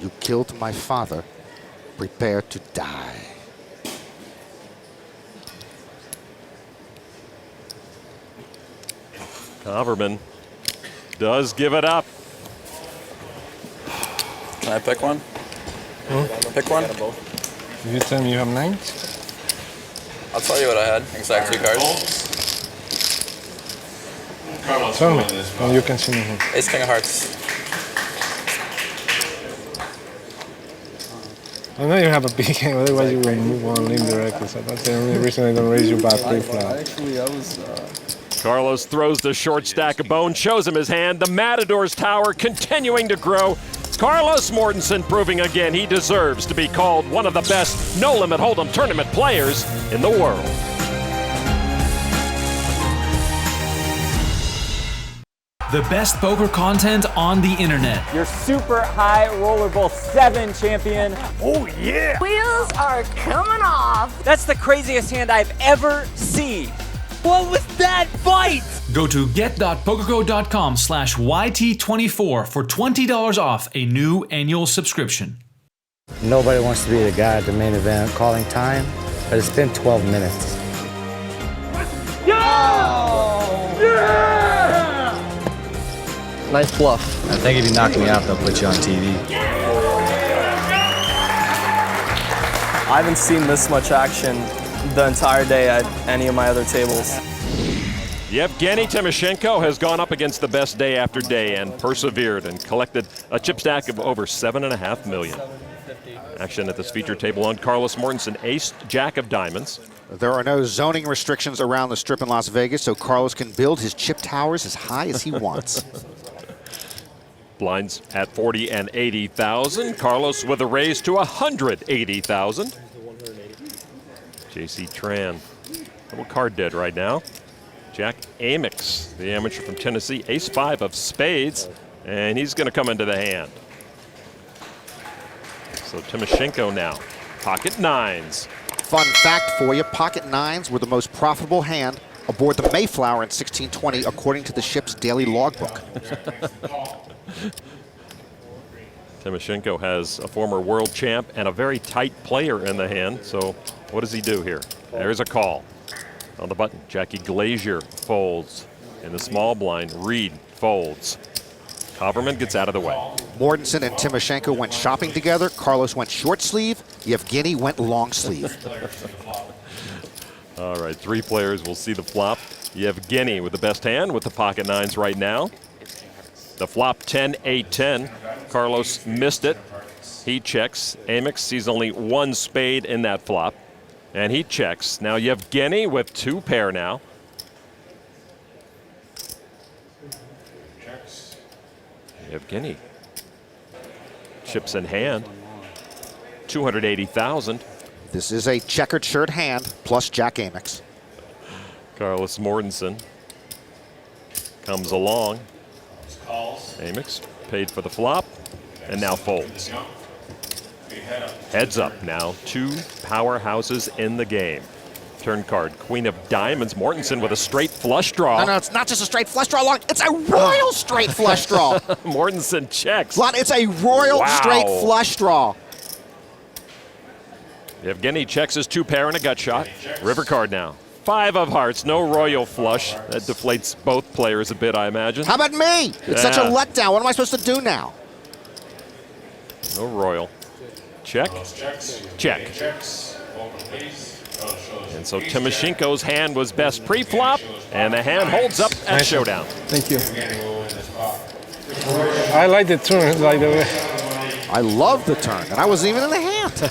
You killed my father. Prepare to die. Haverman does give it up. Can I pick one? Pick one? You tell me you have 9? I'll tell you what I had. Exact 2 cards. Tell me, and you can see me here. Ace King of Hearts. I know you have a big hand, otherwise you will move on indirectly. So that's the only reason I don't raise you back pre-flop. Actually, I was. Carlos throws the short stack of bones, shows him his hand. The Matador's tower continuing to grow. Carlos Mortensen proving again he deserves to be called one of the best no-limit hold'em tournament players in the world. The best poker content on the internet. Your super high rollerball 7 champion. Oh yeah! Wheels are coming off. That's the craziest hand I've ever seen. What was that bite? Go to get.pokergo.com/YT24 for $20 off a new annual subscription. Nobody wants to be the guy at the main event calling time, but it's been 12 minutes. Nice bluff. I think if you knock me out, they'll put you on TV. I haven't seen this much action the entire day at any of my other tables. Yevgeniy Timoshenko has gone up against the best day after day and persevered and collected a chip stack of over $7.5 million. Action at this feature table on Carlos Mortensen, ace, jack of diamonds. There are no zoning restrictions around the Strip in Las Vegas, so Carlos can build his chip towers as high as he wants. Blinds at 40 and 80,000. Carlos with a raise to 180,000. JC Tran, a little card dead right now. Jack Amex, the amateur from Tennessee, ace-5 of spades, and he's going to come into the hand. So Timoshenko now, pocket nines. Fun fact for you, pocket nines were the most profitable hand aboard the Mayflower in 1620, according to the ship's daily logbook. Timoshenko has a former world champ and a very tight player in the hand, so what does he do here? There's a call on the button. Jackie Glazier folds in the small blind. Reed folds. Haverman gets out of the way. Mortensen and Timoshenko went shopping together. Carlos went short sleeve. Yevgeniy went long sleeve. All right, 3 players will see the flop. Yevgeniy with the best hand with the pocket nines right now. The flop 10-8-10. Carlos missed it. He checks. Amex sees only 1 spade in that flop. And he checks. Now Yevgeniy with 2 pair now. Yevgeniy chips in hand. 280,000. This is a checkered shirt hand plus Jack Amex. Carlos Mortensen comes along. Amex paid for the flop and now folds. Heads up now, 2 powerhouses in the game. Turn card, Queen of Diamonds. Mortensen with a straight flush draw. No, it's not just a straight flush draw, it's a royal straight flush draw. Mortensen checks. It's a royal straight flush draw. Yevgeniy checks his 2 pair and a gut shot. River card now. 5 of hearts, no royal flush. That deflates both players a bit, I imagine. How about me? It's such a letdown. What am I supposed to do now? No royal. Check. Check. And so Timoshenko's hand was best pre-flop, and the hand holds up at showdown. Thank you. I like the turn, by the way. I love the turn, and I wasn't even in the hand.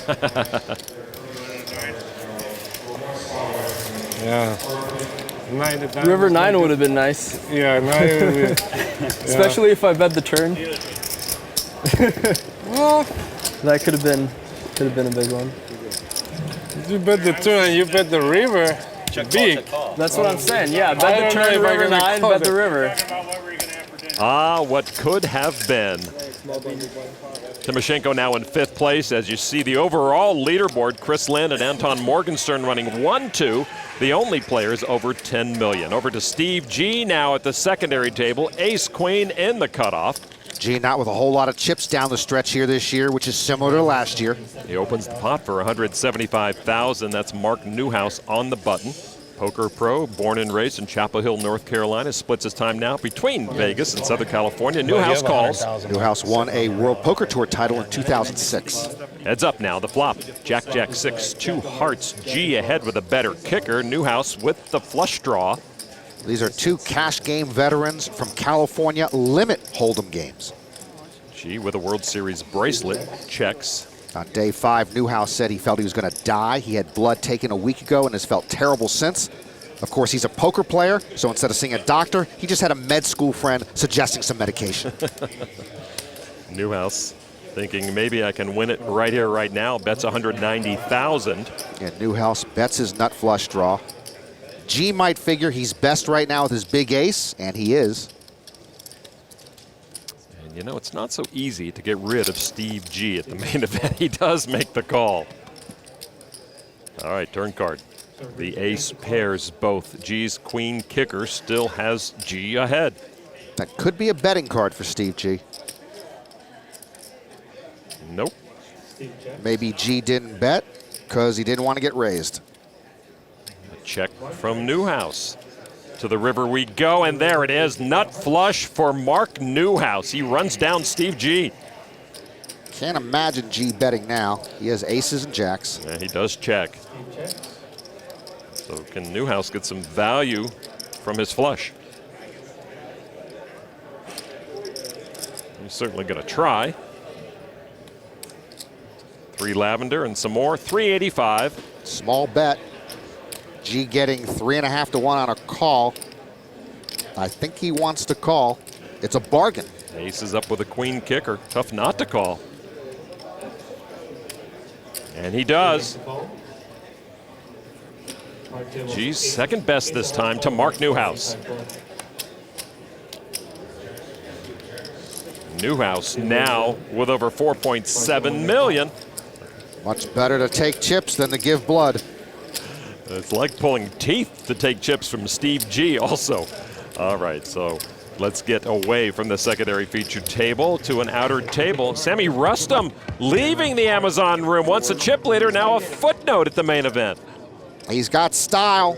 Yeah. River 9 would have been nice. Yeah, 9 would be. Especially if I bet the turn. Well, that could have been a big one. You bet the turn and you bet the river. Big. That's what I'm saying. Yeah, bet the turn, river 9, bet the river. Ah, what could have been. Timoshenko now in 5th place. As you see the overall leaderboard, Chris Lynn and Anton Morgenstern running 1-2. The only players over 10 million. Over to Steve G now at the secondary table. Ace Queen in the cutoff. G not with a whole lot of chips down the stretch here this year, which is similar to last year. He opens the pot for 175,000. That's Mark Newhouse on the button. Poker pro, born and raised in Chapel Hill, North Carolina, splits his time now between Vegas and Southern California. Newhouse calls. Newhouse won a World Poker Tour title in 2006. Heads up now, the flop. Jack, Jack, 6, 2 hearts. G ahead with a better kicker. Newhouse with the flush draw. These are two cash game veterans from California limit hold'em games. G with a World Series bracelet, checks. On day 5, Newhouse said he felt he was going to die. He had blood taken a week ago and has felt terrible since. Of course, he's a poker player, so instead of seeing a doctor, he just had a med school friend suggesting some medication. Newhouse thinking maybe I can win it right here, right now. Bets 190,000. And Newhouse bets his nut flush draw. G might figure he's best right now with his big ace, and he is. You know, it's not so easy to get rid of Steve G at the main event. He does make the call. All right, turn card. The ace pairs both. G's queen kicker still has G ahead. That could be a betting card for Steve G. Nope. Maybe G didn't bet because he didn't want to get raised. A check from Newhouse. To the river we go, and there it is. Nut flush for Mark Newhouse. He runs down Steve G. Can't imagine G betting now. He has aces and jacks. Yeah, he does check. So can Newhouse get some value from his flush? He's certainly going to try. 3 lavender and some more. 385. Small bet. G getting 3.5 to 1 on a call. I think he wants to call. It's a bargain. Ace is up with a queen kicker. Tough not to call. And he does. G's second best this time to Mark Newhouse. Newhouse now with over 4.7 million. Much better to take chips than to give blood. It's like pulling teeth to take chips from Steve G also. All right, so let's get away from the secondary feature table to an outer table. Sammy Rustam leaving the Amazon room. Once a chip leader, now a footnote at the main event. He's got style.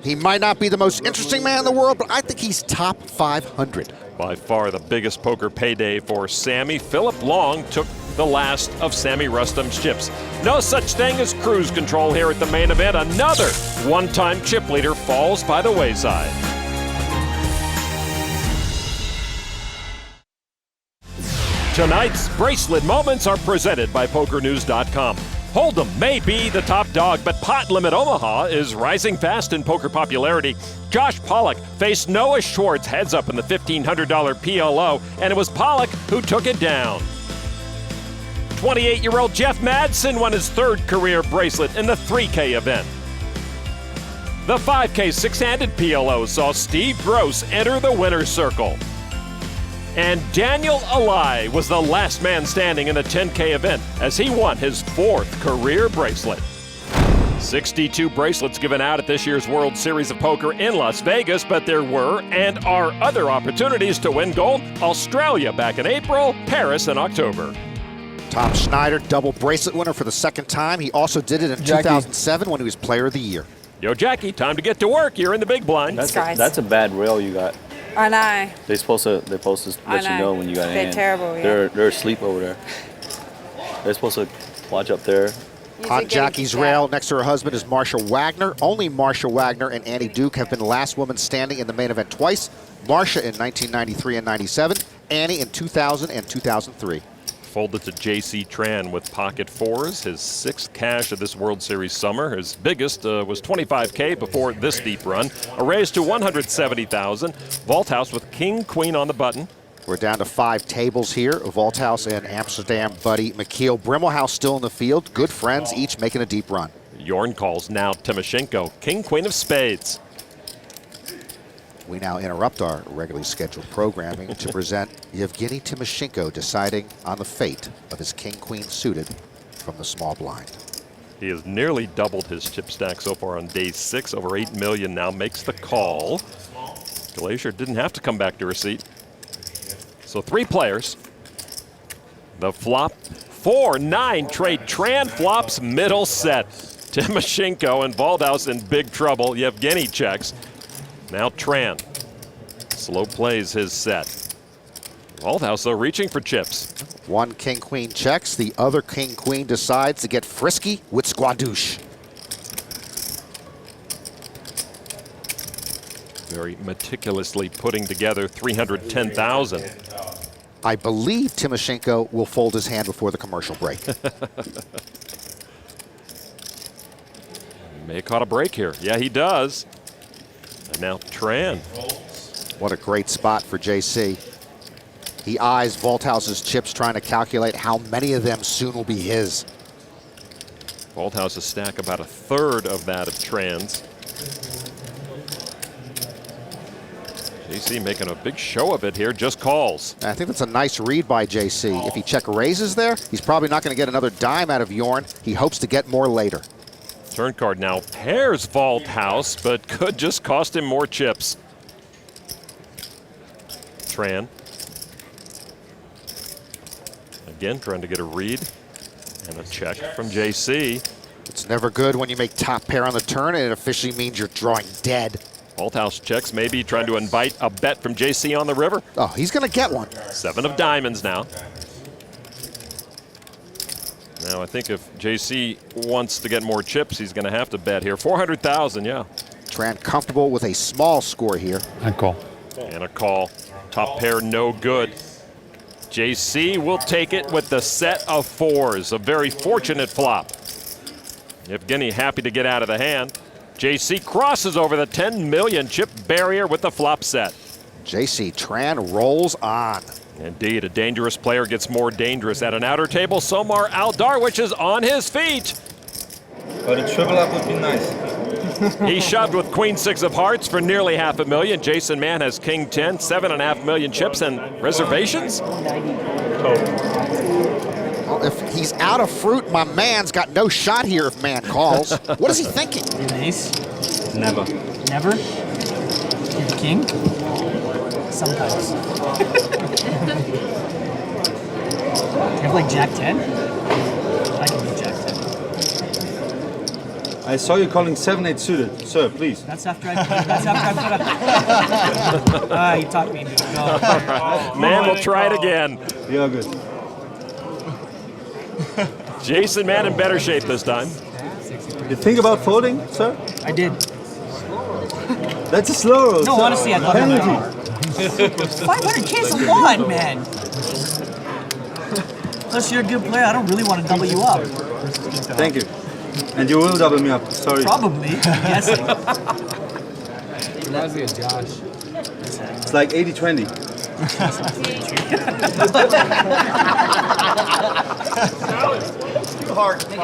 He might not be the most interesting man in the world, but I think he's top 500. By far the biggest poker payday for Sammy. Philip Long took the last of Sammy Rustam's chips. No such thing as cruise control here at the main event. Another one-time chip leader falls by the wayside. Tonight's bracelet moments are presented by PokerNews.com. Hold'em may be the top dog, but Pot Limit Omaha is rising fast in poker popularity. Josh Pollock faced Noah Schwartz heads up in the $1,500 PLO, and it was Pollock who took it down. 28-year-old Jeff Madsen won his 3rd career bracelet in the 3K event. The 5K six-handed PLO saw Steve Gross enter the winner's circle. And Daniel Alai was the last man standing in the 10K event as he won his 4th career bracelet. 62 bracelets given out at this year's World Series of Poker in Las Vegas, but there were and are other opportunities to win gold. Australia back in April, Paris in October. Tom Schneider, double bracelet winner for the 2nd time. He also did it in 2007 when he was Player of the Year. Yo, Jackie, time to get to work. You're in the big blind. That's a bad rail you got. I know. They're supposed to let you know when you got an They're hand. terrible, yeah. They're asleep over there. They're supposed to watch up there. On Jackie's rail next to her husband is Marsha Wagner. Only Marsha Wagner and Annie Duke have been the last woman standing in the main event twice. Marsha in 1993 and 97, Annie in 2000 and 2003. Folded to J.C. Tran with pocket 4s, his 6th cash of this World Series summer. His biggest was $25K before this deep run. A raise to $170,000. Walthaus with king, queen on the button. We're down to 5 tables here. Walthaus and Amsterdam buddy Mikhail Brimmelhouse still in the field. Good friends, each making a deep run. Jorn calls now Timoshenko, king, queen of spades. We now interrupt our regularly scheduled programming to present Yevgeniy Timoshenko deciding on the fate of his king-queen suited from the small blind. He has nearly doubled his chip stack so far on day 6, over 8 million now, makes the call. Glazier didn't have to come back to her seat. So 3 players. The flop, 4-9 trade. Tran flops middle set. Timoshenko and Walthaus in big trouble. Yevgeniy checks. Now Tran. Slow plays his set. Walthaus, though, reaching for chips. One king-queen checks. The other king-queen decides to get frisky with squadouche. Very meticulously putting together 310,000. I believe Timoshenko will fold his hand before the commercial break. May have caught a break here. Yeah, he does. And now Tran. What a great spot for JC. He eyes Walthaus's chips, trying to calculate how many of them soon will be his. Walthaus' stack about a third of that of Tran's. JC making a big show of it here, just calls. I think that's a nice read by JC. If he check raises there, he's probably not going to get another dime out of Jorn. He hopes to get more later. Turn card now pairs Walthaus, but could just cost him more chips. Tran. Again, trying to get a read. And a check from JC. It's never good when you make top pair on the turn, and it officially means you're drawing dead. Walthaus checks, maybe trying to invite a bet from JC on the river. Oh, he's going to get one. 7 of diamonds now. Now, I think if JC wants to get more chips, he's going to have to bet here. 400,000, yeah. Tran comfortable with a small score here. And call. And a call. Top pair, no good. JC will take it with the set of 4s. A very fortunate flop. Yevgeniy happy to get out of the hand. JC crosses over the 10 million chip barrier with the flop set. JC Tran rolls on. Indeed, a dangerous player gets more dangerous. At an outer table, Somar Aldarwich is on his feet. But a triple up would be nice. He shoved with Queen 6 of hearts for nearly $500,000. Jason Mann has King 10, 7.5 million chips and reservations. Well, if he's out of fruit, my man's got no shot here if man calls. What is he thinking? Ace? Never. Never? You're the king? Sometimes. You have like Jack 10? I can be Jack 10. I saw you calling 7-8 suited. Sir, please. That's after I put up. You talked me into it. No. Man will try it again. You are good. Jason Mann in better shape this time. You think about folding, sir? I did. That's a slow roll. No, sir. honestly, I thought Penalty. 500K is a lot, man. Unless you're a good player, I don't really want to double you up. Thank you. And you will double me up. Sorry. Probably. Yes. Reminds me of Josh. It's like 80-20.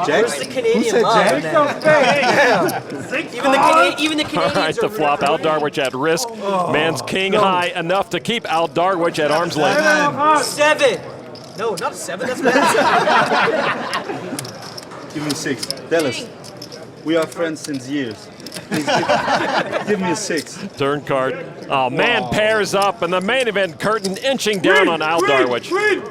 Where's the Canadian love? Even the Canadians All right, the flop. Aldarwich at risk. Man's king high enough to keep Aldarwich at arm's length. 7. No, not a 7. That's better. Give me 6. Dallas, we are friends since years. Please give me a 6. Turn card. Oh, man pairs up, and the main event curtain inching down on Aldarwich. Queen!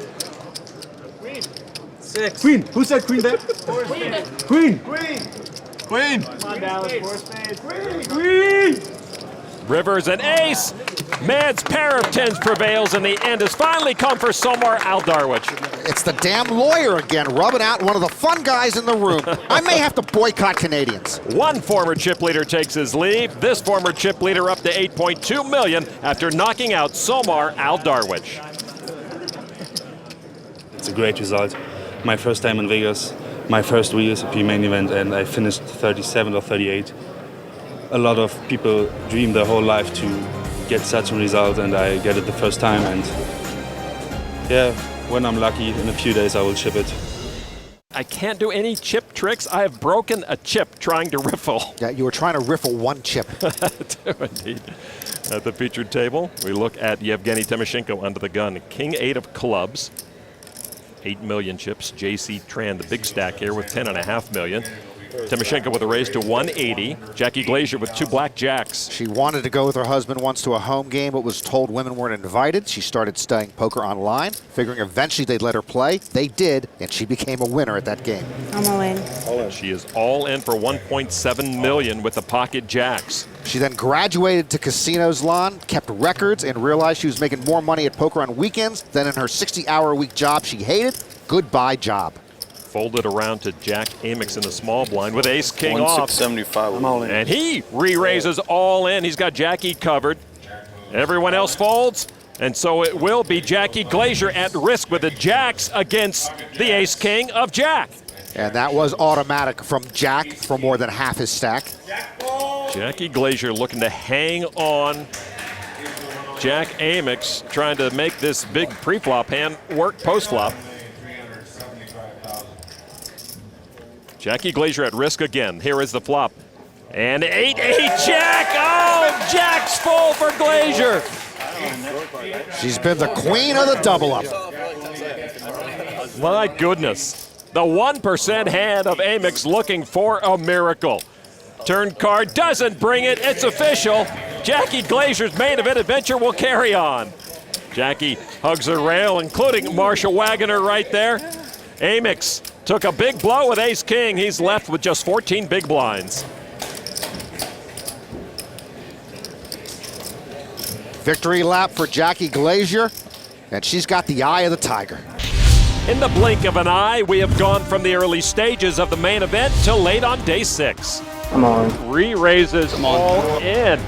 6. Queen! Who said queen there? Queen! Queen! Come on, Dallas. 4 spades. Queen! Rivers an ace. Man's pair of 10s prevails, and the end has finally come for Somar Aldarwich. It's the damn lawyer again, rubbing out one of the fun guys in the room. I may have to boycott Canadians. One former chip leader takes his leave. This former chip leader up to 8.2 million after knocking out Somar Aldarwich. It's a great result. My first time in Vegas, my first WSOP main event, and I finished 37 or 38. A lot of people dream their whole life to get such a result, and I get it the first time. And yeah, when I'm lucky, in a few days I will chip it. I can't do any chip tricks. I have broken a chip trying to riffle. Yeah, you were trying to riffle one chip. Indeed. At the featured table, we look at Yevgeniy Timoshenko under the gun. King 8 of clubs. 8 million chips. JC Tran, the big stack here with 10.5 million. Timoshenko with a raise to 180. Jackie Glazier with 2 blackjacks. She wanted to go with her husband once to a home game, but was told women weren't invited. She started studying poker online, figuring eventually they'd let her play. They did, and she became a winner at that game. I'm all in. She is all in for $1.7 million with the pocket jacks. She then graduated to Casinos Lawn, kept records, and realized she was making more money at poker on weekends than in her 60-hour-a-week job she hated. Goodbye, job. Folded around to Jack Amix in the small blind with ace-king off. 1,675. I'm all in. And he re-raises all in. He's got Jackie covered. Everyone else folds. And so it will be Jackie Glazier at risk with the jacks against the ace-king of Jack. And that was automatic from Jack for more than half his stack. Jackie Glazier looking to hang on. Jack Amix trying to make this big pre-flop hand work post-flop. Jackie Glazier at risk again. Here is the flop. And 8-8 Jack. Oh, Jack's full for Glazier. She's been the queen of the double-up. My goodness. The 1% hand of Amix looking for a miracle. Turn card doesn't bring it. It's official. Jackie Glazier's main event adventure will carry on. Jackie hugs the rail, including Marshall Wagoner right there. Amix took a big blow with ace-king. He's left with just 14 big blinds. Victory lap for Jackie Glazier, and she's got the eye of the tiger. In the blink of an eye, we have gone from the early stages of the main event to late on day 6. Come on. Re-raises all in.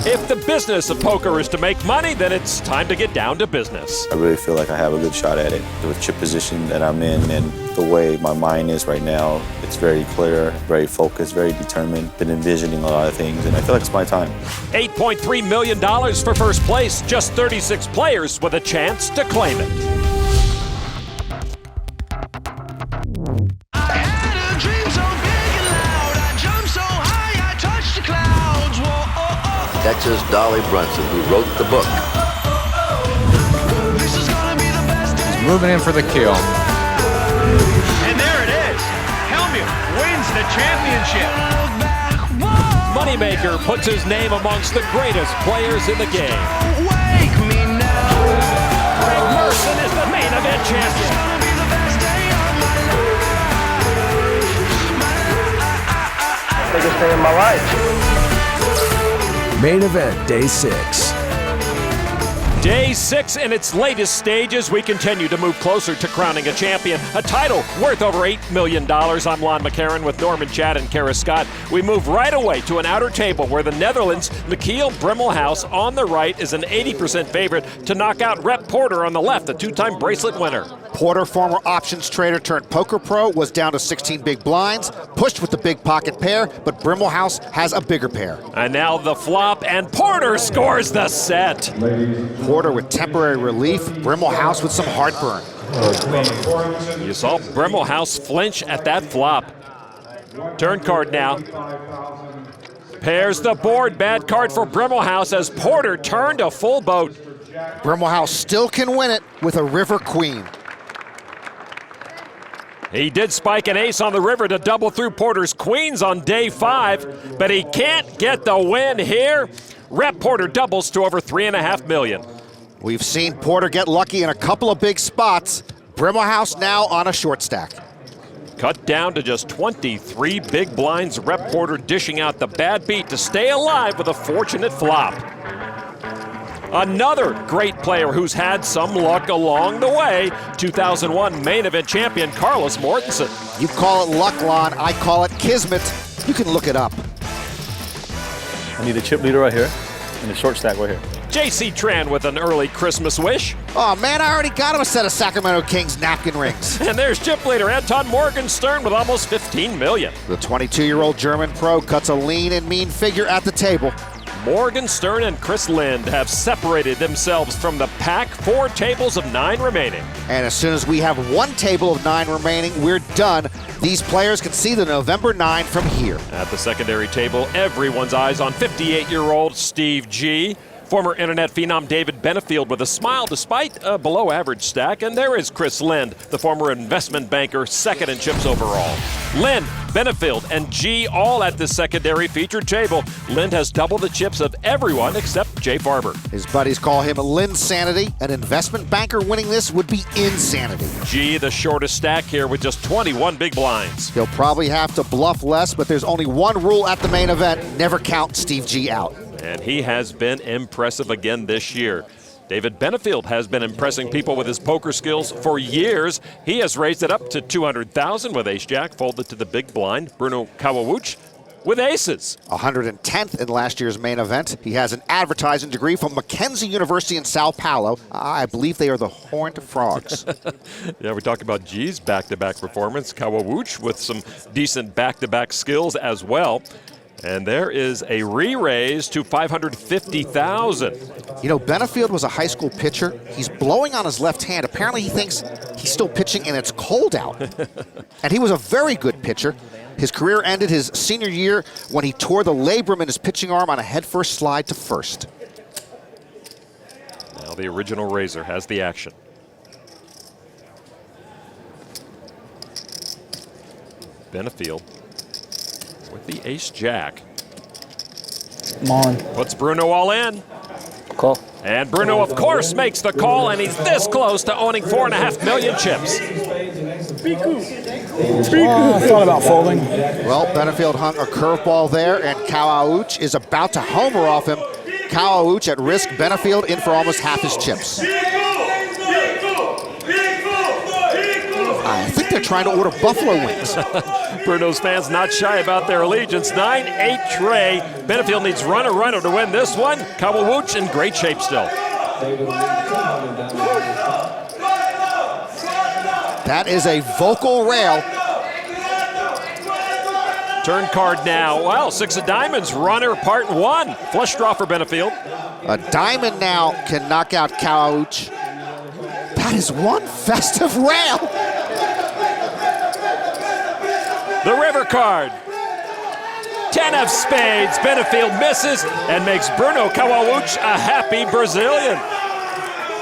If the business of poker is to make money, then it's time to get down to business. I really feel like I have a good shot at it. The chip position that I'm in and the way my mind is right now, it's very clear, very focused, very determined. Been envisioning a lot of things, and I feel like it's my time. $8.3 million for first place. Just 36 players with a chance to claim it. Texas Dolly Brunson, who wrote the book. He's moving in for the kill. And there it is. Helmuth wins the championship. Moneymaker puts his name amongst the greatest players in the game. Wake me now. Greg Merson is the main event champion. Biggest day of my life. Main event, day 6. Day 6 in its latest stages, we continue to move closer to crowning a champion, a title worth over $8 million. I'm Lon McCarron with Norman Chad and Kara Scott. We move right away to an outer table where the Netherlands' Michiel Brimmelhaus on the right is an 80% favorite to knock out Rep Porter on the left, the 2-time bracelet winner. Porter, former options trader turned poker pro, was down to 16 big blinds, pushed with the big pocket pair, but Brimmelhaus has a bigger pair. And now the flop, and Porter scores the set. Porter with temporary relief, Brimmelhaus with some heartburn. You saw Brimmelhaus flinch at that flop. Turn card now. Pairs the board, bad card for Brimmelhaus as Porter turned a full boat. Brimmelhaus still can win it with a river queen. He did spike an ace on the river to double through Porter's queens on day 5, but he can't get the win here. Rep Porter doubles to over $3.5 million. We've seen Porter get lucky in a couple of big spots. Brimmelhaus now on a short stack. Cut down to just 23 big blinds. Rep Porter dishing out the bad beat to stay alive with a fortunate flop. Another great player who's had some luck along the way, 2001 main event champion Carlos Mortensen. You call it luck, Lon. I call it kismet. You can look it up. I need a chip leader right here and a short stack right here. JC Tran with an early Christmas wish. Oh man, I already got him a set of Sacramento Kings napkin rings. And there's chip leader Anton Morgenstern with almost $15 million. The 22-year-old German pro cuts a lean and mean figure at the table. Morgenstern and Chris Lind have separated themselves from the pack. 4 tables of 9 remaining. And as soon as we have 1 table of 9 remaining, we're done. These players can see the November 9 from here. At the secondary table, everyone's eyes on 58-year-old Steve G. Former internet phenom David Benefield with a smile despite a below-average stack. And there is Chris Lind, the former investment banker, second in chips overall. Lind, Benefield, and G all at the secondary featured table. Lind has double the chips of everyone except Jay Farber. His buddies call him Linsanity. An investment banker winning this would be insanity. G, the shortest stack here with just 21 big blinds. He'll probably have to bluff less, but there's only one rule at the main event: never count Steve G out. And he has been impressive again this year. David Benefield has been impressing people with his poker skills for years. He has raised it up to 200,000 with ace-jack, folded to the big blind. Bruno Kawauch with aces. 110th in last year's main event. He has an advertising degree from Mackenzie University in Sao Paulo. I believe they are the Horned Frogs. Yeah, we talked about G's back-to-back performance. Kawauch with some decent back-to-back skills as well. And there is a re-raise to 550,000. You know, Benefield was a high school pitcher. He's blowing on his left hand. Apparently he thinks he's still pitching and it's cold out. And he was a very good pitcher. His career ended his senior year when he tore the labrum in his pitching arm on a headfirst slide to first. Now the original raiser has the action. Benefield with the ace-jack. Come on. Puts Bruno all in. Call. And Bruno, of course, makes the call, and he's this close to owning 4.5 million chips. I thought about folding. Well, Benefield hung a curveball there, and Kawauch is about to homer off him. Kawauch at risk, Benefield in for almost half his chips. I think they're trying to order buffalo wings. Bruno's fans not shy about their allegiance. 9-8 tray. Benefield needs runner to win this one. Kawauch in great shape still. That is a vocal rail. Turn card now. Wow, 6 of diamonds. Runner part 1. Flush draw for Benefield. A diamond now can knock out Kawauch. That is one festive rail. The river card. 10 of spades. Benefield misses and makes Bruno Kawauch a happy Brazilian.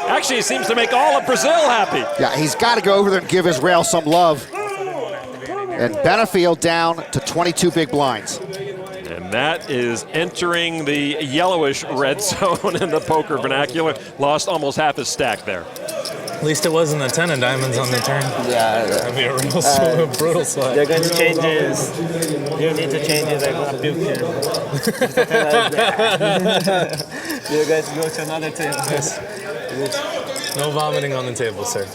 Actually, he seems to make all of Brazil happy. Yeah, he's got to go over there and give his rail some love. And Benefield down to 22 big blinds. And that is entering the yellowish red zone in the poker vernacular. Lost almost half his stack there. At least it wasn't a 10 of diamonds on the turn. Yeah. That'd be a real brutal slide. They're going to change this. You need to change it. They're going to puke here. You guys go to another table. No vomiting on the table, sir.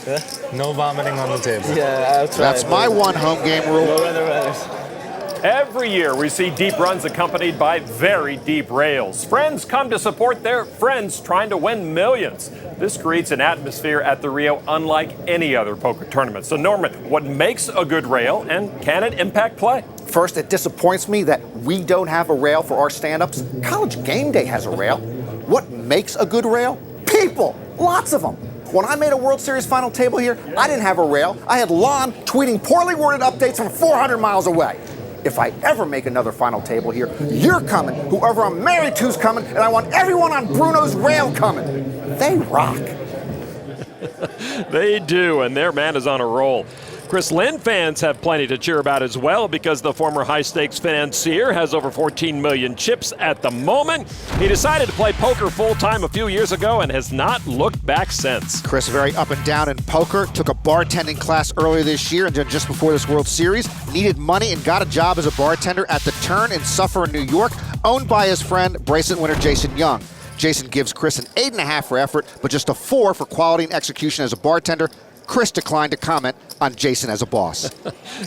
Huh? No vomiting on the table. Yeah, I'll try. That's my one home game rule. No runners. Every year we see deep runs accompanied by very deep rails. Friends come to support their friends trying to win millions. This creates an atmosphere at the Rio unlike any other poker tournament. So Norman, what makes a good rail and can it impact play? First, it disappoints me that we don't have a rail for our stand-ups. College Game Day has a rail. What makes a good rail? People, lots of them. When I made a World Series final table here, I didn't have a rail. I had Lon tweeting poorly worded updates from 400 miles away. If I ever make another final table here, you're coming. Whoever I'm married to's coming, and I want everyone on Bruno's rail coming. They rock. They do, and their man is on a roll. Chris Lind fans have plenty to cheer about as well because the former high-stakes financier has over 14 million chips at the moment. He decided to play poker full-time a few years ago and has not looked back since. Chris, very up and down in poker, took a bartending class earlier this year and then just before this World Series, needed money and got a job as a bartender at the Turn in Suffolk, New York, owned by his friend, bracelet winner Jason Young. Jason gives Chris an 8.5 for effort, but just a 4 for quality and execution as a bartender. Chris declined to comment on Jason as a boss.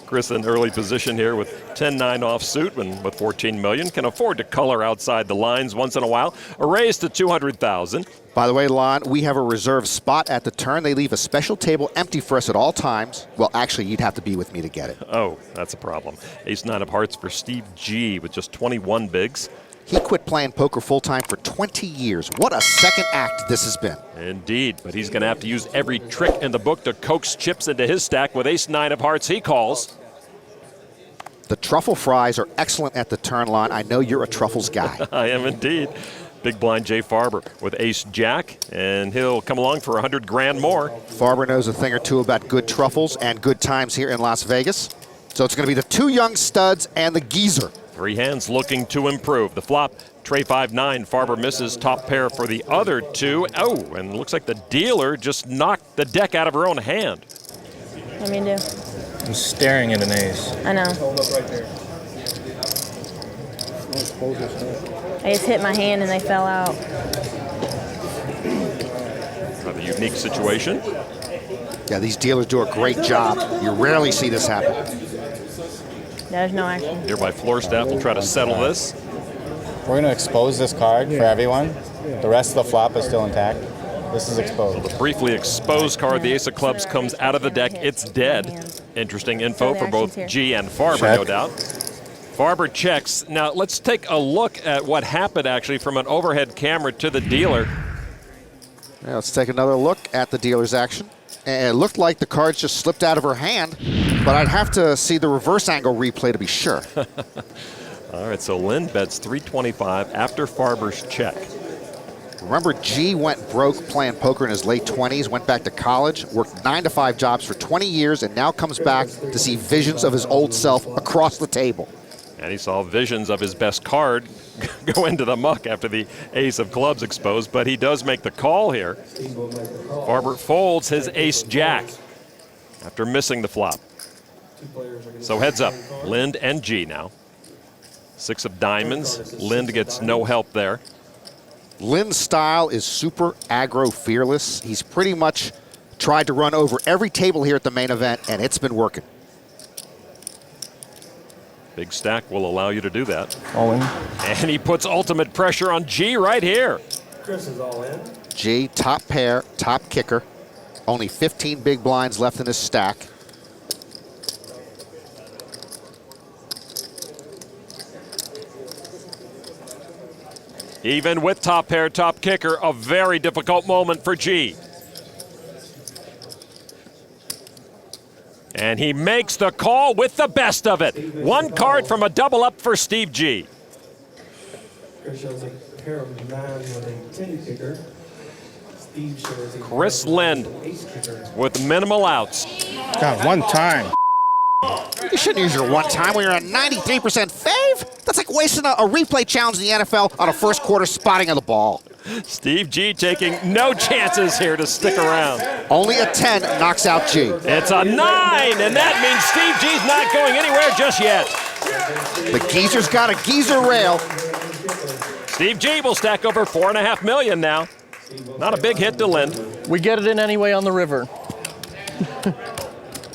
Chris in early position here with 10-9 offsuit and with 14 million can afford to color outside the lines once in a while. A raise to 200,000. By the way, Lon, we have a reserved spot at the Turn. They leave a special table empty for us at all times. Well, actually, you'd have to be with me to get it. Oh, that's a problem. Ace-9 of hearts for Steve G with just 21 bigs. He quit playing poker full-time for 20 years. What a second act this has been. Indeed, but he's going to have to use every trick in the book to coax chips into his stack with ace-9 of hearts he calls. The truffle fries are excellent at the Turn, Lon. I know you're a truffles guy. I am indeed. Big blind Jay Farber with ace-jack, and he'll come along for 100 grand more. Farber knows a thing or two about good truffles and good times here in Las Vegas. So it's going to be the two young studs and the geezer. 3 hands looking to improve. The flop, tray 5-9. Farber misses top pair for the other 2. Oh, and looks like the dealer just knocked the deck out of her own hand. What do you do? I'm staring at an ace. I know. I just hit my hand and they fell out. Rather unique situation. Yeah, these dealers do a great job. You rarely see this happen. There's no action. Here by floor staff will try to settle this. We're going to expose this card for everyone. The rest of the flop is still intact. This is exposed. So the briefly exposed card, the ace of clubs, comes out of the deck. It's dead. Interesting info for both G and Farber, no doubt. Farber checks. Now let's take a look at what happened actually from an overhead camera to the dealer. Yeah, let's take another look at the dealer's action. And it looked like the cards just slipped out of her hand, but I'd have to see the reverse angle replay to be sure. All right, so Lynn bets 325 after Farber's check. Remember, G went broke playing poker in his late 20s, went back to college, worked 9-to-5 jobs for 20 years, and now comes back to see visions of his old self across the table. And he saw visions of his best card go into the muck after the ace of clubs exposed, but he does make the call here. Farber folds his ace-jack after missing the flop. So heads up, Lind and G now. 6 of diamonds. Lind gets no help there. Lind's style is super aggro fearless. He's pretty much tried to run over every table here at the main event, and it's been working. Big stack will allow you to do that. All in. And he puts ultimate pressure on G right here. Chris is all in. G, top pair, top kicker. Only 15 big blinds left in his stack. Even with top pair, top kicker, a very difficult moment for G. And he makes the call with the best of it. 1 card from a double up for Steve G. Chris shows a pair of 9 with a 10 kicker. Steve shows a Chris Lind with minimal outs. God, 1 time. You shouldn't use your 1 time when you're a 93% fave. That's like wasting a replay challenge in the NFL on a first quarter spotting of the ball. Steve G taking no chances here to stick around. Only a 10 knocks out G. It's a 9, and that means Steve G's not going anywhere just yet. The geezer's got a geezer rail. Steve G will stack over $4.5 million now. Not a big hit to Lind. We get it in anyway on the river.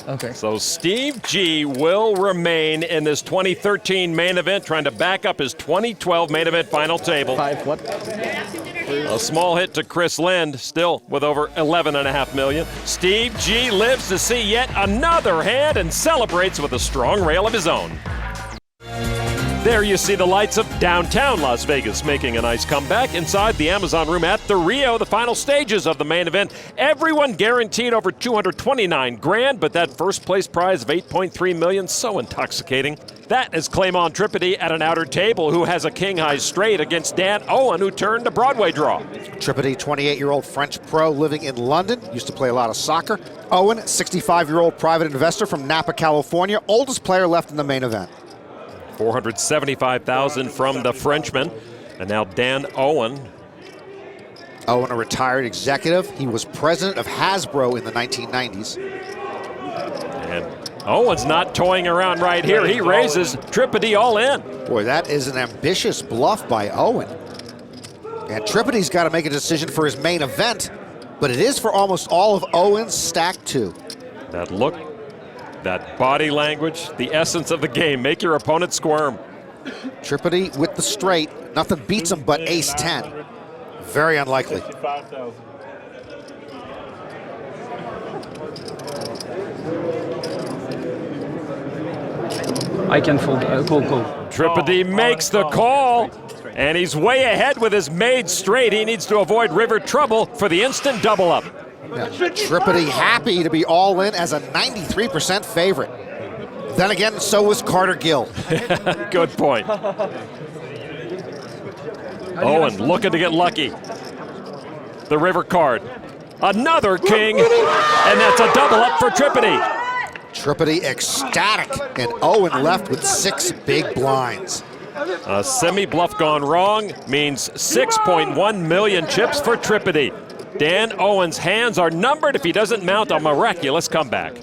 Okay. So Steve G will remain in this 2013 main event, trying to back up his 2012 main event final table. 5 what? A small hit to Chris Lind, still with over $11.5 million. Steve G lives to see yet another hand and celebrates with a strong rail of his own. There you see the lights of downtown Las Vegas making a nice comeback inside the Amazon room at the Rio, the final stages of the main event. Everyone guaranteed over 229 grand, but that first place prize of 8.3 million, so intoxicating. That is Clément Tripodi at an outer table who has a king-high straight against Dan Owen, who turned a Broadway draw. Tripodi, 28-year-old French pro living in London, used to play a lot of soccer. Owen, 65-year-old private investor from Napa, California, oldest player left in the main event. $475,000 from the Frenchman. And now Dan Owen. Owen, a retired executive. He was president of Hasbro in the 1990s. And Owen's not toying around right here. He raises Tripodi all in. Boy, that is an ambitious bluff by Owen. And Tripodi's got to make a decision for his main event, but it is for almost all of Owen's stack two. That look, that body language, the essence of the game. Make your opponent squirm. Tripodi with the straight. Nothing beats him but ace-10. Very unlikely. I can fold. Cool. Tripodi makes the call, and he's way ahead with his made straight. He needs to avoid river trouble for the instant double up. Yeah. Tripodi happy to be all in as a 93% favorite. Then again, so was Carter Gill. Good point. Owen looking to get lucky. The river card. Another king, and that's a double up for Tripodi. Tripodi ecstatic, and Owen left with 6 big blinds. A semi-bluff gone wrong means 6.1 million chips for Tripodi. Dan Owen's hands are numbered if he doesn't mount a miraculous comeback.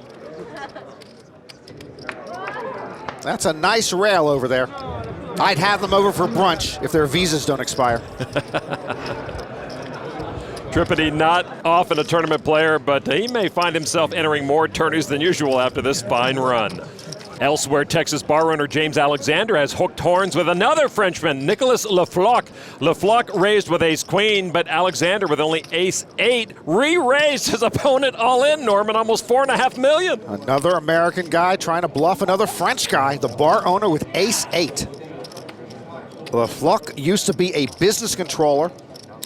That's a nice rail over there. I'd have them over for brunch if their visas don't expire. Tripodi not often a tournament player, but he may find himself entering more tourneys than usual after this fine run. Elsewhere, Texas bar owner James Alexander has hooked horns with another Frenchman, Nicolas Lefloc. Lefloc raised with ace-queen, but Alexander with only ace-8 re-raised his opponent all in, Norman, almost $4.5 million. Another American guy trying to bluff another French guy, the bar owner with ace-8. Lefloc used to be a business controller,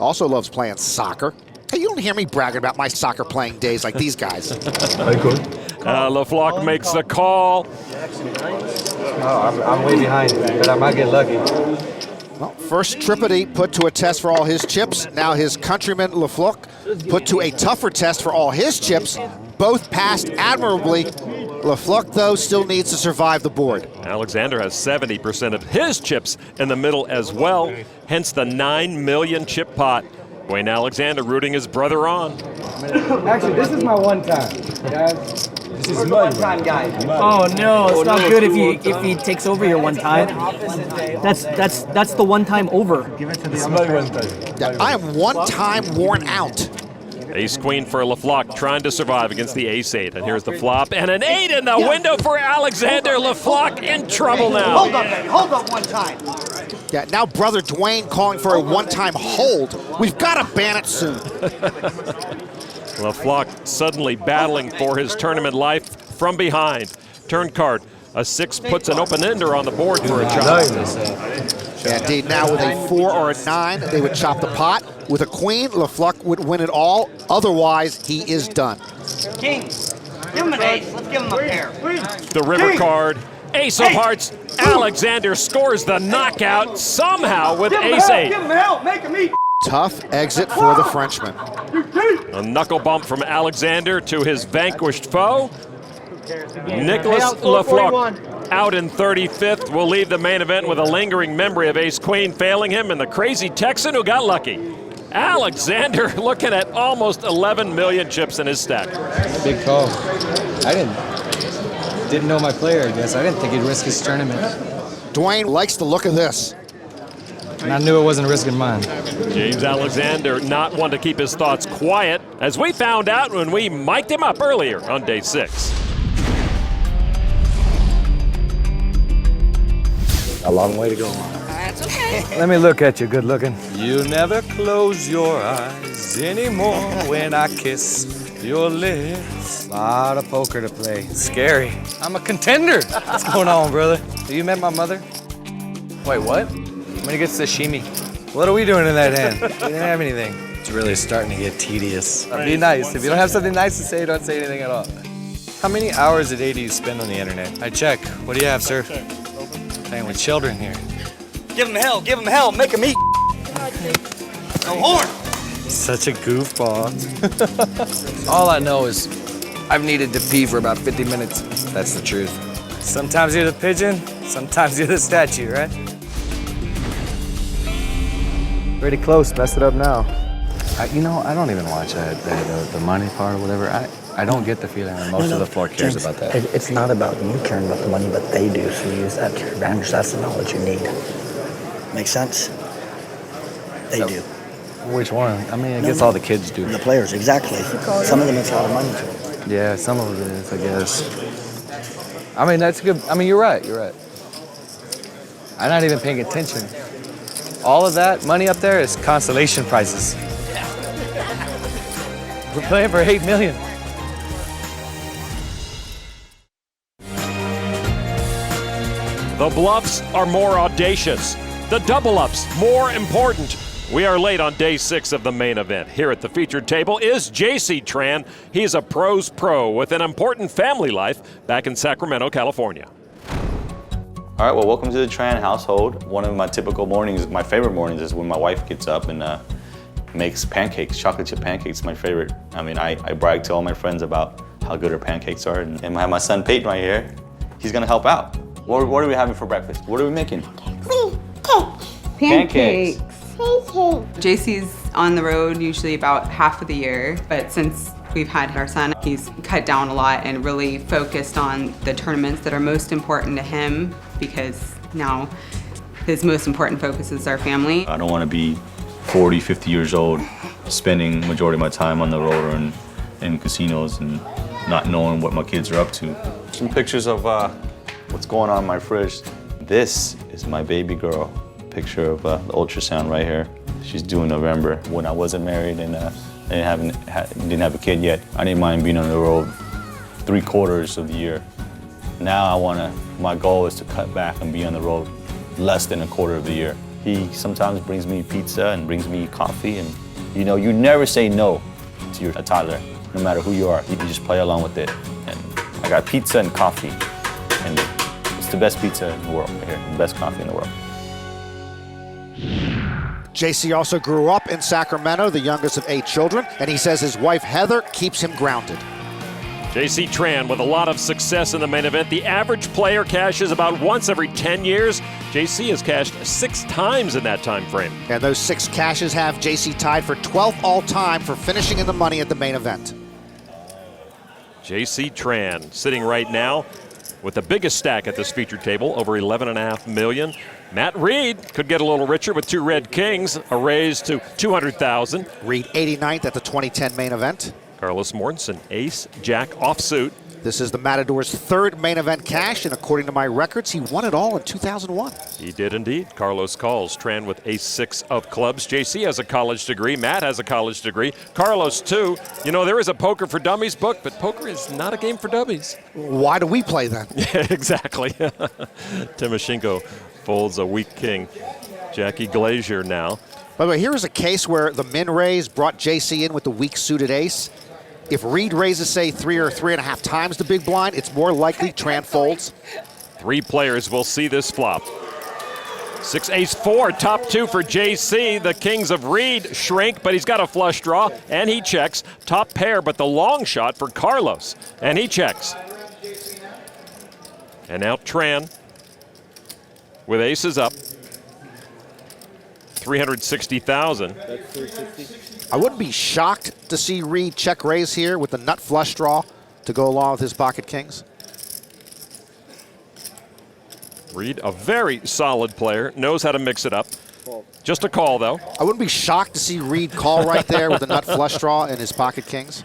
also loves playing soccer. Hey, you don't hear me bragging about my soccer playing days like these guys. Lefloc makes the call. Oh, I'm way behind, but I might get lucky. Well, first Tripodi put to a test for all his chips. Now his countryman Lefloc put to a tougher test for all his chips. Both passed admirably. Lefloc, though, still needs to survive the board. Alexander has 70% of his chips in the middle as well, hence the 9 million chip pot. Wayne Alexander rooting his brother on. Actually, this is my one time, guys. This is my one time, guys. Oh no, it's not good if he takes over your one time. That's the one time over. Yeah, I am one time worn out. Ace-queen for Lefloc trying to survive against the ace-8. And here's the flop, and an 8 in the window for Alexander. Lefloc in trouble now. Hold up one time. Yeah, now brother Dwayne calling for a one-time hold. We've got to ban it soon. Lefloc suddenly battling for his tournament life from behind. Turn card. A 6 puts an open-ender on the board for a chop. Yeah, indeed, now with a 4 or a 9, they would chop the pot. With a queen, Lefloc would win it all. Otherwise, he is done. King, give him an ace. Let's give him a pair. The river card. Ace of hearts. Alexander scores the knockout somehow with ace-8. Give him help. Make him eat. Tough exit for the Frenchman. A knuckle bump from Alexander to his vanquished foe. Nicolas Lefloc out in 35th will leave the main event with a lingering memory of ace-queen failing him and the crazy Texan who got lucky. Alexander looking at almost 11 million chips in his stack. Big call. I didn't know my player, I guess. I didn't think he'd risk his tournament. Dwayne likes the look of this. And I knew it wasn't risking mine. James Alexander not one to keep his thoughts quiet, as we found out when we mic'd him up earlier on day 6. A long way to go. That's okay. Let me look at you, good looking. You never close your eyes anymore when I kiss your lips. A lot of poker to play. Scary. I'm a contender. What's going on, brother? Have you met my mother? Wait, what? I'm gonna get sashimi. What are we doing in that hand? We didn't have anything. It's really starting to get tedious. Be nice. If you don't have something nice to say, don't say anything at all. How many hours a day do you spend on the internet? I check. What do you have, sir? Playing with children here. Give him hell. Give him hell. Make him eat. No horn. Such a goofball. All I know is I've needed to pee for about 50 minutes. That's the truth. Sometimes you're the pigeon, sometimes you're the statue, right? Pretty close, mess it up now. I don't even watch the money part or whatever. I don't get the feeling that most of the floor cares James, about that. It's not about you caring about the money, but they do, so you use that to your advantage. That's the knowledge you need. Make sense? They do. Which one? I mean, I guess all the kids do. The players, exactly. Some of them it's a lot of money to them. Yeah, some of it is, I guess. I mean, that's good. I mean, you're right. I'm not even paying attention. All of that money up there is consolation prizes. We're playing for 8 million. The bluffs are more audacious. The double ups more important. We are late on day 6 of the main event. Here at the featured table is JC Tran. He's a pro's pro with an important family life back in Sacramento, California. All right, well, welcome to the Tran household. One of my typical mornings, my favorite mornings, is when my wife gets up and makes pancakes. Chocolate chip pancakes, my favorite. I mean, I brag to all my friends about how good her pancakes are. And I have my son Peyton right here. He's gonna help out. What are we having for breakfast? What are we making? Pancakes. JC's on the road usually about half of the year, but since we've had our son, he's cut down a lot and really focused on the tournaments that are most important to him, because now his most important focus is our family. I don't want to be 40, 50 years old, spending majority of my time on the road or in casinos and not knowing what my kids are up to. Some pictures of what's going on in my fridge. This is my baby girl. Picture of the ultrasound right here. She's due in November. When I wasn't married and didn't have a kid yet, I didn't mind being on the road 3/4 of the year. Now my goal is to cut back and be on the road less than 1/4 of the year. He sometimes brings me pizza and brings me coffee, and you know, you never say no to a toddler, no matter who you are. You just play along with it. And I got pizza and coffee, and it's the best pizza in the world right here, the best coffee in the world. JC also grew up in Sacramento, the youngest of 8 children, and he says his wife Heather keeps him grounded. JC Tran with a lot of success in the main event. The average player cashes about once every 10 years. JC has cashed 6 times in that time frame. And those 6 cashes have JC tied for 12th all-time for finishing in the money at the main event. JC Tran sitting right now with the biggest stack at this feature table, over $11.5 million. Matt Reed could get a little richer with 2 red kings, a raise to $200,000. Reed 89th at the 2010 main event. Carlos Mortensen, ace, jack, offsuit. This is the Matador's 3rd main event cash, and according to my records, he won it all in 2001. He did indeed. Carlos calls. Tran with ace-6 of clubs. JC has a college degree. Matt has a college degree. Carlos, too. You know, there is a Poker for Dummies book, but poker is not a game for dummies. Why do we play then? Exactly. Timoshenko folds a weak king. Jackie Glazier now. By the way, here is a case where the min raise brought JC in with the weak suited ace. If Reed raises, say, 3 or 3.5 times the big blind, it's more likely Tran folds. 3 players will see this flop. 6, ace, 4, top 2 for JC. The kings of Reed shrink, but he's got a flush draw, and he checks. Top pair, but the long shot for Carlos, and he checks. And now Tran with aces up. 360,000. I wouldn't be shocked to see Reed check raise here with the nut flush draw to go along with his pocket kings. Reed, a very solid player, knows how to mix it up. Just a call, though. I wouldn't be shocked to see Reed call right there with the nut flush draw and his pocket kings.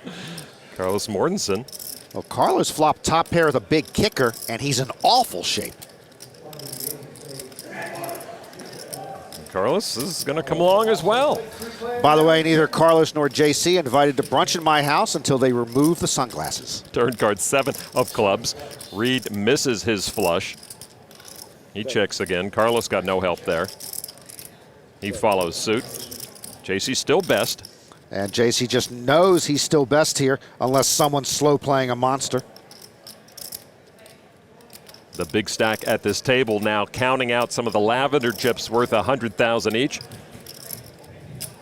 Carlos Mortensen. Well, Carlos flopped top pair with a big kicker, and he's in awful shape. Carlos is going to come along as well. By the way, neither Carlos nor JC invited to brunch in my house until they remove the sunglasses. Turn card 7 of clubs. Reed misses his flush. He checks again. Carlos got no help there. He follows suit. JC still best. And JC just knows he's still best here unless someone's slow playing a monster. The big stack at this table now counting out some of the lavender chips worth $100,000 each.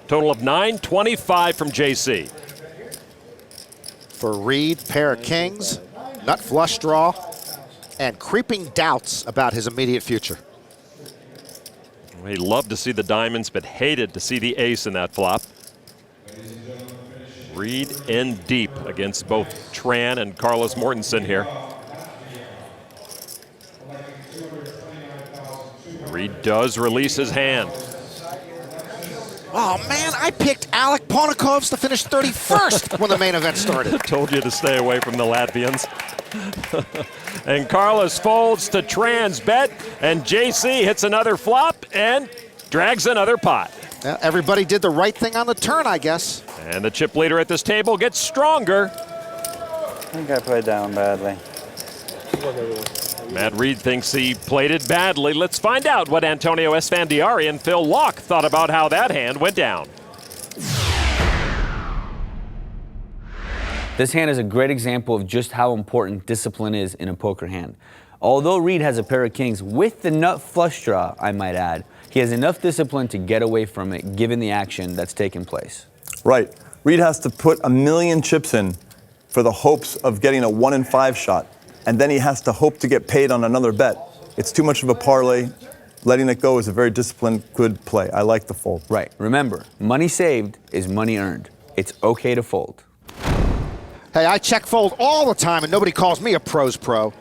Total of 925 from JC. For Reed, pair of kings, nut flush draw, and creeping doubts about his immediate future. He loved to see the diamonds, but hated to see the ace in that flop. Reed in deep against both Tran and Carlos Mortensen here. Reed does release his hand. Oh man, I picked Alec Ponikovs to finish 31st when the main event started. Told you to stay away from the Latvians. And Carlos folds to Tran's bet, and JC hits another flop and drags another pot. Well, everybody did the right thing on the turn, I guess. And the chip leader at this table gets stronger. I think I played down badly. Matt Reed thinks he played it badly. Let's find out what Antonio Esfandiari and Phil Locke thought about how that hand went down. This hand is a great example of just how important discipline is in a poker hand. Although Reed has a pair of kings with the nut flush draw, I might add, he has enough discipline to get away from it given the action that's taken place. Right. Reed has to put 1 million chips in for the hopes of getting a 1 in 5 shot. And then he has to hope to get paid on another bet. It's too much of a parlay. Letting it go is a very disciplined, good play. I like the fold. Right. Remember, money saved is money earned. It's okay to fold. Hey, I check fold all the time, and nobody calls me a pro's pro.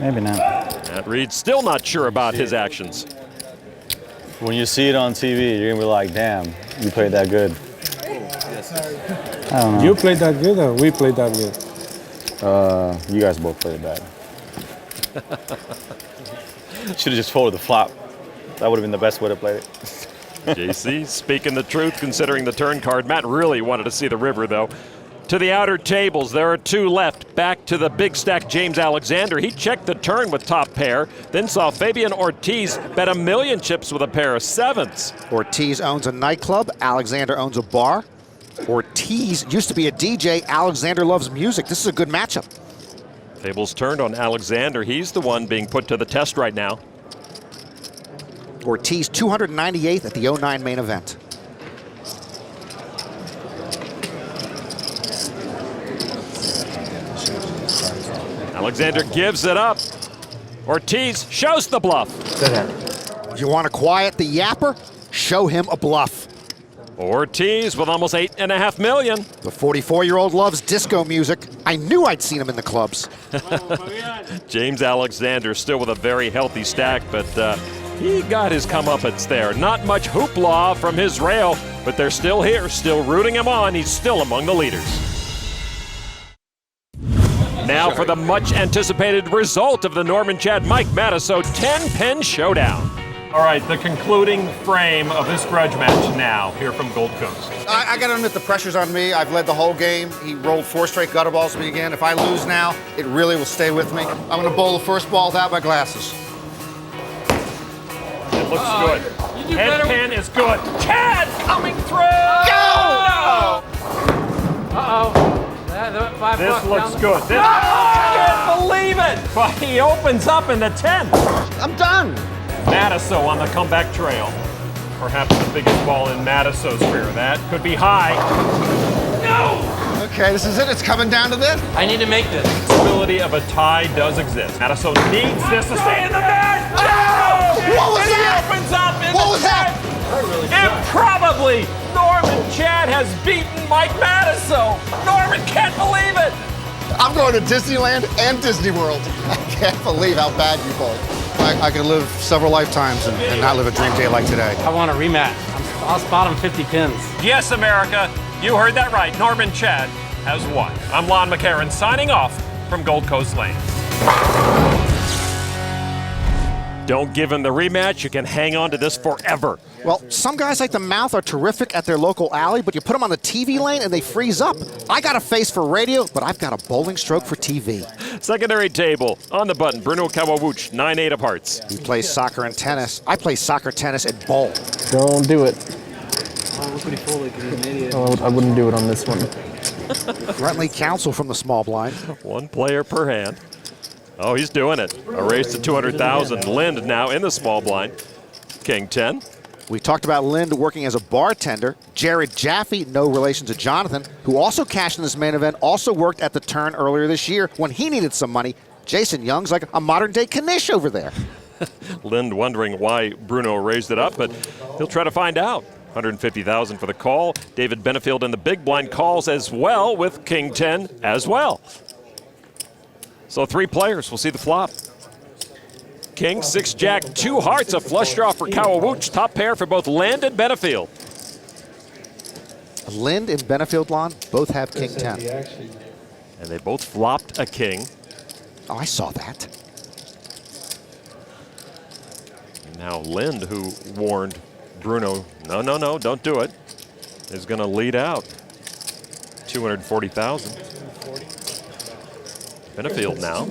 Maybe not. Matt Reed's still not sure about his actions. When you see it on TV, you're gonna be like, damn, you played that good. I don't know. You played that good or we played that good? You guys both played bad. Should have just folded the flop. That would have been the best way to play it. JC speaking the truth considering the turn card. Matt really wanted to see the river though. To the outer tables, there are 2 left. Back to the big stack, James Alexander. He checked the turn with top pair, then saw Fabian Ortiz bet 1 million chips with a pair of 7s. Ortiz owns a nightclub. Alexander owns a bar. Ortiz used to be a DJ. Alexander loves music. This is a good matchup. Tables turned on Alexander. He's the one being put to the test right now. Ortiz 298th at the 09 main event. Alexander gives it up. Ortiz shows the bluff. You want to quiet the yapper? Show him a bluff. Ortiz with almost 8.5 million. The 44-year-old loves disco music. I knew I'd seen him in the clubs. James Alexander still with a very healthy stack, but he got his comeuppance there. Not much hoopla from his rail, but they're still here, still rooting him on. He's still among the leaders. Now for the much anticipated result of the Norman Chad Mike Matasso 10-pin showdown. All right, the concluding frame of this grudge match now here from Gold Coast. I got to admit the pressure's on me. I've led the whole game. He rolled 4 straight gutter balls to me again. If I lose now, it really will stay with me. I'm going to bowl the first ball without my glasses. It looks good. Head pin is good. Chad coming through! Go! Uh-oh. This looks good. This, I can't believe it! But he opens up in the 10th. I'm done. Matasso on the comeback trail. Perhaps the biggest ball in Matasso's career. That could be high. No! Okay, this is it. It's coming down to this. I need to make this. The possibility of a tie does exist. Matasso needs this to stay in the bag. Oh! What was and that? He opens up in What the was that? Improbably, Norman Chad has beaten Mike Matasso. Norman can't believe it. I'm going to Disneyland and Disney World. I can't believe how bad you bowled. I could live several lifetimes and not live a dream day like today. I want a rematch. I'll spot him 50 pins. Yes, America, you heard that right. Norman Chad has won. I'm Lon McCarron signing off from Gold Coast Lane. Don't give him the rematch. You can hang on to this forever. Well, some guys like the mouth are terrific at their local alley, but you put them on the TV lane and they freeze up. I got a face for radio, but I've got a bowling stroke for TV. Secondary table. On the button, Bruno Kawawuch, 9-8 of hearts. He plays soccer and tennis. I play soccer, tennis, and bowl. Don't do it. Oh, look what he folded because he's an idiot. Oh, I wouldn't do it on this one. Friendly counsel from the small blind. 1 player per hand. Oh, he's doing it. A raise to 200,000. Lind now in the small blind. King 10. We talked about Lind working as a bartender. Jared Jaffe, no relation to Jonathan, who also cashed in this main event, also worked at the turn earlier this year when he needed some money. Jason Young's like a modern-day Knish over there. Lind wondering why Bruno raised it up, but he'll try to find out. 150,000 for the call. David Benefield in the big blind calls as well with King 10 as well. So 3 players. We'll see the flop. King, 6 jack, 2 hearts, a flush draw for Kawawuch. Top pair for both Lind and Benefield. Lind and Benefield, Lon, both have King 10. And they both flopped a king. Oh, I saw that. And now Lind, who warned Bruno, no, don't do it, is going to lead out. 240,000. Benefield now.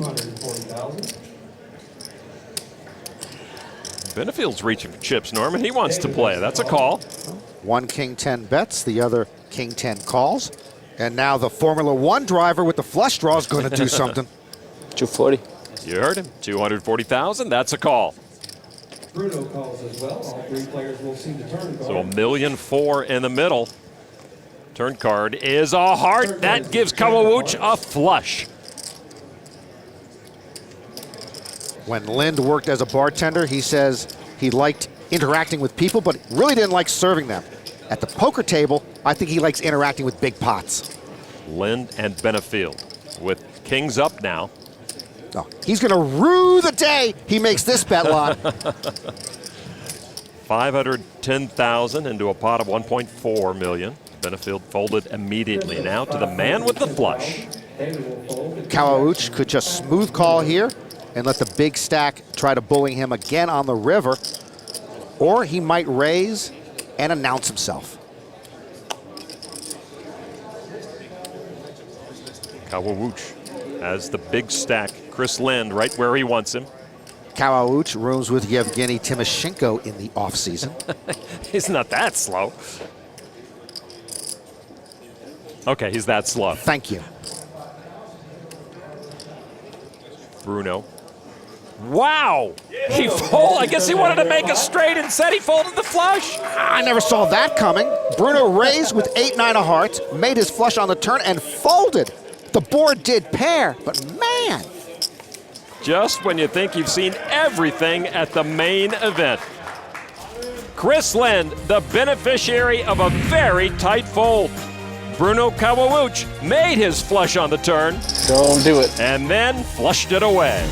Benefield's reaching for chips, Norman. He wants to play. That's a call. One King 10 bets, the other King 10 calls. And now the Formula One driver with the flush draw is going to do something. 240. You heard him, 240,000, that's a call. Bruno calls as well. All three players will see the turn card. So $1.4 million in the middle. Turn card is a heart. That gives Kawauch a flush. When Lind worked as a bartender, he says he liked interacting with people, but really didn't like serving them. At the poker table, I think he likes interacting with big pots. Lind and Benefield with kings up now. No, he's going to rue the day he makes this bet, Lon. 510,000 into a pot of 1.4 million. Benefield folded immediately now to the man with the flush. Kawauch could just smooth call here and let the big stack try to bully him again on the river, or he might raise and announce himself. Kawauch has the big stack. Chris Lind right where he wants him. Kawauch rooms with Yevgeniy Timoshenko in the offseason. He's not that slow. Okay, he's that slow. Thank you. Bruno. Wow! He folded. I guess he wanted to make a straight and said he folded the flush. I never saw that coming. Bruno raised with 8-9 of hearts, made his flush on the turn, and folded. The board did pair, but man. Just when you think you've seen everything at the main event. Chris Lind, the beneficiary of a very tight fold. Bruno Kawauch made his flush on the turn. Don't do it. And then flushed it away.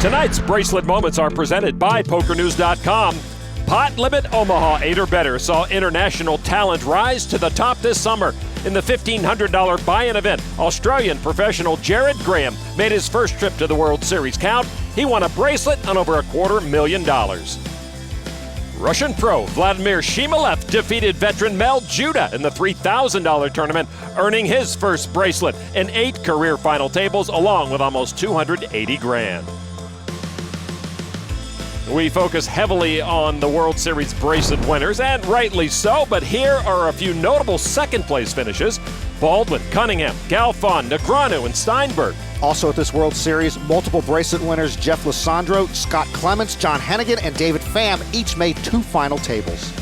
Tonight's bracelet moments are presented by PokerNews.com. Pot Limit Omaha 8 or better saw international talent rise to the top this summer. In the $1,500 buy-in event, Australian professional Jared Graham made his first trip to the World Series count. He won a bracelet on over $250,000. Russian pro Vladimir Shimolev defeated veteran Mel Judah in the $3,000 tournament, earning his first bracelet and 8 career final tables along with almost $280,000. We focus heavily on the World Series bracelet winners, and rightly so, but here are a few notable second-place finishes. Baldwin, Cunningham, Galfond, Negreanu, and Steinberg. Also at this World Series, multiple bracelet winners Jeff Lissandro, Scott Clements, John Hennigan, and David Pham each made 2 final tables.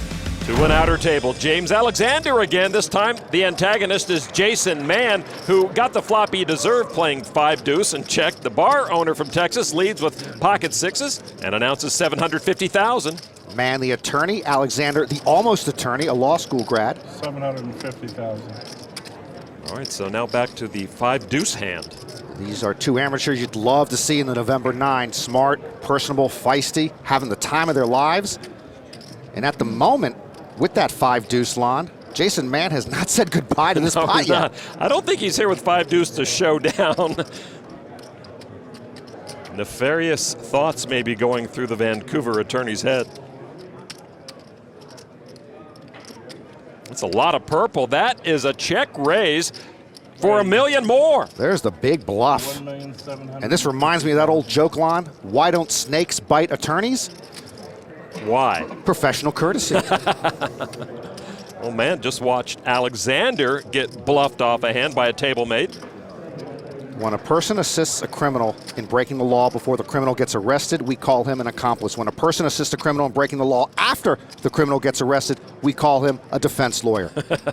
To an outer table, James Alexander again. This time, the antagonist is Jason Mann, who got the flop he deserved playing 5-deuce and checked. The bar owner from Texas leads with pocket sixes and announces $750,000. Mann, the attorney, Alexander, the almost attorney, a law school grad. $750,000. All right, so now back to the 5-deuce hand. These are 2 amateurs you'd love to see in the November 9. Smart, personable, feisty, having the time of their lives. And at the moment, with that 5-deuce, Lon, Jason Mann has not said goodbye to this pot yet. I don't think he's here with 5-deuce to show down. Nefarious thoughts may be going through the Vancouver attorney's head. That's a lot of purple. That is a check raise for $1 million more. There's the big bluff. And this reminds me of that old joke, Lon. Why don't snakes bite attorneys? Why? Professional courtesy. Oh man, just watched Alexander get bluffed off a hand by a table mate. When a person assists a criminal in breaking the law before the criminal gets arrested, we call him an accomplice. When a person assists a criminal in breaking the law after the criminal gets arrested, we call him a defense lawyer.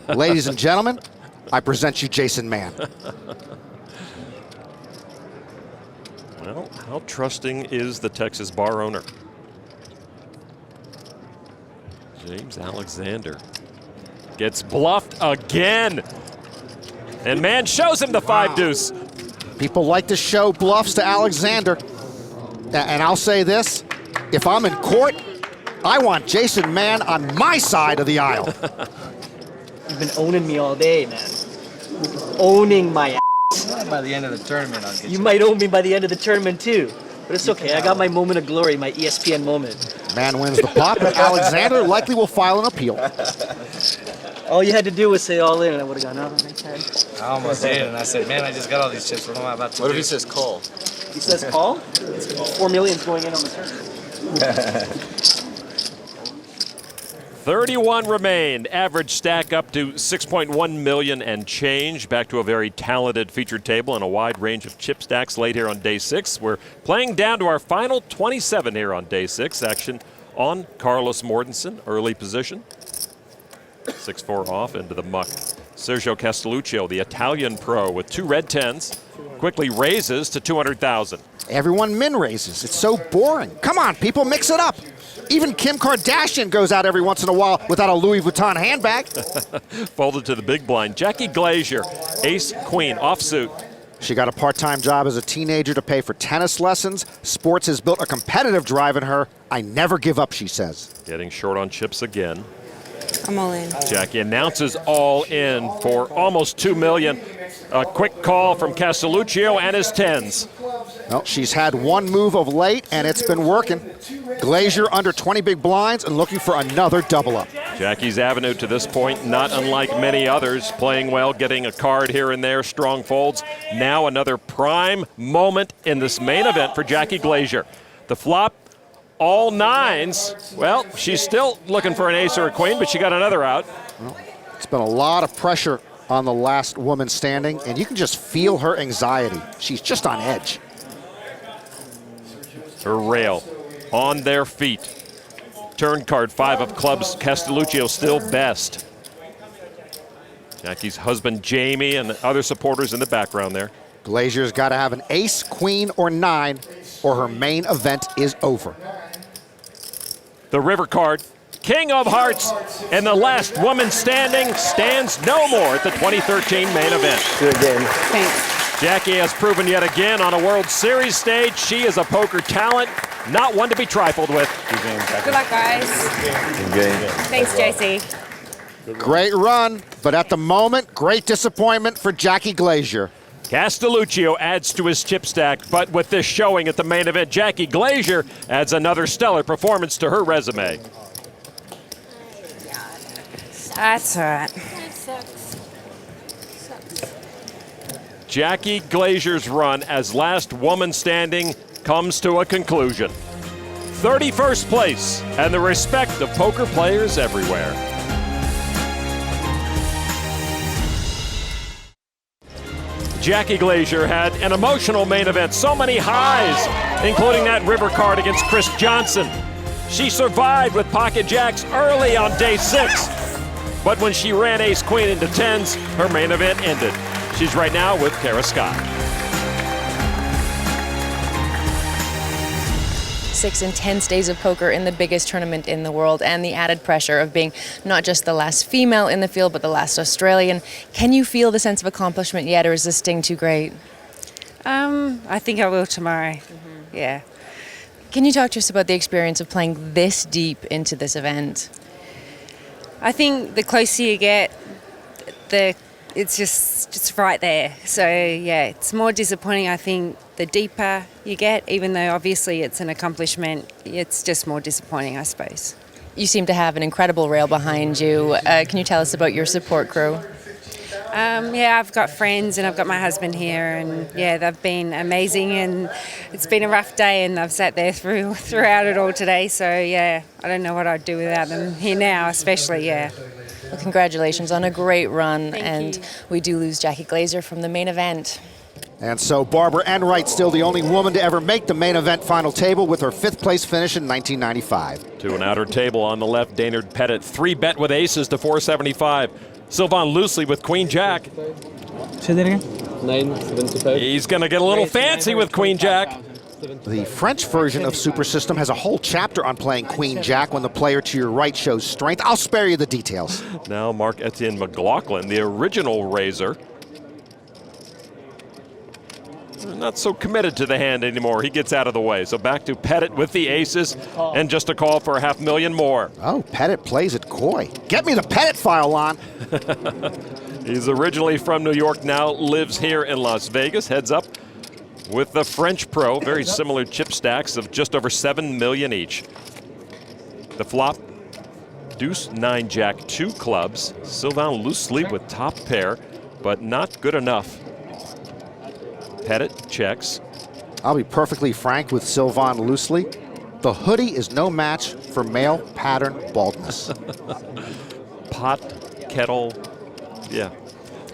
Ladies and gentlemen, I present you Jason Mann. Well, how trusting is the Texas bar owner? James Alexander gets bluffed again. And Mann shows him the 5-deuce. People like to show bluffs to Alexander. And I'll say this, if I'm in court, I want Jason Mann on my side of the aisle. You've been owning me all day, man. Owning my ass. By the end of the tournament, I'll get You might own me by the end of the tournament, too. But it's okay, I got my moment of glory, my ESPN moment. Mann wins the pot, but Alexander likely will file an appeal. All you had to do was say all in, and I would have gone out on my head. I almost did, and I said, man, I just got all these chips. What am I about to do? What if he says call? He says call? $4 million's going in on the turn. 31 remain. Average stack up to 6.1 million and change. Back to a very talented featured table and a wide range of chip stacks late here on day 6. We're playing down to our final 27 here on day 6. Action on Carlos Mortensen, early position. 6-4 off into the muck. Sergio Castelluccio, the Italian pro with 2 red 10s, quickly raises to 200,000. Everyone min raises. It's so boring. Come on, people, mix it up. Even Kim Kardashian goes out every once in a while without a Louis Vuitton handbag. Folded to the big blind. Jackie Glazier, ace, queen, offsuit. She got a part-time job as a teenager to pay for tennis lessons. Sports has built a competitive drive in her. I never give up, she says. Getting short on chips again. I'm all in. Jackie announces all in for almost 2 million. A quick call from Castelluccio and his 10s. Well, she's had one move of late, and it's been working. Glazier under 20 big blinds and looking for another double up. Jackie's avenue to this point, not unlike many others, playing well, getting a card here and there, strong folds. Now another prime moment in this main event for Jackie Glazier. The flop, all 9s. Well, she's still looking for an ace or a queen, but she got another out. Well, it's been a lot of pressure on the last woman standing, and you can just feel her anxiety. She's just on edge. Her rail on their feet. Turn card, 5 of clubs. Castelluccio still best. Jackie's husband, Jamie, and other supporters in the background there. Glazier's got to have an ace, queen, or 9, or her main event is over. The river card, King of Hearts, and the last woman standing stands no more at the 2013 main event. Good game. Thanks. Jackie has proven yet again on a World Series stage she is a poker talent, not one to be trifled with. Good luck, guys. Good game. Thanks, JC. Great run, but at the moment, great disappointment for Jackie Glazier. Castelluccio adds to his chip stack, but with this showing at the main event, Jackie Glazier adds another stellar performance to her resume. That's all right. Jackie Glazier's run as last woman standing comes to a conclusion. 31st place and the respect of poker players everywhere. Jackie Glazier had an emotional main event, so many highs, including that river card against Chris Johnson. She survived with pocket jacks early on day 6, but when she ran ace-queen into 10s, her main event ended. She's right now with Kara Scott. 6 intense days of poker in the biggest tournament in the world, and the added pressure of being not just the last female in the field, but the last Australian. Can you feel the sense of accomplishment yet, or is this sting too great? I think I will tomorrow. Yeah. Can you talk to us about the experience of playing this deep into this event? I think the closer you get, it's just right there. So yeah, it's more disappointing, I think, the deeper you get, even though obviously it's an accomplishment, it's just more disappointing, I suppose. You seem to have an incredible rail behind you. Can you tell us about your support crew? Yeah, I've got friends and I've got my husband here, and yeah, they've been amazing, and it's been a rough day, and I've sat there throughout it all today. So yeah, I don't know what I'd do without them here now, especially, yeah. Well, congratulations on a great run, and we do lose Jackie Glazier from the main event. And so Barbara Enright still the only woman to ever make the main event final table with her 5th place finish in 1995. To an outer table on the left, Daynard Pettit, 3-bet with aces to 475. Sylvain Loosli with Queen Jack. Say that again? 975. He's going to get a little fancy with Queen Jack. The French version of Super System has a whole chapter on playing Queen Jack when the player to your right shows strength. I'll spare you the details. Now Mark-Etienne McLaughlin, the original raiser. Not so committed to the hand anymore. He gets out of the way. So back to Pettit with the aces, and just a call for $500,000 more. Oh, Pettit plays it coy. Get me the Pettit file on. He's originally from New York, now lives here in Las Vegas. Heads up with the French pro. Very similar chip stacks of just over $7 million each. The flop, deuce, 9, jack, 2 clubs. Sylvain Loosli with top pair, but not good enough. Pettit checks. I'll be perfectly frank with Sylvain Loosli. The hoodie is no match for male pattern baldness. Pot, kettle, yeah.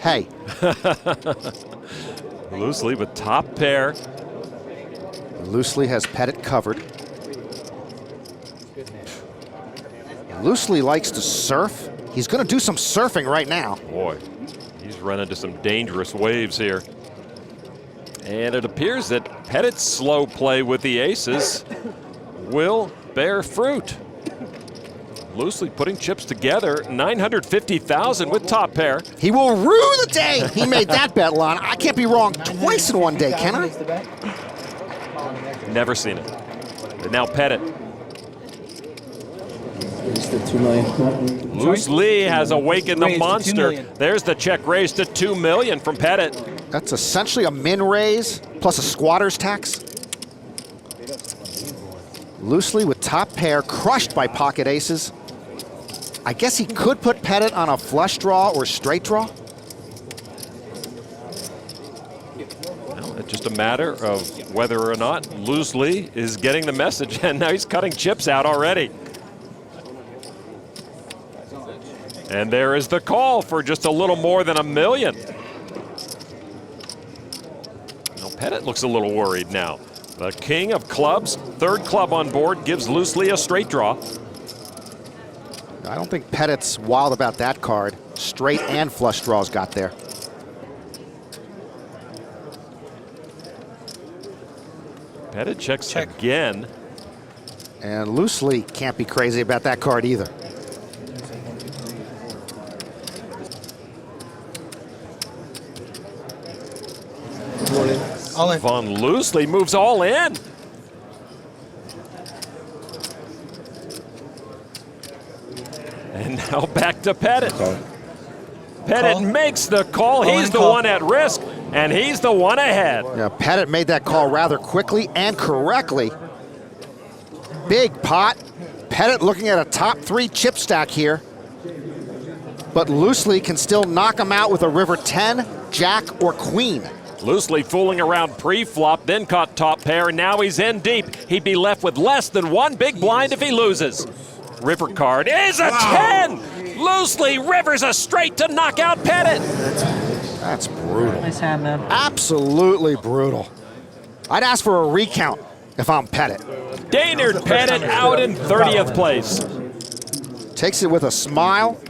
Hey. Loosli with top pair. Loosli has Pettit covered. Loosli likes to surf. He's going to do some surfing right now. Boy, he's run into some dangerous waves here. And it appears that Pettit's slow play with the aces will bear fruit. Loosli putting chips together, 950,000 with top pair. He will rue the day he made that bet, Lon. I can't be wrong twice in one day, can I? Never seen it. But now Pettit. Loosli has awakened the monster. There's the check raise to 2 million from Pettit. That's essentially a min raise plus a squatter's tax. Loosli with top pair, crushed by pocket aces. I guess he could put Pettit on a flush draw or straight draw. Well, it's just a matter of whether or not Loosli is getting the message, and now he's cutting chips out already. And there is the call for just a little more than $1 million. Now Pettit looks a little worried now. The king of clubs, third club on board, gives Loosli a straight draw. I don't think Pettit's wild about that card. Straight and flush draws got there. Pettit checks again. And Loosli can't be crazy about that card either. Von Loosli moves all in. And now back to Pettit. Pettit makes the call. He's the one at risk, and he's the one ahead. Yeah, Pettit made that call rather quickly and correctly. Big pot. Pettit looking at a top 3 chip stack here. But Loosli can still knock him out with a river 10, jack, or queen. Loosli fooling around pre-flop, then caught top pair, and now he's in deep. He'd be left with less than 1 big blind if he loses. River card is a 10! Loosli rivers a straight to knock out Pettit. That's brutal. Nice hand, man. Absolutely brutal. I'd ask for a recount if I'm Pettit. Daynard Pettit out in 30th place. Takes it with a smile,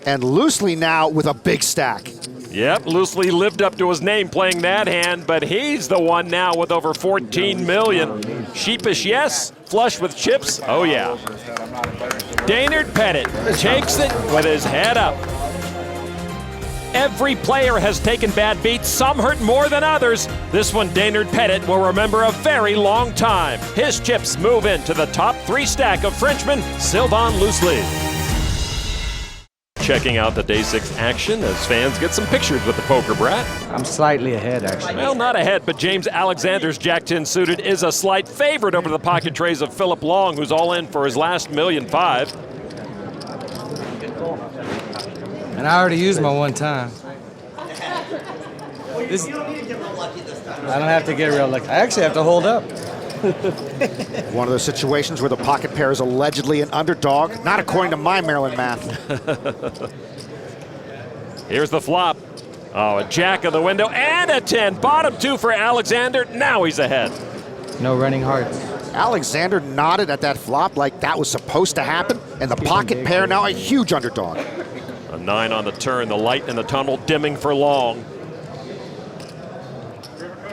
and Loosli now with a big stack. Yep, Loosli lived up to his name playing that hand, but he's the one now with over 14 million. Sheepish, yes. Flush with chips, oh yeah. Daynard Pettit takes it with his head up. Every player has taken bad beats, some hurt more than others. This one Daynard Pettit will remember a very long time. His chips move into the top 3 stack of Frenchman Sylvain Loosli. Checking out the day 6 action as fans get some pictures with the poker brat. I'm slightly ahead, actually. Well, not ahead, but James Alexander's Jack-10 suited is a slight favorite over the pocket trays of Philip Long, who's all in for his last $1.5 million. And I already used my one time. I don't have to get real lucky. I actually have to hold up. One of those situations where the pocket pair is allegedly an underdog, not according to my Maryland math. Here's the flop. Oh, a jack of the window and a 10. Bottom 2 for Alexander. Now he's ahead. No running hearts. Alexander nodded at that flop like that was supposed to happen, and the pocket pair now a huge underdog. A 9 on the turn, the light in the tunnel dimming for Long.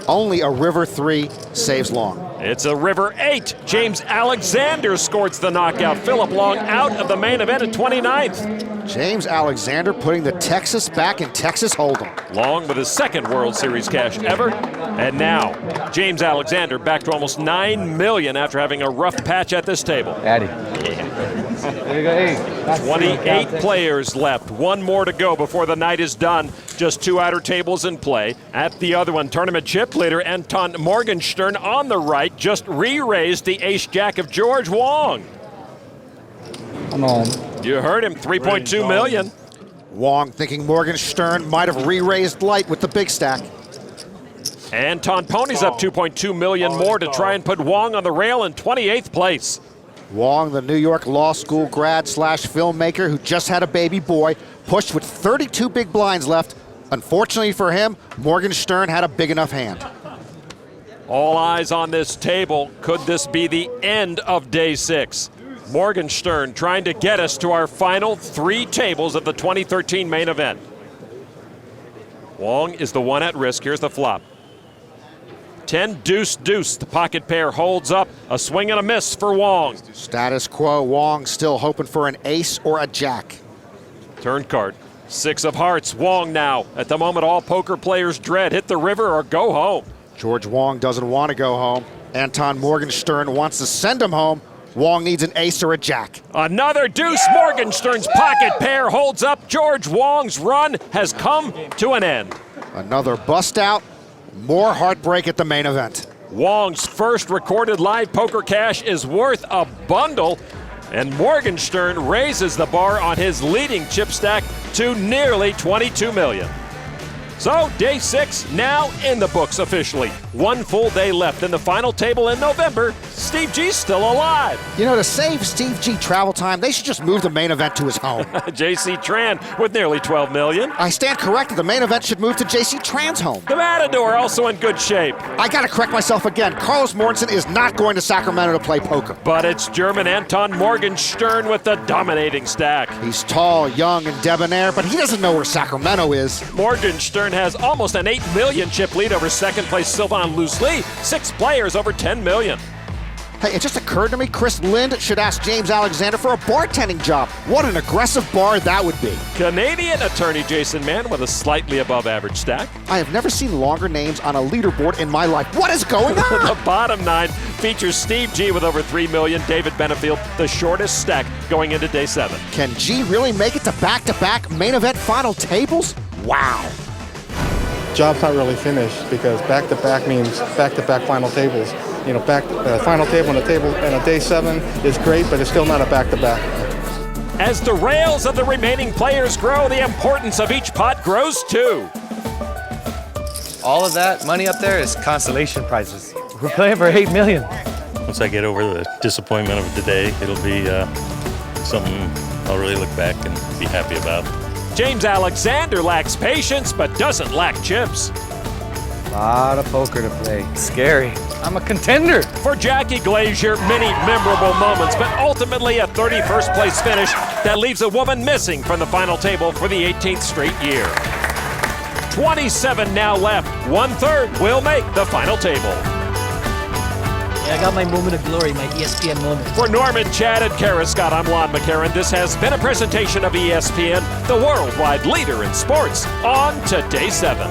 Only a river 3 saves Long. It's a river 8. James Alexander scores the knockout. Philip Long out of the main event at 29th. James Alexander putting the Texas back in Texas Hold'em. Long with his 2nd World Series cash ever. And now, James Alexander back to almost $9 million after having a rough patch at this table. Addy. There you go. 28 players left. 1 more to go before the night is done. Just 2 outer tables in play. At the other one, tournament chip leader Anton Morgenstern on the right just re-raised the ace-jack of George Wong. Come on. You heard him, 3.2 million. Wong thinking Morgenstern might have re-raised light with the big stack. Anton ponies up 2.2 million more to try and put Wong on the rail in 28th place. Wong, the New York Law School grad slash filmmaker who just had a baby boy, pushed with 32 big blinds left. Unfortunately for him, Morgenstern had a big enough hand. All eyes on this table. Could this be the end of day 6? Morgenstern trying to get us to our final 3 tables of the 2013 main event. Wong is the one at risk. Here's the flop. 10 deuce deuce. The pocket pair holds up. A swing and a miss for Wong. Status quo. Wong still hoping for an ace or a jack. Turn card. 6 of hearts. Wong now. At the moment, all poker players dread hit the river or go home. George Wong doesn't want to go home. Anton Morgenstern wants to send him home. Wong needs an ace or a jack. Another deuce. Morgenstern's pocket pair holds up. George Wong's run has come to an end. Another bust out. More heartbreak at the main event. Wong's first recorded live poker cash is worth a bundle, and Morgenstern raises the bar on his leading chip stack to nearly 22 million. So, day 6 now in the books officially. 1 full day left in the final table in November. Steve G's still alive. You know, to save Steve G travel time, they should just move the main event to his home. JC Tran with nearly 12 million. I stand corrected. The main event should move to JC Tran's home. The Matador also in good shape. I gotta correct myself again. Carlos Mortensen is not going to Sacramento to play poker. But it's German Anton Morgenstern with the dominating stack. He's tall, young, and debonair, but he doesn't know where Sacramento is. Morgenstern has almost an 8 million chip lead over second place Sylvain Loosli. 6 players over 10 million. Hey, it just occurred to me Chris Lind should ask James Alexander for a bartending job. What an aggressive bar that would be. Canadian attorney Jason Mann with a slightly above average stack. I have never seen longer names on a leaderboard in my life. What is going on? The bottom 9 features Steve G with over 3 million, David Benefield, the shortest stack going into day 7. Can G really make it to back-to-back main event final tables? Wow. Job's not really finished because back-to-back means back-to-back final tables. You know, final table and a day 7 is great, but it's still not a back-to-back. As the rails of the remaining players grow, the importance of each pot grows too. All of that money up there is consolation prizes. We're playing for 8 million. Once I get over the disappointment of the day, it'll be something I'll really look back and be happy about. James Alexander lacks patience, but doesn't lack chips. A lot of poker to play. Scary. I'm a contender. For Jackie Glazier, many memorable moments, but ultimately a 31st place finish that leaves a woman missing from the final table for the 18th straight year. 27 now left. 1/3 will make the final table. Yeah, I got my moment of glory, my ESPN moment. For Norman, Chad, and Kara Scott, I'm Lon McCarran. This has been a presentation of ESPN, the worldwide leader in sports. On to day 7.